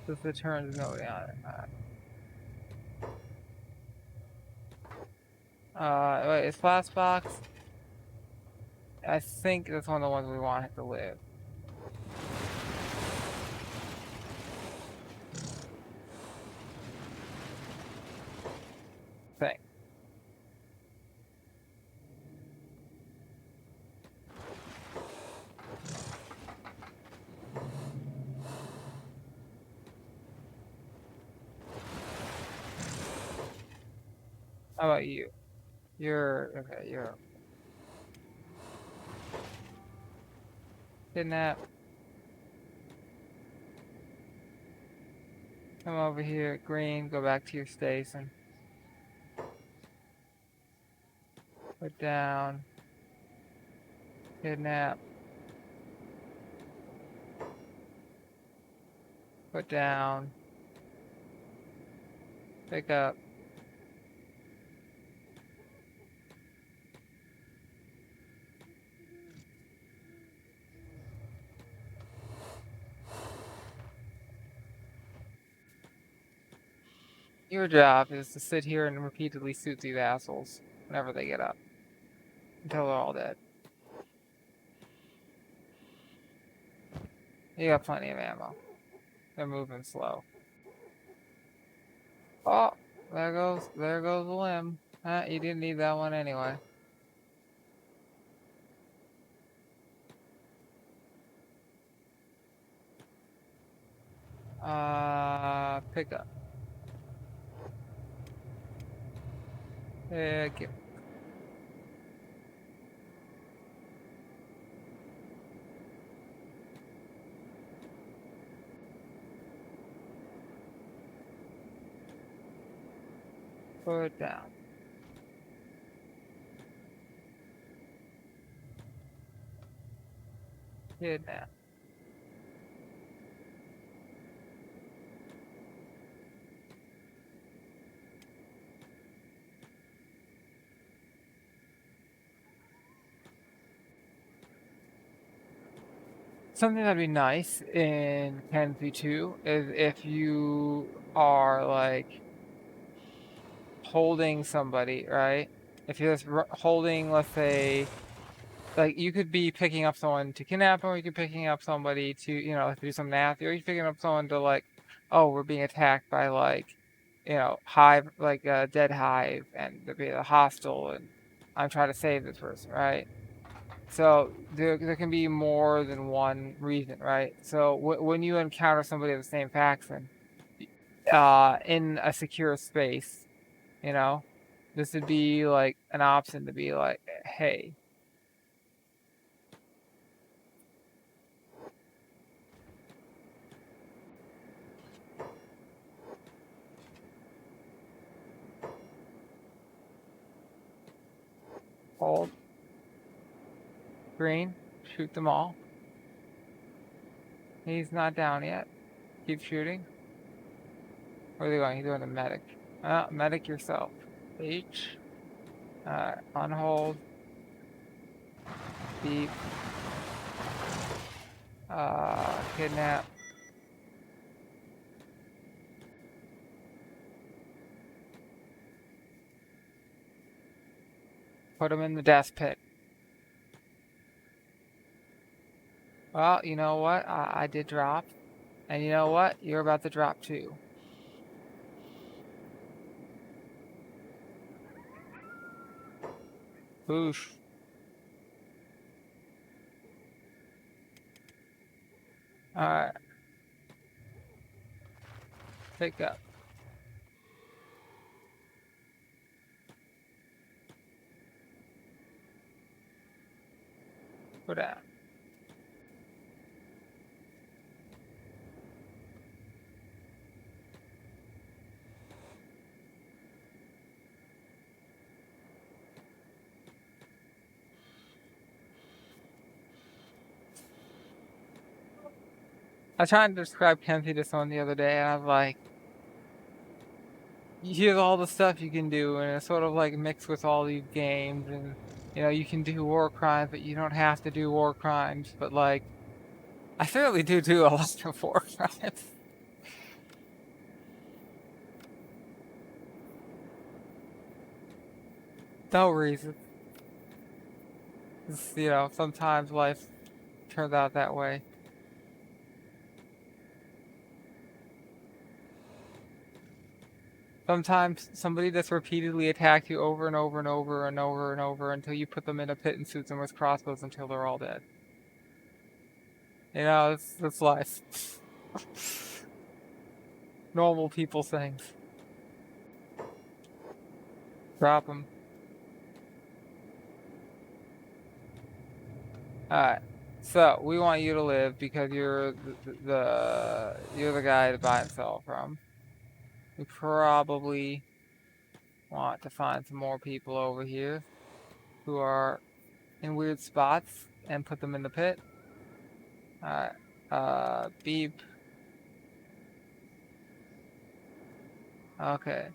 Just the turns nobody on it. Wait, is last box? I think that's one of the ones we want to live. Thing. How about you? You're okay. You're kidnap. Come over here, green. Go back to your station. Put down. Kidnap. Put down. Pick up. Your job is to sit here and repeatedly shoot these assholes whenever they get up. Until they're all dead. You got plenty of ammo. They're moving slow. Oh, there goes the limb. You didn't need that one anyway. Pick up. Pick it. Put it down. Kidnap. Something that'd be nice in kenshi too is if you are like holding somebody, right? If you're just holding, let's say, like you could be picking up someone to kidnap them, or you could be picking up somebody to, to do something nasty, or you're picking up someone to like, oh, we're being attacked by like, hive, like a dead hive, and they're being hostile, and I'm trying to save this person, right? So there can be more than one reason, right? So when you encounter somebody of the same faction, in a secure space, you know, this would be like an option to be like, hey, hold, green, shoot them all. He's not down yet. Keep shooting. Where are they going? He's doing a medic. Medic yourself. H. On hold. Beep. Kidnap. Put him in the death pit. Well, you know what? I did drop. And you know what? You're about to drop too. Boosh. Alright. Pick up. Put down. I tried to describe kenshi to someone the other day, and I was like, here's all the stuff you can do, and it's sort of like mixed with all these games, and you can do war crimes, but you don't have to do war crimes. But like, I certainly do a lot of war crimes. No reason. Just, sometimes life turns out that way. Sometimes somebody just repeatedly attacks you over and over and over and over and over until you put them in a pit and shoot them with crossbows until they're all dead. It's life. Normal people things. Drop them. Alright. So, we want you to live because you're you're the guy to buy and sell from. We probably want to find some more people over here who are in weird spots and put them in the pit. Alright. Beep. Okay.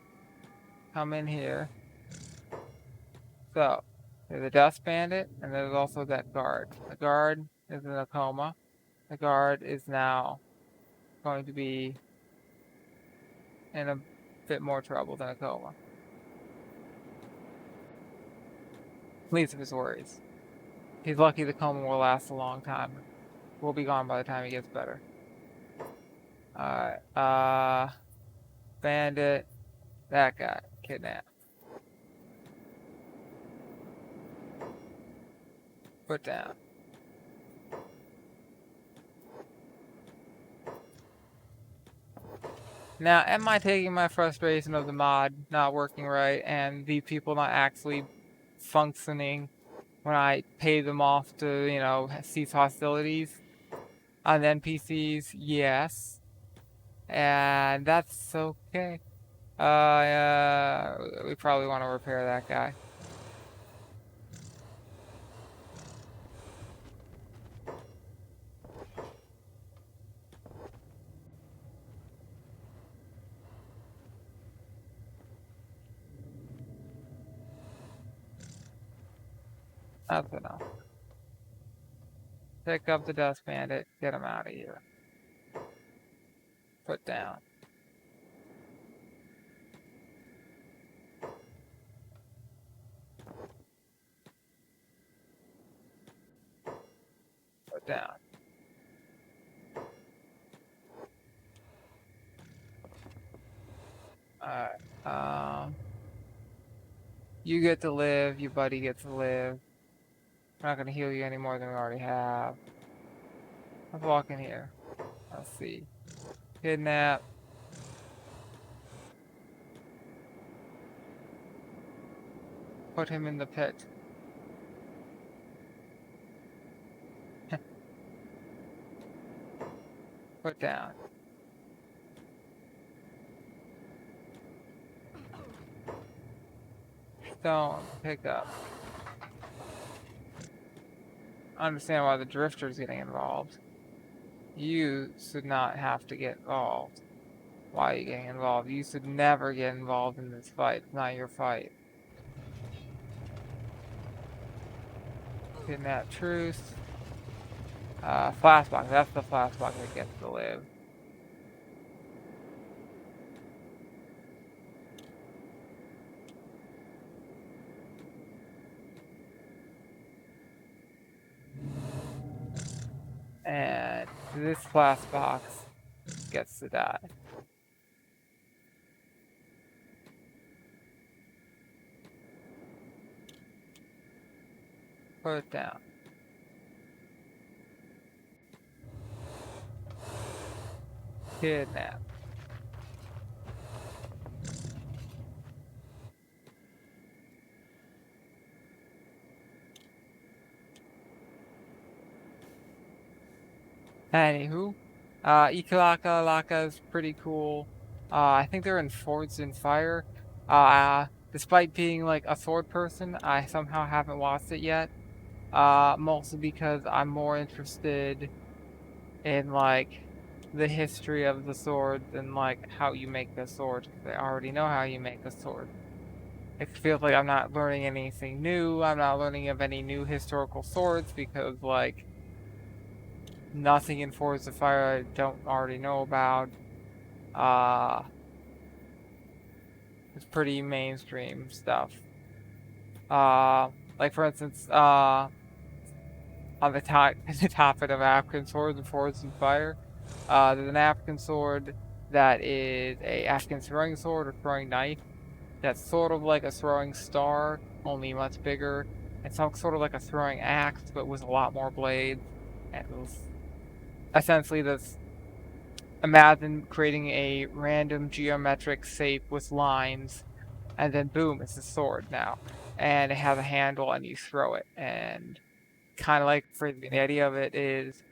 Come in here. So, there's a dust bandit, and there's also that guard. The guard is in a coma. The guard is now going to be in a bit more trouble than a coma. Least of his worries. He's lucky the coma will last a long time. We'll be gone by the time he gets better. Alright, bandit, that guy, kidnapped. Put down. Now, am I taking my frustration of the mod not working right and these people not actually functioning when I pay them off to, cease hostilities on the NPCs? Yes. And that's okay. We probably want to repair that guy. That's enough. Pick up the dust bandit. Get him out of here. Put down. Put down. Alright. You get to live. Your buddy gets to live. We're not gonna heal you any more than we already have. Let's walk in here. Let's see. Kidnap. Put him in the pit. Put down. Stone. Pick up. I understand why the drifter's getting involved. You should not have to get involved. Why are you getting involved? You should never get involved in this fight. It's not your fight. Kidnap truce. Flashbox. That's the flashbox that gets to live. And this flashbox gets to die. Put it down. Kidnap. Anywho, Ikalaka Laka is pretty cool. I think they're in Forged in Fire. Despite being like a sword person, I somehow haven't watched it yet. Mostly because I'm more interested in like the history of the sword than like how you make the sword. 'Cause I already know how you make a sword. It feels like I'm not learning anything new. I'm not learning of any new historical swords because like nothing in Forged in Fire I don't already know about. Uh, it's pretty mainstream stuff. Like for instance, on the top the topic of African swords and Forged in Fire, there's an African sword that is a African throwing sword or throwing knife that's sort of like a throwing star, only much bigger. It's sort of like a throwing axe, but with a lot more blades. And it was essentially this. Imagine creating a random geometric shape with lines, and then boom, it's a sword now. And it has a handle, and you throw it. And kind of like the idea of it is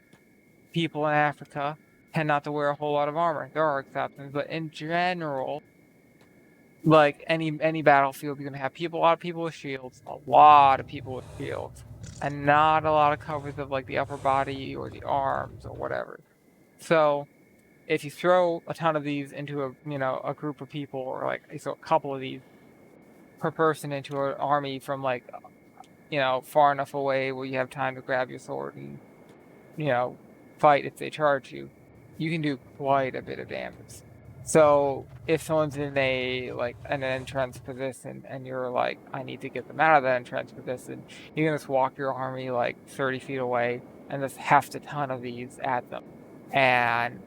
people in Africa tend not to wear a whole lot of armor. There are exceptions, but in general, like any battlefield, you're gonna have a lot of people with shields, a lot of people with shields, and not a lot of coverage of like the upper body or the arms or whatever. So if you throw a ton of these into a group of people, or like so a couple of these per person into an army from like far enough away where you have time to grab your sword and fight if they charge you, you can do quite a bit of damage. So if someone's in an entrenched position and you're like, I need to get them out of that entrenched position, you can just walk your army like 30 feet away and just heft a ton of these at them. And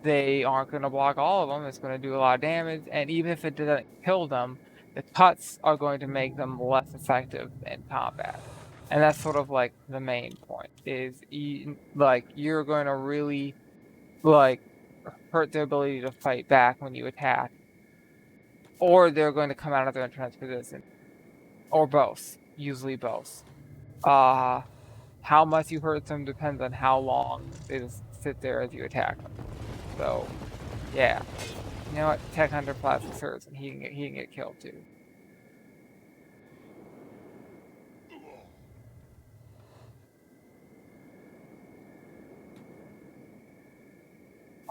they aren't going to block all of them. It's going to do a lot of damage. And even if it doesn't kill them, the cuts are going to make them less effective in combat. And that's sort of like the main point is you're going to really like hurt their ability to fight back when you attack, or they're going to come out of their entrenched position, or both. Usually both. How much you hurt them depends on how long they just sit there as you attack them. So, yeah. You know what? Tech Hunter Plastic Surge, and he can get killed too.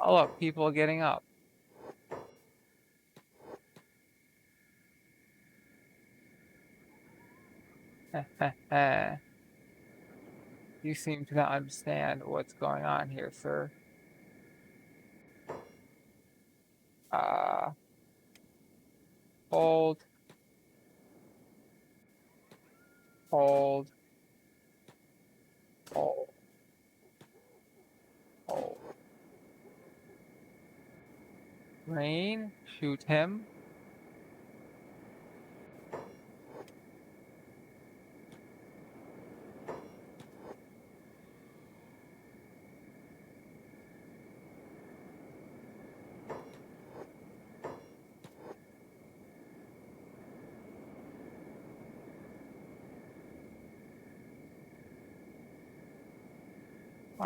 Oh look, people are getting up. You seem to not understand what's going on here, sir. Hold. Hold. Hold. Hold. Rain. Shoot him.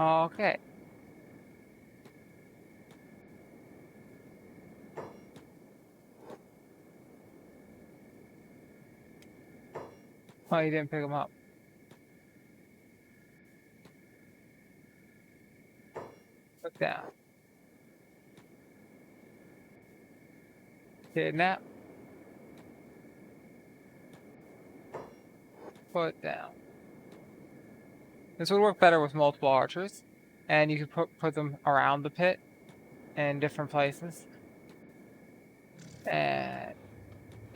Okay. Oh, you didn't pick him up. Put down. Kidnap. Put down. This would work better with multiple archers, and you could put them around the pit in different places, and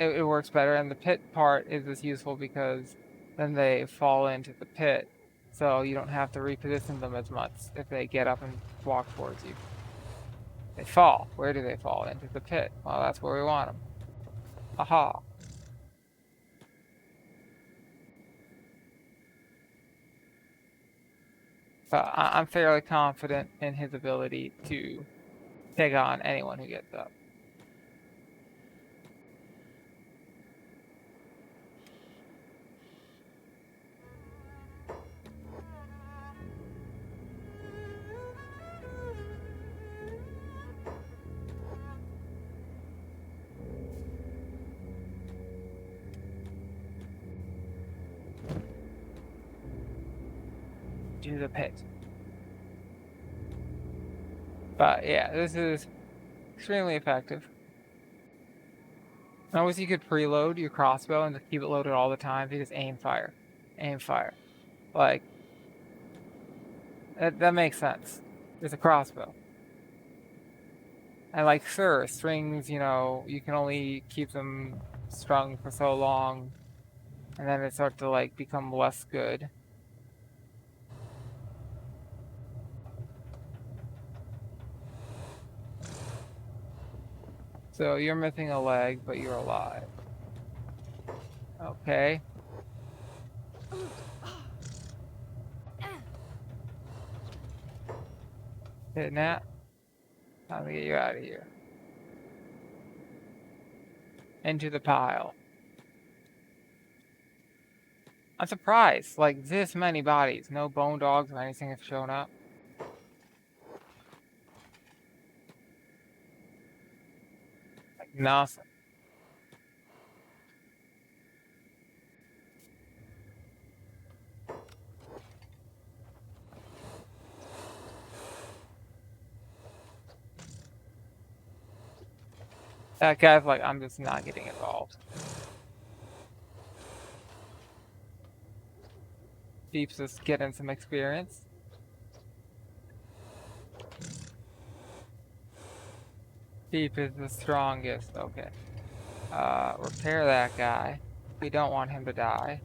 it works better. And the pit part is just useful because then they fall into the pit, so you don't have to reposition them as much if they get up and walk towards you. They fall. Where do they fall? Into the pit. Well, that's where we want them. Aha. But I'm fairly confident in his ability to take on anyone who gets up. To the pit. But yeah, this is extremely effective. I wish you could preload your crossbow and just keep it loaded all the time. You just aim fire. Aim fire. Like, that makes sense. It's a crossbow. And like, sure, strings, you can only keep them strung for so long, and then it starts to like become less good. So you're missing a leg, but you're alive. Okay. Kidnap. Time to get you out of here. Into the pile. I'm surprised. Like, this many bodies. No bone dogs or anything have shown up. Like, nothing. That guy's like, I'm just not getting involved. Keeps us getting some experience. Deep is the strongest. Okay. Repair that guy. We don't want him to die.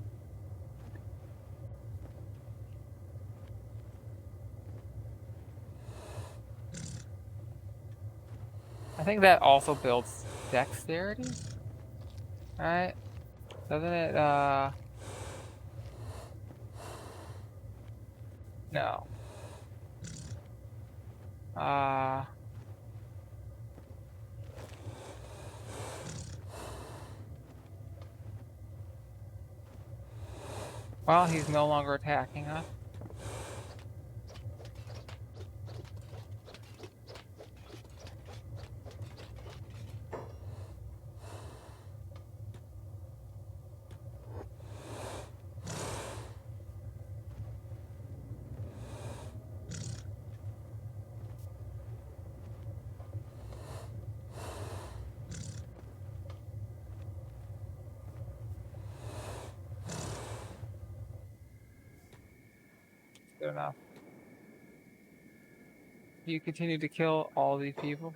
I think that also builds dexterity, right? Doesn't it, no. Well, he's no longer attacking us. Good enough. Do you continue to kill all these people?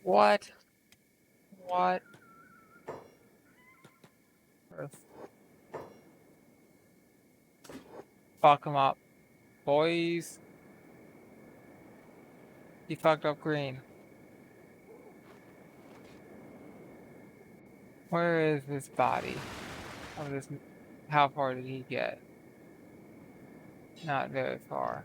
What? What? Fuck them up. Boys. He fucked up green. Where is this body? Of this? How far did he get? Not very far.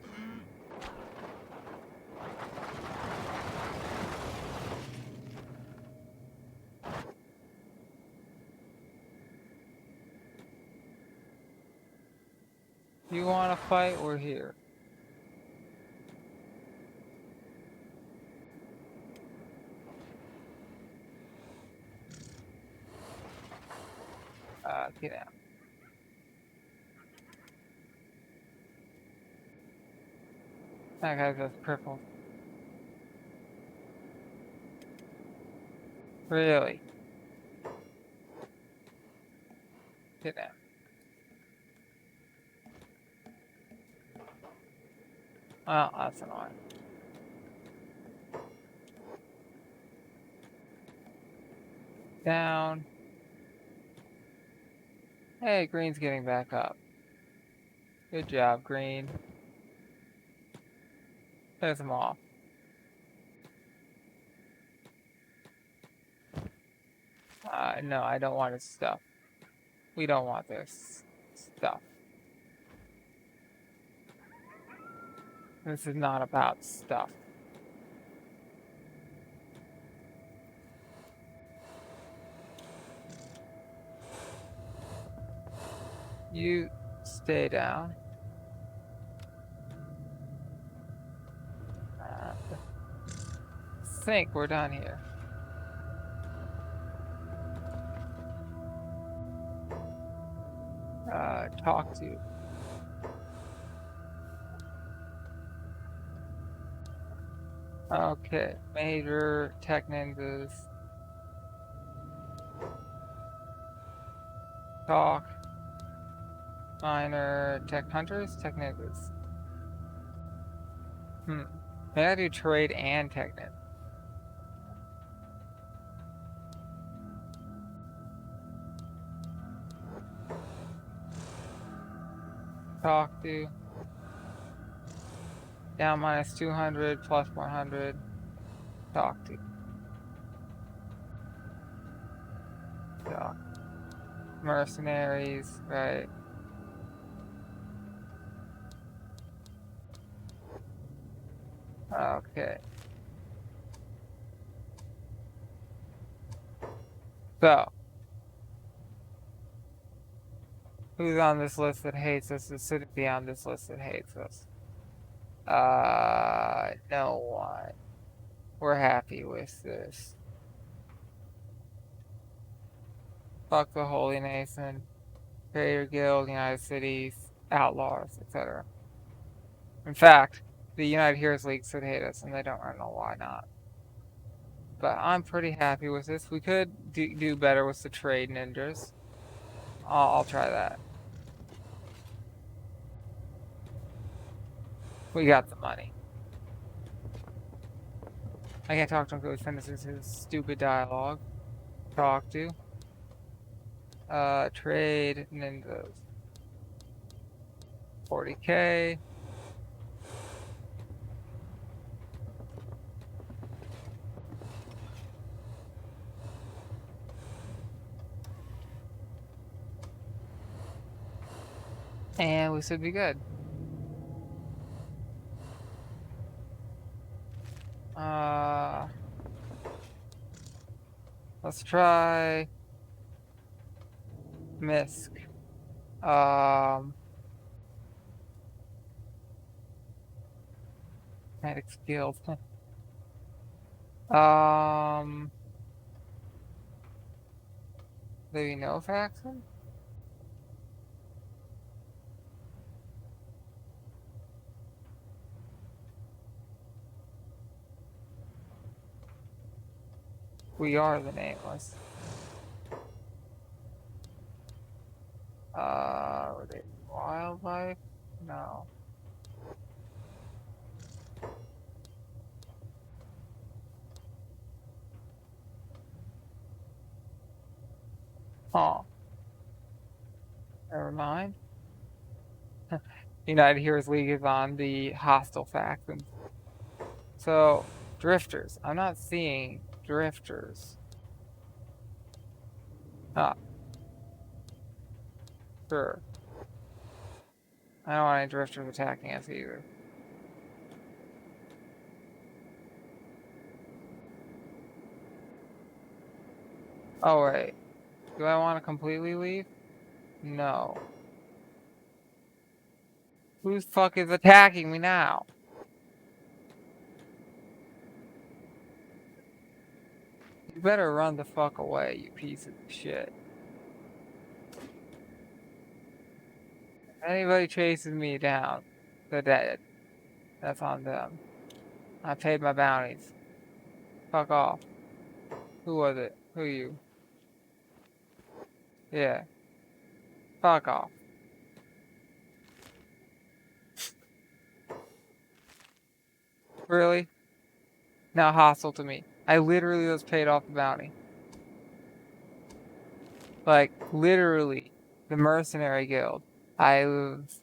You want to fight? We're here. Get out. That guy's just crippled. Really? Get out. Well, that's annoying. Down. Hey, green's getting back up. Good job, green. There's them off. No, I don't want his stuff. We don't want their stuff. This is not about stuff. You stay down. I think we're done here. Talk to. Okay, major tech ninjas. Talk. Minor tech hunters, tech ninjas. Maybe I do trade and tech ninja. Talk to. Down minus 200, plus 100. Talk to. Talk. Mercenaries, right? Okay. So. Who's on this list that hates us? It should be on this list that hates us. No one. We're happy with this. Fuck the Holy Nation, Creator Guild, United Cities, Outlaws, etc. In fact, the United Heroes League should hate us, and they don't know why not. But I'm pretty happy with this. We could do better with the trade ninjas. I'll try that. We got the money. I can't talk to him until he finishes his stupid dialogue. Talk to. Trade ninjas. 40k. And we should be good. Let's try Misk. Medic skills. Do we know Faxon? We are the nameless. Were they wildlife? No. Huh. Never mind. United Heroes League is on the hostile factions. So, drifters. I'm not seeing drifters. Ah, sure. I don't want any drifters attacking us either. Oh, wait. Do I want to completely leave? No. Who the fuck is attacking me now? You better run the fuck away, you piece of shit. Anybody chases me down, they're dead. That's on them. I paid my bounties. Fuck off. Who was it? Who you? Yeah. Fuck off. Really? Now hostile to me. I literally was paid off the bounty. Like, literally. The mercenary guild. I was...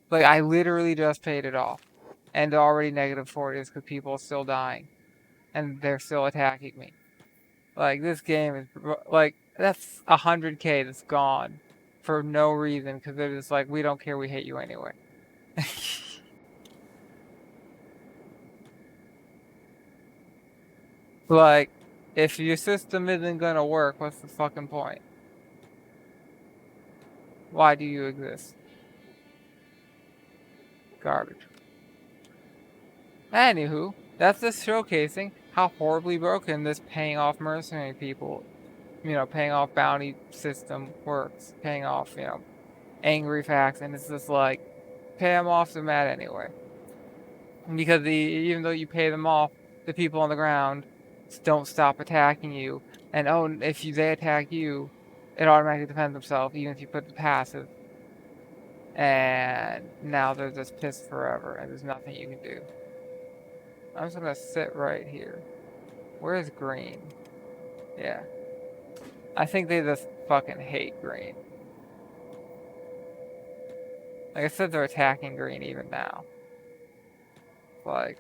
Like, I literally just paid it off. And already negative 40s because people are still dying. And they're still attacking me. Like, this game is... Like, that's 100k that's gone. For no reason. Because they're just like, we don't care, we hate you anyway. Like, if your system isn't gonna work, what's the fucking point? Why do you exist? Garbage. Anywho, that's just showcasing how horribly broken this paying off mercenary people, paying off bounty system works. Paying off, angry facts, and it's just like, pay them off, they're mad anyway. Because even though you pay them off, the people on the ground don't stop attacking you. And if they attack you, it automatically defends themselves, even if you put the passive. And now they're just pissed forever, and there's nothing you can do. I'm just gonna sit right here. Where's green? Yeah. I think they just fucking hate green. Like I said, they're attacking green even now. Like,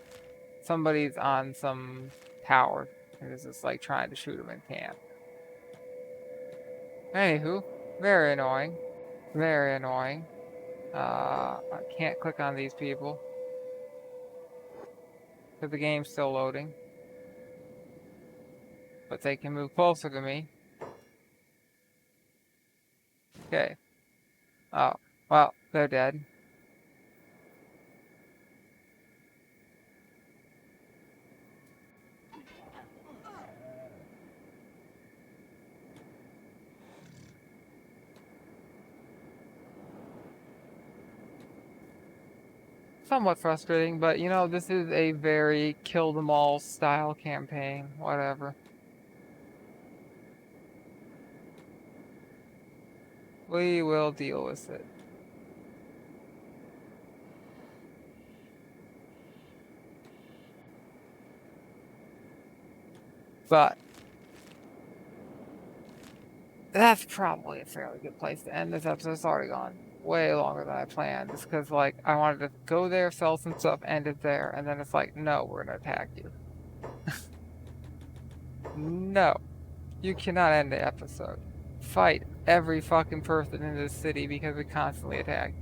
somebody's on some tower and is just like trying to shoot him in camp. Anywho, very annoying. Very annoying. I can't click on these people. Because the game's still loading. But they can move closer to me. Okay. Oh, well, they're dead. Somewhat frustrating, but this is a very kill them all style campaign. Whatever. We will deal with it. But that's probably a fairly good place to end this episode. It's already gone way longer than I planned. Just because, like, I wanted to go there, sell some stuff, end it there. And then it's like, no, we're going to attack you. No. You cannot end the episode. Fight every fucking person in this city because we constantly attack.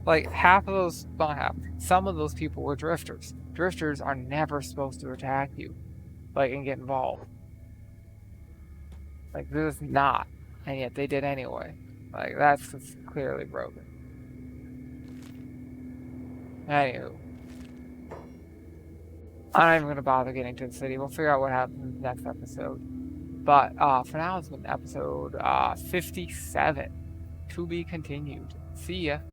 Like, half of those, not half, some of those people were drifters. Drifters are never supposed to attack you, like, and get involved. Like, this is not, and yet they did anyway. Like, that's just clearly broken. Anywho. I'm not even going to bother getting to the city. We'll figure out what happens in the next episode. But for now, it's been episode 57. To be continued. See ya.